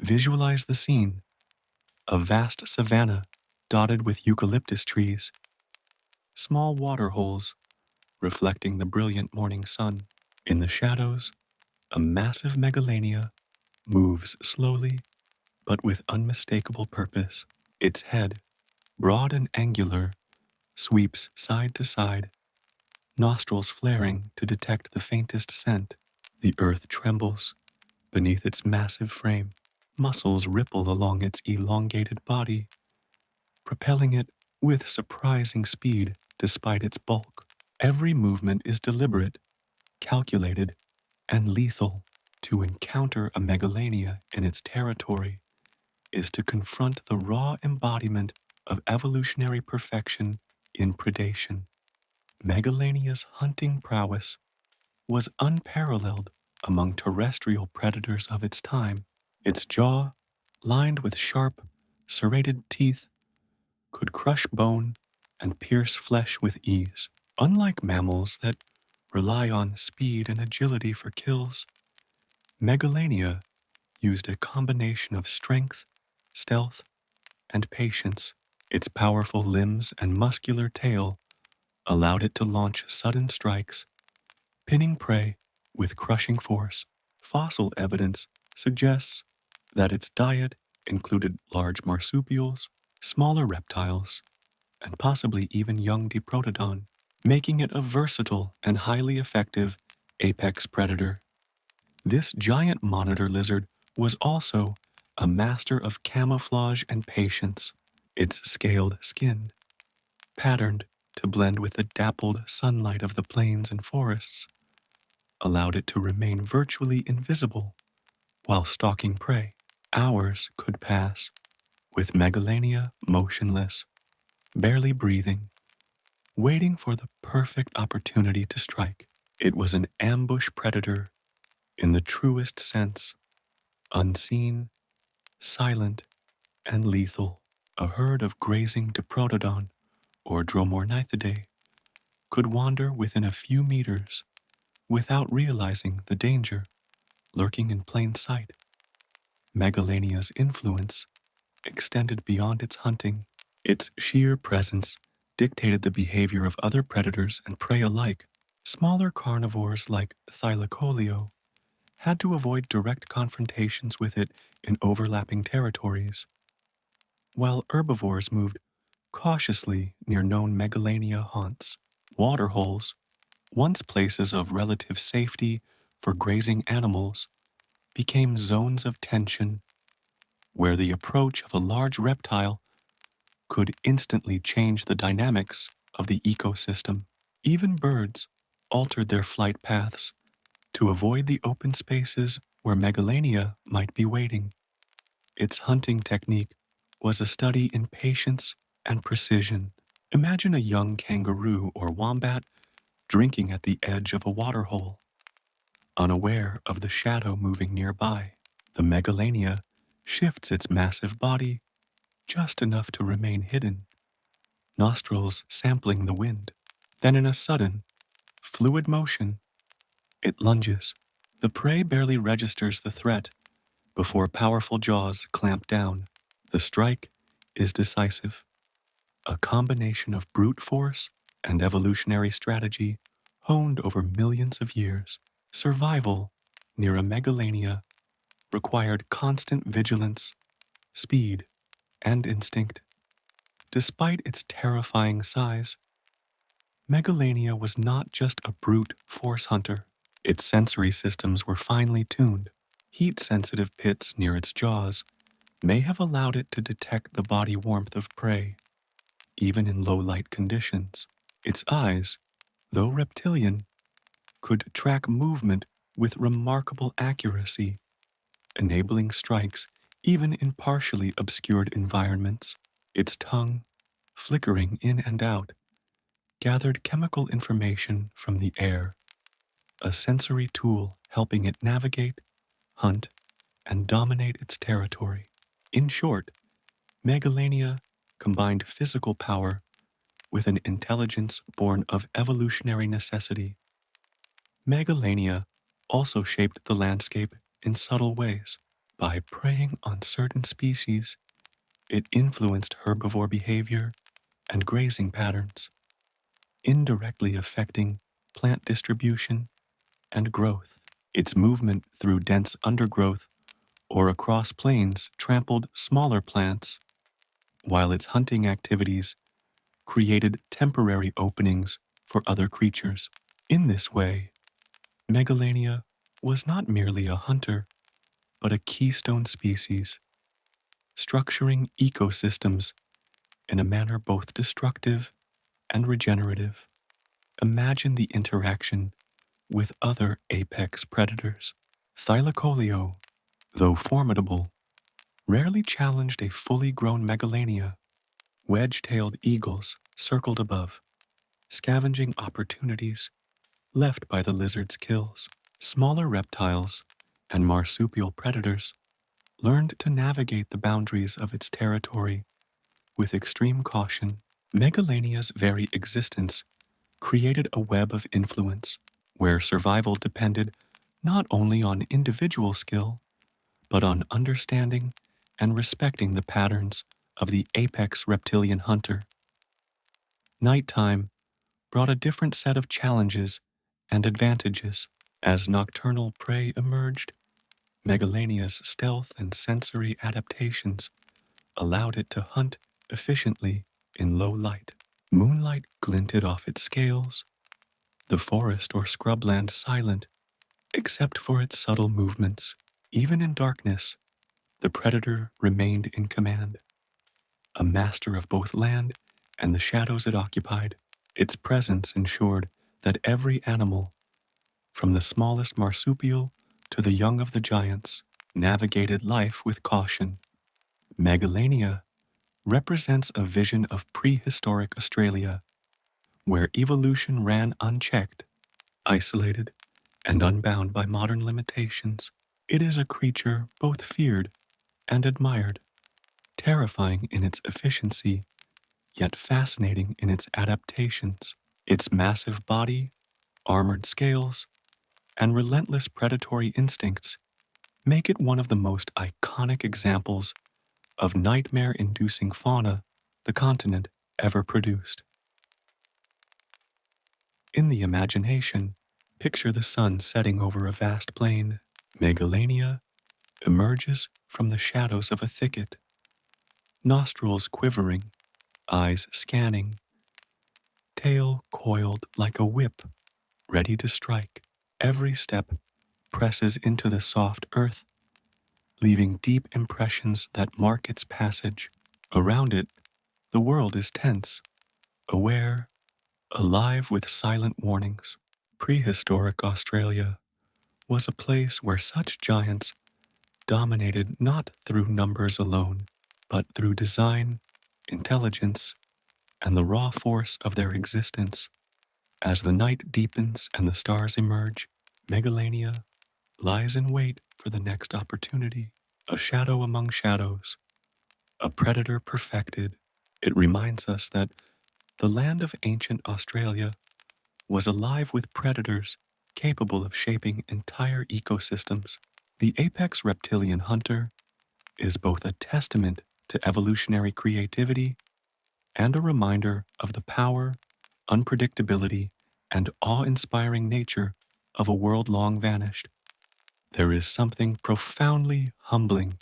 Visualize the scene: a vast savanna dotted with eucalyptus trees, small water holes reflecting the brilliant morning sun. In the shadows, a massive Megalania moves slowly but with unmistakable purpose. Its head, broad and angular, sweeps side to side, nostrils flaring to detect the faintest scent. The earth trembles beneath its massive frame. Muscles ripple along its elongated body, propelling it with surprising speed despite its bulk. Every movement is deliberate, calculated, and lethal. To encounter a Megalania in its territory is to confront the raw embodiment of evolutionary perfection in predation. Megalania's hunting prowess was unparalleled among terrestrial predators of its time. Its jaw, lined with sharp, serrated teeth, could crush bone and pierce flesh with ease. Unlike mammals that rely on speed and agility for kills, Megalania used a combination of strength, stealth, and patience. Its powerful limbs and muscular tail allowed it to launch sudden strikes, pinning prey with crushing force. Fossil evidence suggests that its diet included large marsupials, smaller reptiles, and possibly even young Diprotodon, making it a versatile and highly effective apex predator. This giant monitor lizard was also a master of camouflage and patience. Its scaled skin, patterned to blend with the dappled sunlight of the plains and forests, allowed it to remain virtually invisible while stalking prey. Hours could pass, with Megalania motionless, barely breathing, waiting for the perfect opportunity to strike. It was an ambush predator in the truest sense, unseen, silent, and lethal. A herd of grazing Diprotodon or Dromornithidae could wander within a few meters without realizing the danger lurking in plain sight. Megalania's influence extended beyond its hunting. Its sheer presence dictated the behavior of other predators and prey alike. Smaller carnivores like thylacoleo had to avoid direct confrontations with it in overlapping territories, while herbivores moved cautiously near known Megalania haunts. Waterholes, once places of relative safety for grazing animals, became zones of tension where the approach of a large reptile could instantly change the dynamics of the ecosystem. Even birds altered their flight paths to avoid the open spaces where Megalania might be waiting. Its hunting technique was a study in patience and precision. Imagine a young kangaroo or wombat drinking at the edge of a waterhole, unaware of the shadow moving nearby. The Megalania shifts its massive body just enough to remain hidden, nostrils sampling the wind. Then in a sudden, fluid motion, it lunges. The prey barely registers the threat before powerful jaws clamp down. The strike is decisive, a combination of brute force and evolutionary strategy honed over millions of years. Survival near a Megalania required constant vigilance, speed, and instinct. Despite its terrifying size, Megalania was not just a brute force hunter. Its sensory systems were finely tuned. Heat-sensitive pits near its jaws may have allowed it to detect the body warmth of prey, even in low-light conditions. Its eyes, though reptilian, could track movement with remarkable accuracy, enabling strikes even in partially obscured environments. Its tongue, flickering in and out, gathered chemical information from the air, a sensory tool helping it navigate, hunt, and dominate its territory. In short, Megalania combined physical power with an intelligence born of evolutionary necessity. Megalania also shaped the landscape in subtle ways. By preying on certain species, it influenced herbivore behavior and grazing patterns, indirectly affecting plant distribution and growth. Its movement through dense undergrowth or across plains trampled smaller plants, while its hunting activities created temporary openings for other creatures. In this way, Megalania was not merely a hunter, but a keystone species, structuring ecosystems in a manner both destructive and regenerative. Imagine the interaction with other apex predators. Thylacoleo, though formidable, rarely challenged a fully grown Megalania. Wedge-tailed eagles circled above, scavenging opportunities left by the lizard's kills. Smaller reptiles and marsupial predators learned to navigate the boundaries of its territory with extreme caution. Megalania's very existence created a web of influence where survival depended not only on individual skill, but on understanding and respecting the patterns of the apex reptilian hunter. Nighttime brought a different set of challenges and advantages. As nocturnal prey emerged, Megalania's stealth and sensory adaptations allowed it to hunt efficiently in low light. Moonlight glinted off its scales, the forest or scrubland silent, except for its subtle movements. Even in darkness, the predator remained in command, a master of both land and the shadows it occupied. Its presence ensured that every animal, from the smallest marsupial to the young of the giants, navigated life with caution. Megalania represents a vision of prehistoric Australia, where evolution ran unchecked, isolated, and unbound by modern limitations. It is a creature both feared and admired, terrifying in its efficiency, yet fascinating in its adaptations. Its massive body, armored scales, and relentless predatory instincts make it one of the most iconic examples of nightmare-inducing fauna the continent ever produced. In the imagination, picture the sun setting over a vast plain. Megalania emerges from the shadows of a thicket, nostrils quivering, eyes scanning, tail coiled like a whip, ready to strike. Every step presses into the soft earth, leaving deep impressions that mark its passage. Around it, the world is tense, aware, alive with silent warnings. Prehistoric Australia was a place where such giants dominated not through numbers alone, but through design, intelligence, and the raw force of their existence. As the night deepens and the stars emerge, Megalania lies in wait for the next opportunity. A shadow among shadows, a predator perfected. It reminds us that the land of ancient Australia was alive with predators capable of shaping entire ecosystems. The apex reptilian hunter is both a testament to evolutionary creativity and a reminder of the power, unpredictability, and awe-inspiring nature of a world long vanished. There is something profoundly humbling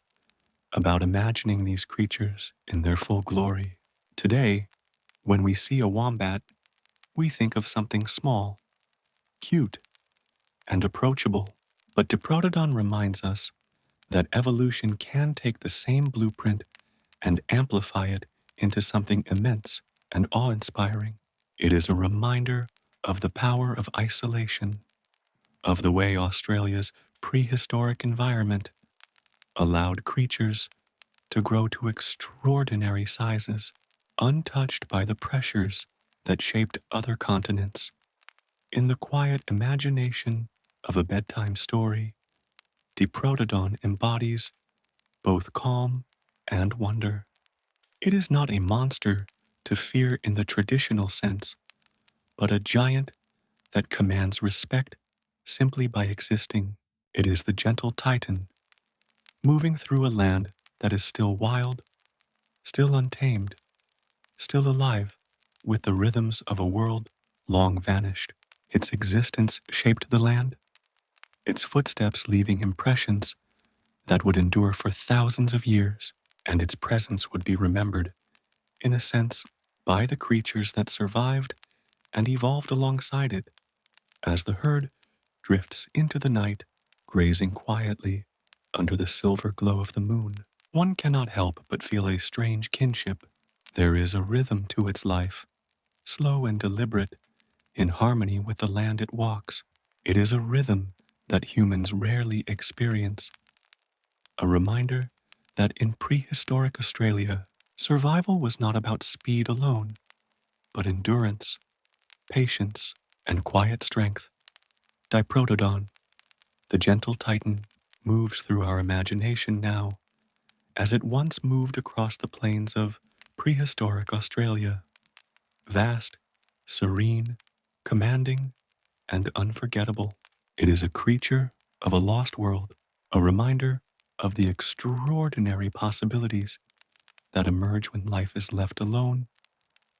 about imagining these creatures in their full glory. Today, when we see a wombat, we think of something small, cute, and approachable. But Diprotodon reminds us that evolution can take the same blueprint and amplify it into something immense and awe-inspiring. It is a reminder of the power of isolation, of the way Australia's prehistoric environment allowed creatures to grow to extraordinary sizes, untouched by the pressures that shaped other continents. In the quiet imagination of a bedtime story, Diprotodon embodies both calm and wonder. It is not a monster to fear in the traditional sense, but a giant that commands respect simply by existing. It is the gentle Titan, moving through a land that is still wild, still untamed, still alive, with the rhythms of a world long vanished. Its existence shaped the land, its footsteps leaving impressions that would endure for thousands of years, and its presence would be remembered, in a sense, by the creatures that survived and evolved alongside it. As the herd drifts into the night, grazing quietly under the silver glow of the moon, one cannot help but feel a strange kinship. There is a rhythm to its life, slow and deliberate, in harmony with the land it walks. It is a rhythm that humans rarely experience, a reminder that in prehistoric Australia, survival was not about speed alone, but endurance, patience, and quiet strength. Diprotodon, the gentle titan, moves through our imagination now, as it once moved across the plains of prehistoric Australia, vast, serene, commanding, and unforgettable. It is a creature of a lost world, a reminder of the extraordinary possibilities that emerge when life is left alone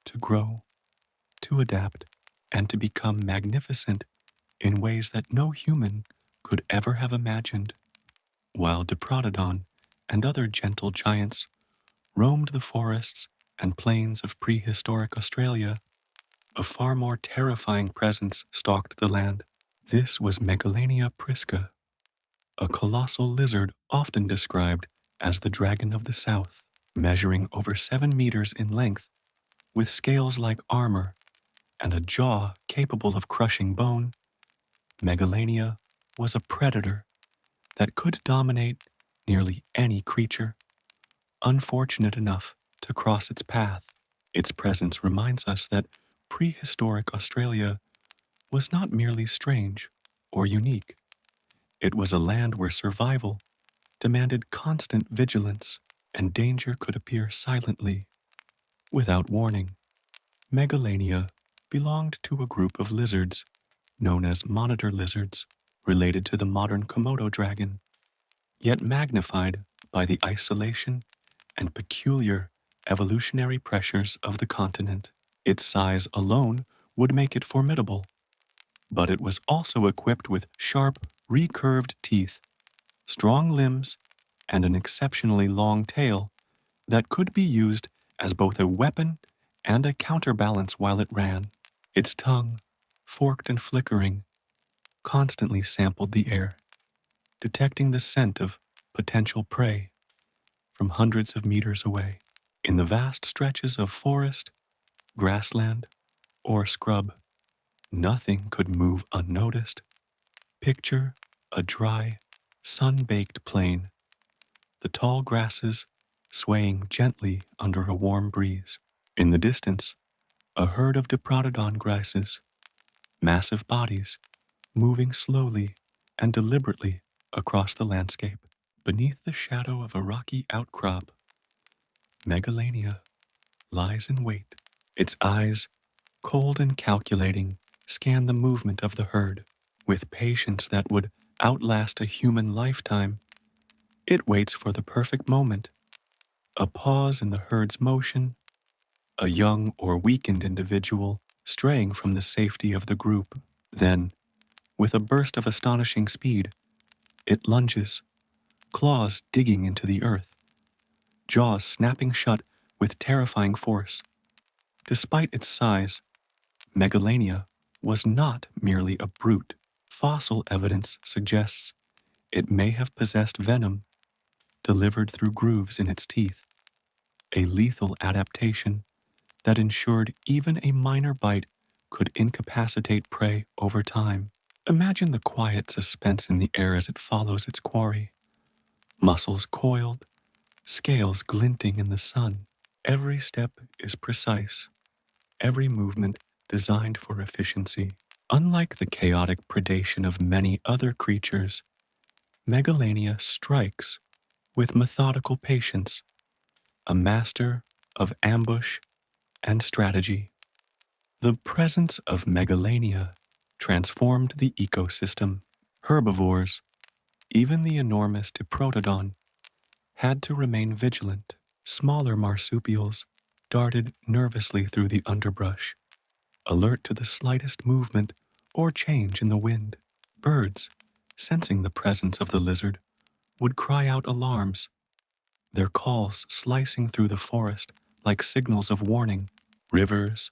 to grow, to adapt, and to become magnificent in ways that no human could ever have imagined. While Diprotodon and other gentle giants roamed the forests and plains of prehistoric Australia, a far more terrifying presence stalked the land. This was Megalania prisca, a colossal lizard often described as the dragon of the south, measuring over 7 meters in length, with scales like armor and a jaw capable of crushing bone. Megalania was a predator that could dominate nearly any creature unfortunate enough to cross its path. Its presence reminds us that prehistoric Australia was not merely strange or unique. It was a land where survival demanded constant vigilance and danger could appear silently, without warning. Megalania belonged to a group of lizards known as monitor lizards, related to the modern Komodo dragon, yet magnified by the isolation and peculiar evolutionary pressures of the continent. Its size alone would make it formidable, but it was also equipped with sharp, recurved teeth, strong limbs, and an exceptionally long tail that could be used as both a weapon and a counterbalance while it ran. Its tongue, forked and flickering, constantly sampled the air, detecting the scent of potential prey from hundreds of meters away. In the vast stretches of forest, grassland, or scrub, nothing could move unnoticed. Picture a dry, sun-baked plain, the tall grasses swaying gently under a warm breeze. In the distance, a herd of Diprotodon graces, massive bodies, moving slowly and deliberately across the landscape. Beneath the shadow of a rocky outcrop, Megalania lies in wait. Its eyes, cold and calculating, scan the movement of the herd. With patience that would outlast a human lifetime, it waits for the perfect moment, a pause in the herd's motion, a young or weakened individual straying from the safety of the group. Then, with a burst of astonishing speed, it lunges, claws digging into the earth, jaws snapping shut with terrifying force. Despite its size, Megalania was not merely a brute. Fossil evidence suggests it may have possessed venom delivered through grooves in its teeth, a lethal adaptation that ensured even a minor bite could incapacitate prey over time. Imagine the quiet suspense in the air as it follows its quarry, muscles coiled, scales glinting in the sun. Every step is precise, every movement designed for efficiency. Unlike the chaotic predation of many other creatures, Megalania strikes with methodical patience, a master of ambush and strategy. The presence of Megalania transformed the ecosystem. Herbivores, even the enormous Diprotodon, had to remain vigilant. Smaller marsupials darted nervously through the underbrush, alert to the slightest movement or change in the wind. Birds, sensing the presence of the lizard, would cry out alarms, their calls slicing through the forest like signals of warning. Rivers,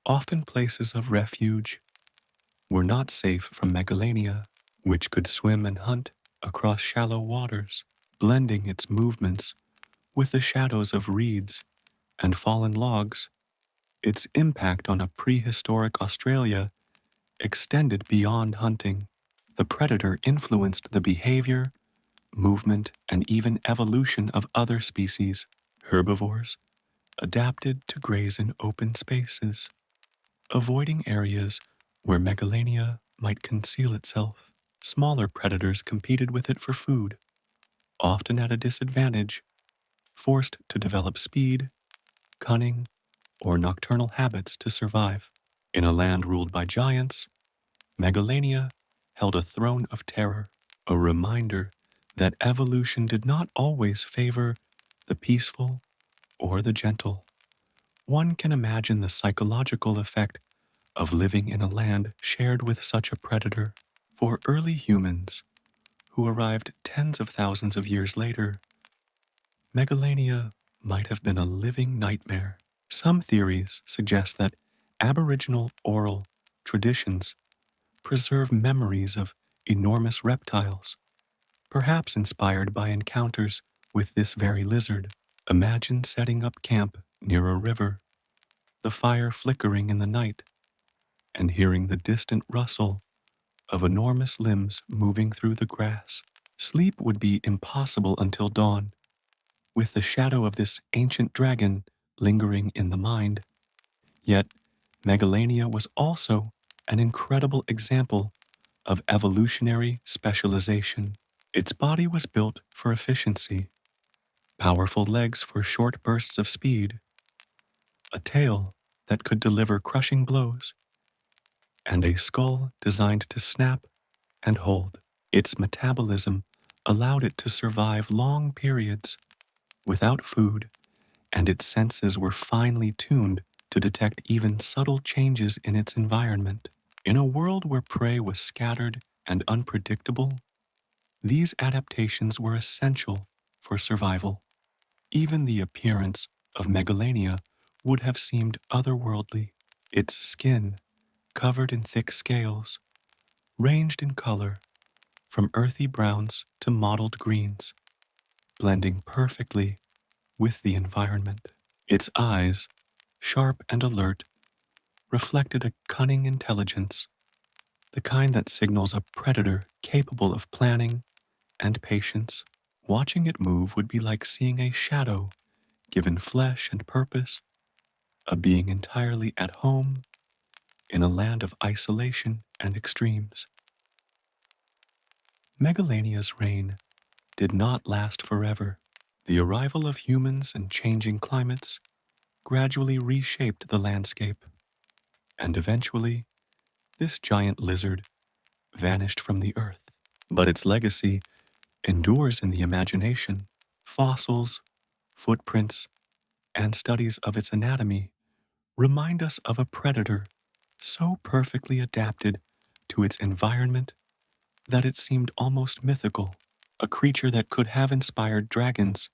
often places of refuge, were not safe from Megalania, which could swim and hunt across shallow waters, blending its movements with the shadows of reeds and fallen logs. Its impact on a prehistoric Australia extended beyond hunting. The predator influenced the behavior, movement, and even evolution of other species. Herbivores adapted to graze in open spaces, avoiding areas where Megalania might conceal itself. Smaller predators competed with it for food, often at a disadvantage, forced to develop speed, cunning, or nocturnal habits to survive. In a land ruled by giants, Megalania held a throne of terror, a reminder that evolution did not always favor the peaceful or the gentle. One can imagine the psychological effect of living in a land shared with such a predator. For early humans, who arrived tens of thousands of years later, Megalania might have been a living nightmare. Some theories suggest that Aboriginal oral traditions preserve memories of enormous reptiles, perhaps inspired by encounters with this very lizard. Imagine setting up camp near a river, the fire flickering in the night, and hearing the distant rustle of enormous limbs moving through the grass. Sleep would be impossible until dawn, with the shadow of this ancient dragon lingering in the mind. Yet, Megalania was also an incredible example of evolutionary specialization. Its body was built for efficiency, powerful legs for short bursts of speed, a tail that could deliver crushing blows, and a skull designed to snap and hold. Its metabolism allowed it to survive long periods without food, and its senses were finely tuned to detect even subtle changes in its environment. In a world where prey was scattered and unpredictable, these adaptations were essential for survival. Even the appearance of Megalania would have seemed otherworldly. Its skin, covered in thick scales, ranged in color from earthy browns to mottled greens, blending perfectly with the environment. Its eyes, sharp and alert, reflected a cunning intelligence, the kind that signals a predator capable of planning and patience. Watching it move would be like seeing a shadow given flesh and purpose, a being entirely at home in a land of isolation and extremes. Megalania's reign did not last forever. The arrival of humans and changing climates gradually reshaped the landscape, and eventually, this giant lizard vanished from the earth. But its legacy endures in the imagination. Fossils, footprints, and studies of its anatomy remind us of a predator so perfectly adapted to its environment that it seemed almost mythical, a creature that could have inspired dragons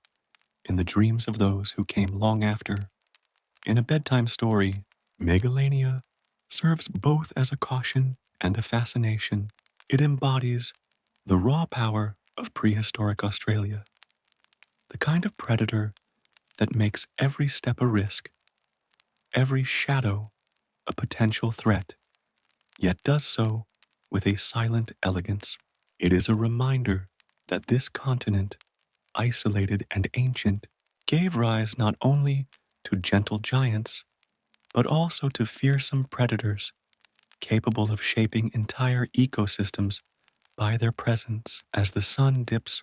in the dreams of those who came long after. In a bedtime story, Megalania serves both as a caution and a fascination. It embodies the raw power of prehistoric Australia, the kind of predator that makes every step a risk, every shadow a potential threat, yet does so with a silent elegance. It is a reminder that this continent, isolated and ancient, gave rise not only to gentle giants, but also to fearsome predators capable of shaping entire ecosystems by their presence. As the sun dips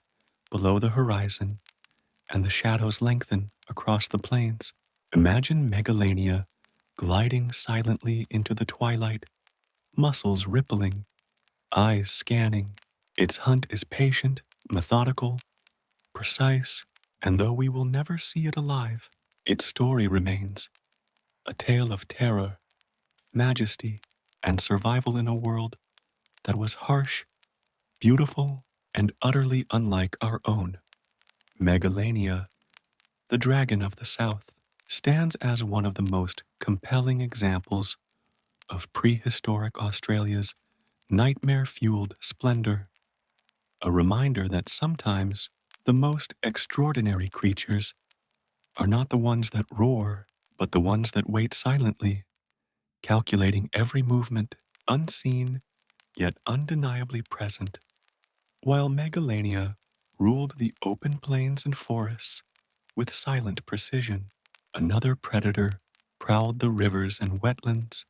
below the horizon and the shadows lengthen across the plains, imagine Megalania gliding silently into the twilight, muscles rippling, eyes scanning. Its hunt is patient, methodical, precise, and though we will never see it alive, its story remains a tale of terror, majesty, and survival in a world that was harsh, beautiful, and utterly unlike our own. Megalania, the dragon of the south, stands as one of the most compelling examples of prehistoric Australia's nightmare-fueled splendor, a reminder that sometimes the most extraordinary creatures are not the ones that roar, but the ones that wait silently, calculating every movement, unseen yet undeniably present. While Megalania ruled the open plains and forests with silent precision, another predator prowled the rivers and wetlands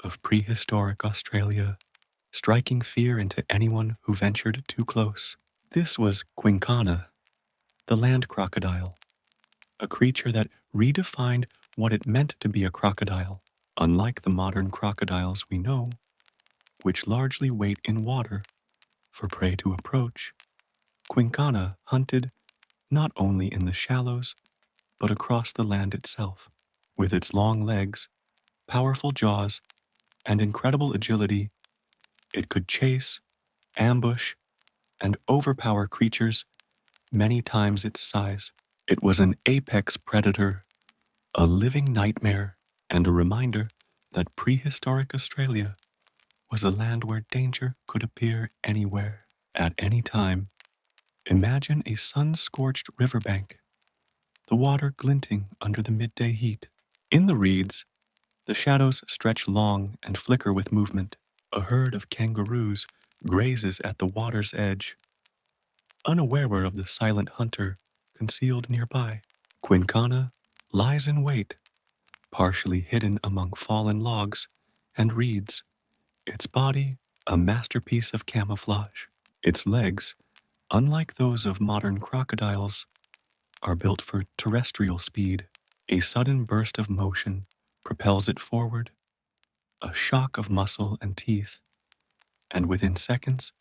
of prehistoric Australia, striking fear into anyone who ventured too close. This was quinkana, the land crocodile, a creature that redefined what it meant to be a crocodile. Unlike the modern crocodiles we know, which largely wait in water for prey to approach, quinkana hunted not only in the shallows, but across the land itself. With its long legs, powerful jaws, and incredible agility, it could chase, ambush, and overpower creatures many times its size. It was an apex predator, a living nightmare, and a reminder that prehistoric Australia was a land where danger could appear anywhere, at any time. Imagine a sun-scorched riverbank, the water glinting under the midday heat. In the reeds, the shadows stretch long and flicker with movement. A herd of kangaroos grazes at the water's edge, unaware of the silent hunter concealed nearby. Quinkana lies in wait, partially hidden among fallen logs and reeds, its body a masterpiece of camouflage. Its legs, unlike those of modern crocodiles, are built for terrestrial speed. A sudden burst of motion propels it forward, a shock of muscle and teeth, and within seconds,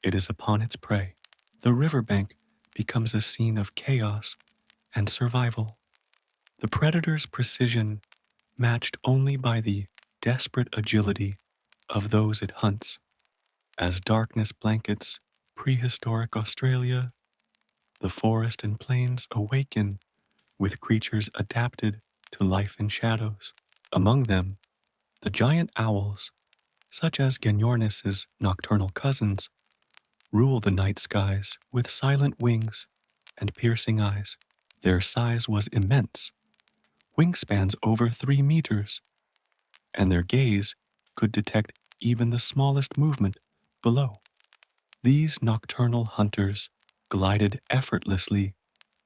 it is upon its prey. The riverbank becomes a scene of chaos and survival. The predator's precision matched only by the desperate agility of those it hunts. As darkness blankets prehistoric Australia, the forest and plains awaken with creatures adapted to life in shadows. Among them, the giant owls, such as genyornis's nocturnal cousins, rule the night skies with silent wings and piercing eyes. Their size was immense, wingspans over 3 meters, and their gaze could detect even the smallest movement below. These nocturnal hunters glided effortlessly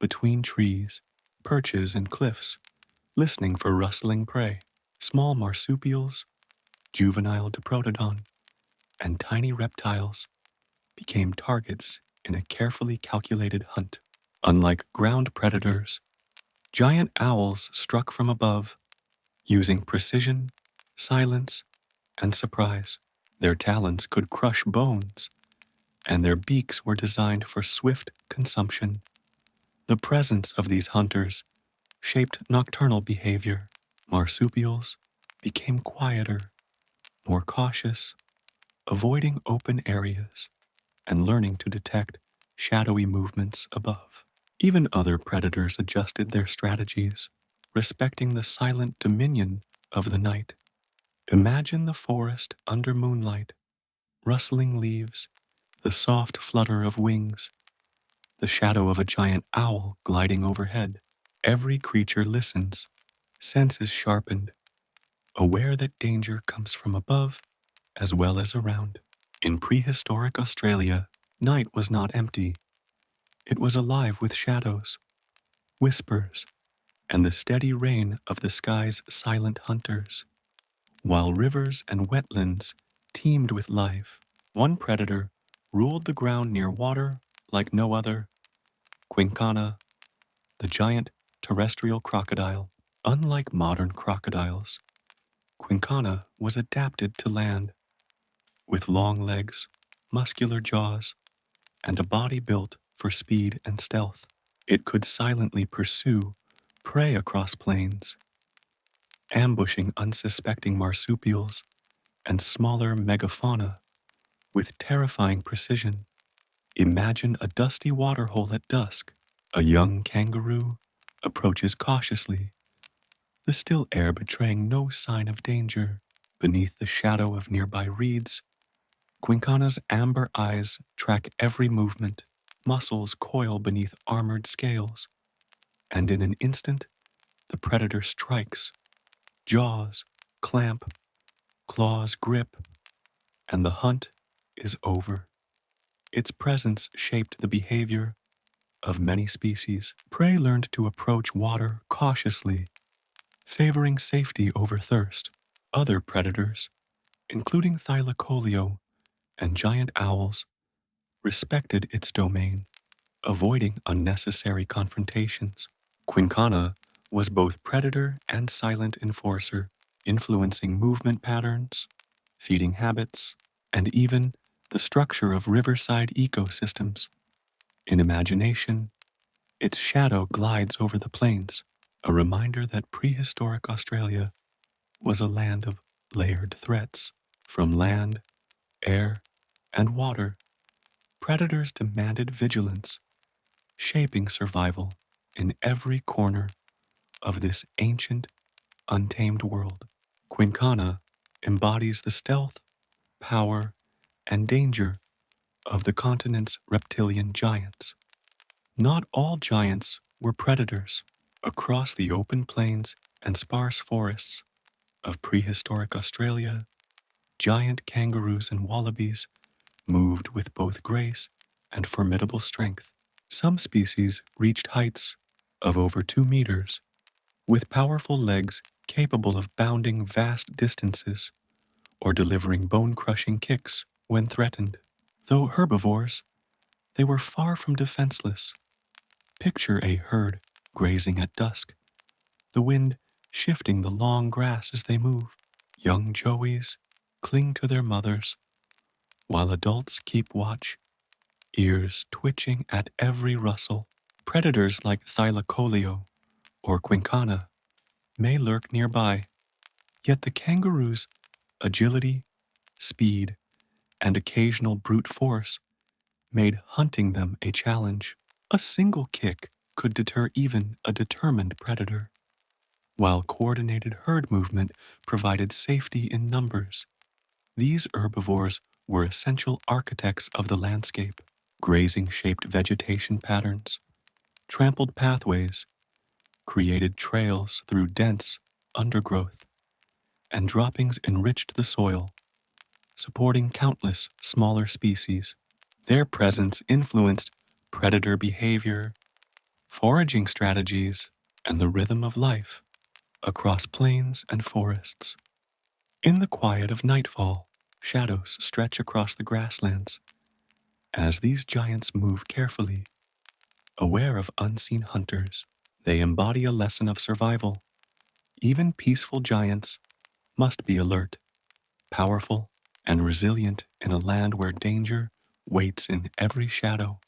between trees, perches, and cliffs, listening for rustling prey. Small marsupials, juvenile Diprotodon, and tiny reptiles became targets in a carefully calculated hunt. Unlike ground predators, giant owls struck from above, using precision, silence, and surprise. Their talons could crush bones, and their beaks were designed for swift consumption. The presence of these hunters shaped nocturnal behavior. Marsupials became quieter, more cautious, avoiding open areas and learning to detect shadowy movements above. Even other predators adjusted their strategies, respecting the silent dominion of the night. Imagine the forest under moonlight, rustling leaves, the soft flutter of wings, the shadow of a giant owl gliding overhead. Every creature listens, senses sharpened, aware that danger comes from above as well as around. In prehistoric Australia, night was not empty. It was alive with shadows, whispers, and the steady rain of the sky's silent hunters. While rivers and wetlands teemed with life, one predator ruled the ground near water like no other: quinkana, the giant terrestrial crocodile. Unlike modern crocodiles, Quinkana was adapted to land with long legs, muscular jaws, and a body built for speed and stealth. It could silently pursue prey across plains, ambushing unsuspecting marsupials and smaller megafauna with terrifying precision. Imagine a dusty waterhole at dusk. A young kangaroo approaches cautiously, the still air betraying no sign of danger. Beneath the shadow of nearby reeds, Quinkana's amber eyes track every movement. Muscles coil beneath armored scales, and in an instant, the predator strikes. Jaws clamp, claws grip, and the hunt is over. Its presence shaped the behavior of many species. Prey learned to approach water cautiously, favoring safety over thirst. Other predators, including thylacoleo and giant owls, respected its domain, avoiding unnecessary confrontations. Quinkana was both predator and silent enforcer, influencing movement patterns, feeding habits, and even the structure of riverside ecosystems. In imagination, its shadow glides over the plains, a reminder that prehistoric Australia was a land of layered threats. From land, air, and water, predators demanded vigilance, shaping survival in every corner of this ancient, untamed world. Quinkana embodies the stealth, power, and danger of the continent's reptilian giants. Not all giants were predators. Across the open plains and sparse forests of prehistoric Australia, giant kangaroos and wallabies moved with both grace and formidable strength. Some species reached heights of over 2 meters, with powerful legs capable of bounding vast distances or delivering bone-crushing kicks when threatened. Though herbivores, they were far from defenseless. Picture a herd grazing at dusk, the wind shifting the long grass as they move. Young joeys cling to their mothers, while adults keep watch, ears twitching at every rustle. Predators like thylacoleo or quinkana may lurk nearby, yet the kangaroo's agility, speed, and occasional brute force made hunting them a challenge. A single kick could deter even a determined predator, while coordinated herd movement provided safety in numbers. These herbivores were essential architects of the landscape. Grazing shaped vegetation patterns, trampled pathways, created trails through dense undergrowth, and droppings enriched the soil, supporting countless smaller species. Their presence influenced predator behavior, foraging strategies, and the rhythm of life across plains and forests. In the quiet of nightfall, shadows stretch across the grasslands as these giants move carefully, aware of unseen hunters. They embody a lesson of survival. Even peaceful giants must be alert, powerful, and resilient in a land where danger waits in every shadow.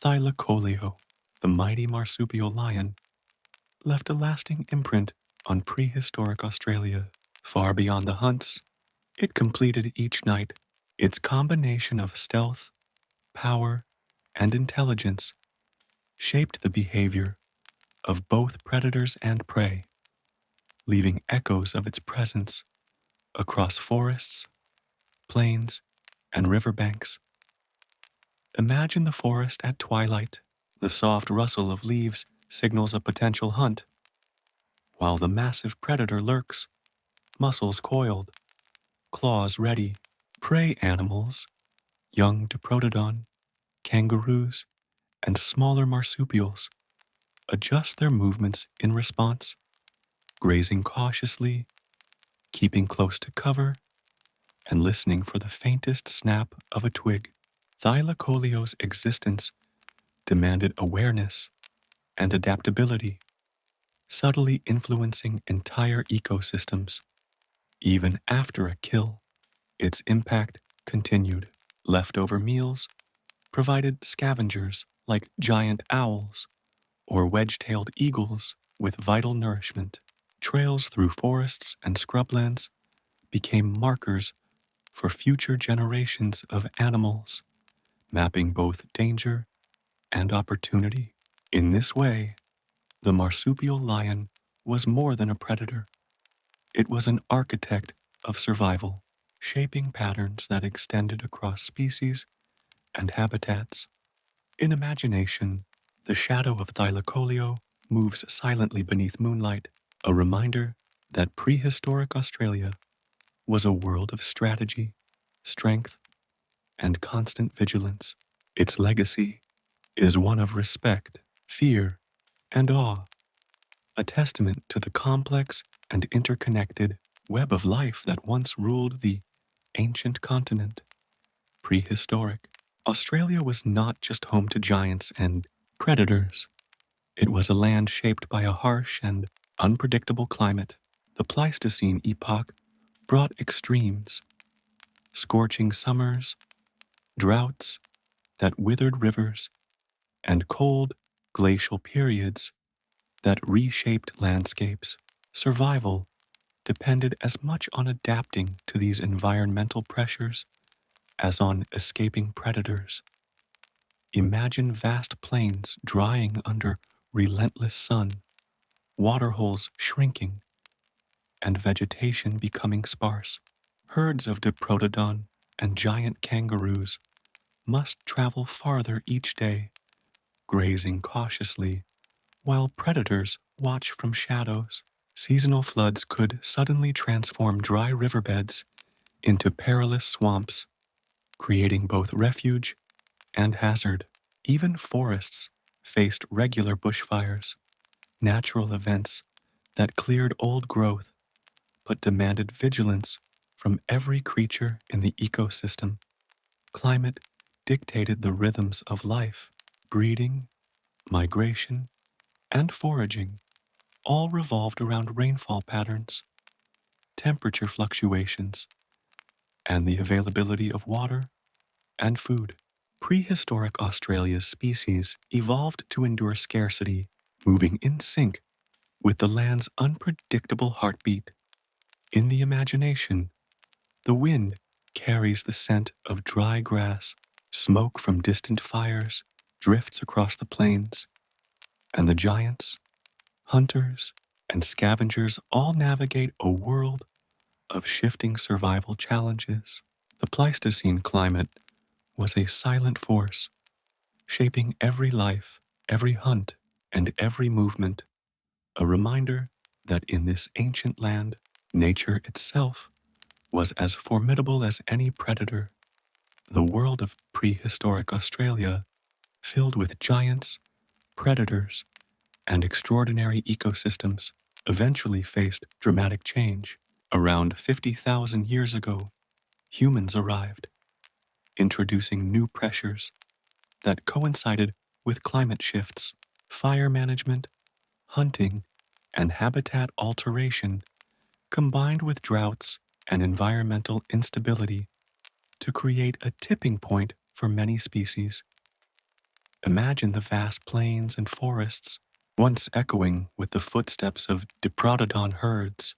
Thylacoleo, the mighty marsupial lion, left a lasting imprint on prehistoric Australia. Far beyond the hunts, it completed each night. Its combination of stealth, power, and intelligence shaped the behavior of both predators and prey, leaving echoes of its presence across forests, plains, and riverbanks. Imagine the forest at twilight. The soft rustle of leaves signals a potential hunt, while the massive predator lurks, muscles coiled, claws ready. Prey animals, young Diprotodon, kangaroos, and smaller marsupials, adjust their movements in response, grazing cautiously, keeping close to cover, and listening for the faintest snap of a twig. Thylacoleo's existence demanded awareness and adaptability, subtly influencing entire ecosystems. Even after a kill, its impact continued. Leftover meals provided scavengers like giant owls or wedge-tailed eagles with vital nourishment. Trails through forests and scrublands became markers for future generations of animals, mapping both danger and opportunity. In this way, the marsupial lion was more than a predator. It was an architect of survival, shaping patterns that extended across species and habitats. In imagination, the shadow of thylacoleo moves silently beneath moonlight, a reminder that prehistoric Australia was a world of strategy, strength, and constant vigilance. Its legacy is one of respect, fear, and awe, a testament to the complex and interconnected web of life that once ruled the ancient continent. Prehistoric Australia was not just home to giants and predators. It was a land shaped by a harsh and unpredictable climate. The Pleistocene epoch brought extremes, scorching summers, droughts that withered rivers, and cold, glacial periods that reshaped landscapes. Survival depended as much on adapting to these environmental pressures as on escaping predators. Imagine vast plains drying under relentless sun, waterholes shrinking, and vegetation becoming sparse. Herds of Diprotodon and giant kangaroos must travel farther each day, grazing cautiously, while predators watch from shadows. Seasonal floods could suddenly transform dry riverbeds into perilous swamps, creating both refuge and hazard. Even forests faced regular bushfires, natural events that cleared old growth but demanded vigilance from every creature in the ecosystem. Climate dictated the rhythms of life, breeding, migration, and foraging all revolved around rainfall patterns, temperature fluctuations, and the availability of water and food. Prehistoric Australia's species evolved to endure scarcity, moving in sync with the land's unpredictable heartbeat. In the imagination, the wind carries the scent of dry grass, smoke from distant fires drifts across the plains, and the giants, hunters, and scavengers all navigate a world of shifting survival challenges. The Pleistocene climate was a silent force, shaping every life, every hunt, and every movement, a reminder that in this ancient land, nature itself was as formidable as any predator. The world of prehistoric Australia, filled with giants, predators, and extraordinary ecosystems, eventually faced dramatic change. Around 50,000 years ago, humans arrived, introducing new pressures that coincided with climate shifts, fire management, hunting, and habitat alteration combined with droughts and environmental instability to create a tipping point for many species. Imagine the vast plains and forests, once echoing with the footsteps of Diprotodon herds,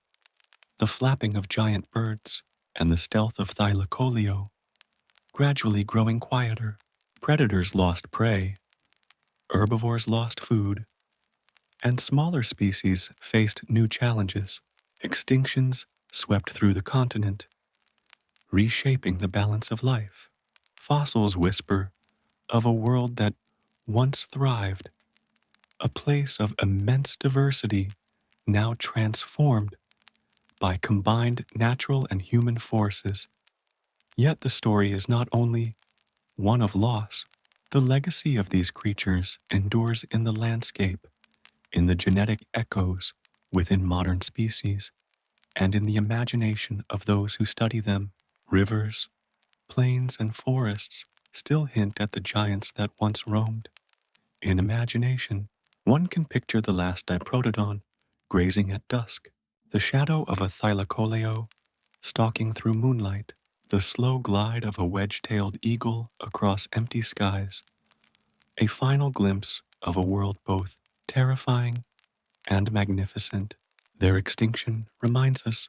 the flapping of giant birds, and the stealth of thylacoleo, gradually growing quieter. Predators lost prey, herbivores lost food, and smaller species faced new challenges. Extinctions swept through the continent, reshaping the balance of life. Fossils whisper of a world that once thrived, a place of immense diversity now transformed by combined natural and human forces. Yet the story is not only one of loss. The legacy of these creatures endures in the landscape, in the genetic echoes within modern species, and in the imagination of those who study them. Rivers, plains, and forests still hint at the giants that once roamed. In imagination, one can picture the last Diprotodon grazing at dusk, the shadow of a thylacoleo stalking through moonlight, the slow glide of a wedge-tailed eagle across empty skies, a final glimpse of a world both terrifying and magnificent. Their extinction reminds us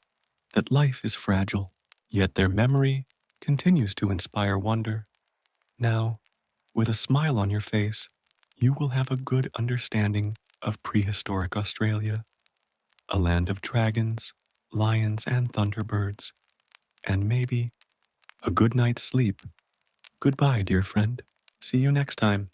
that life is fragile, yet their memory continues to inspire wonder. Now, with a smile on your face, you will have a good understanding of prehistoric Australia, a land of dragons, lions, and thunderbirds, and maybe a good night's sleep. Goodbye, dear friend. See you next time.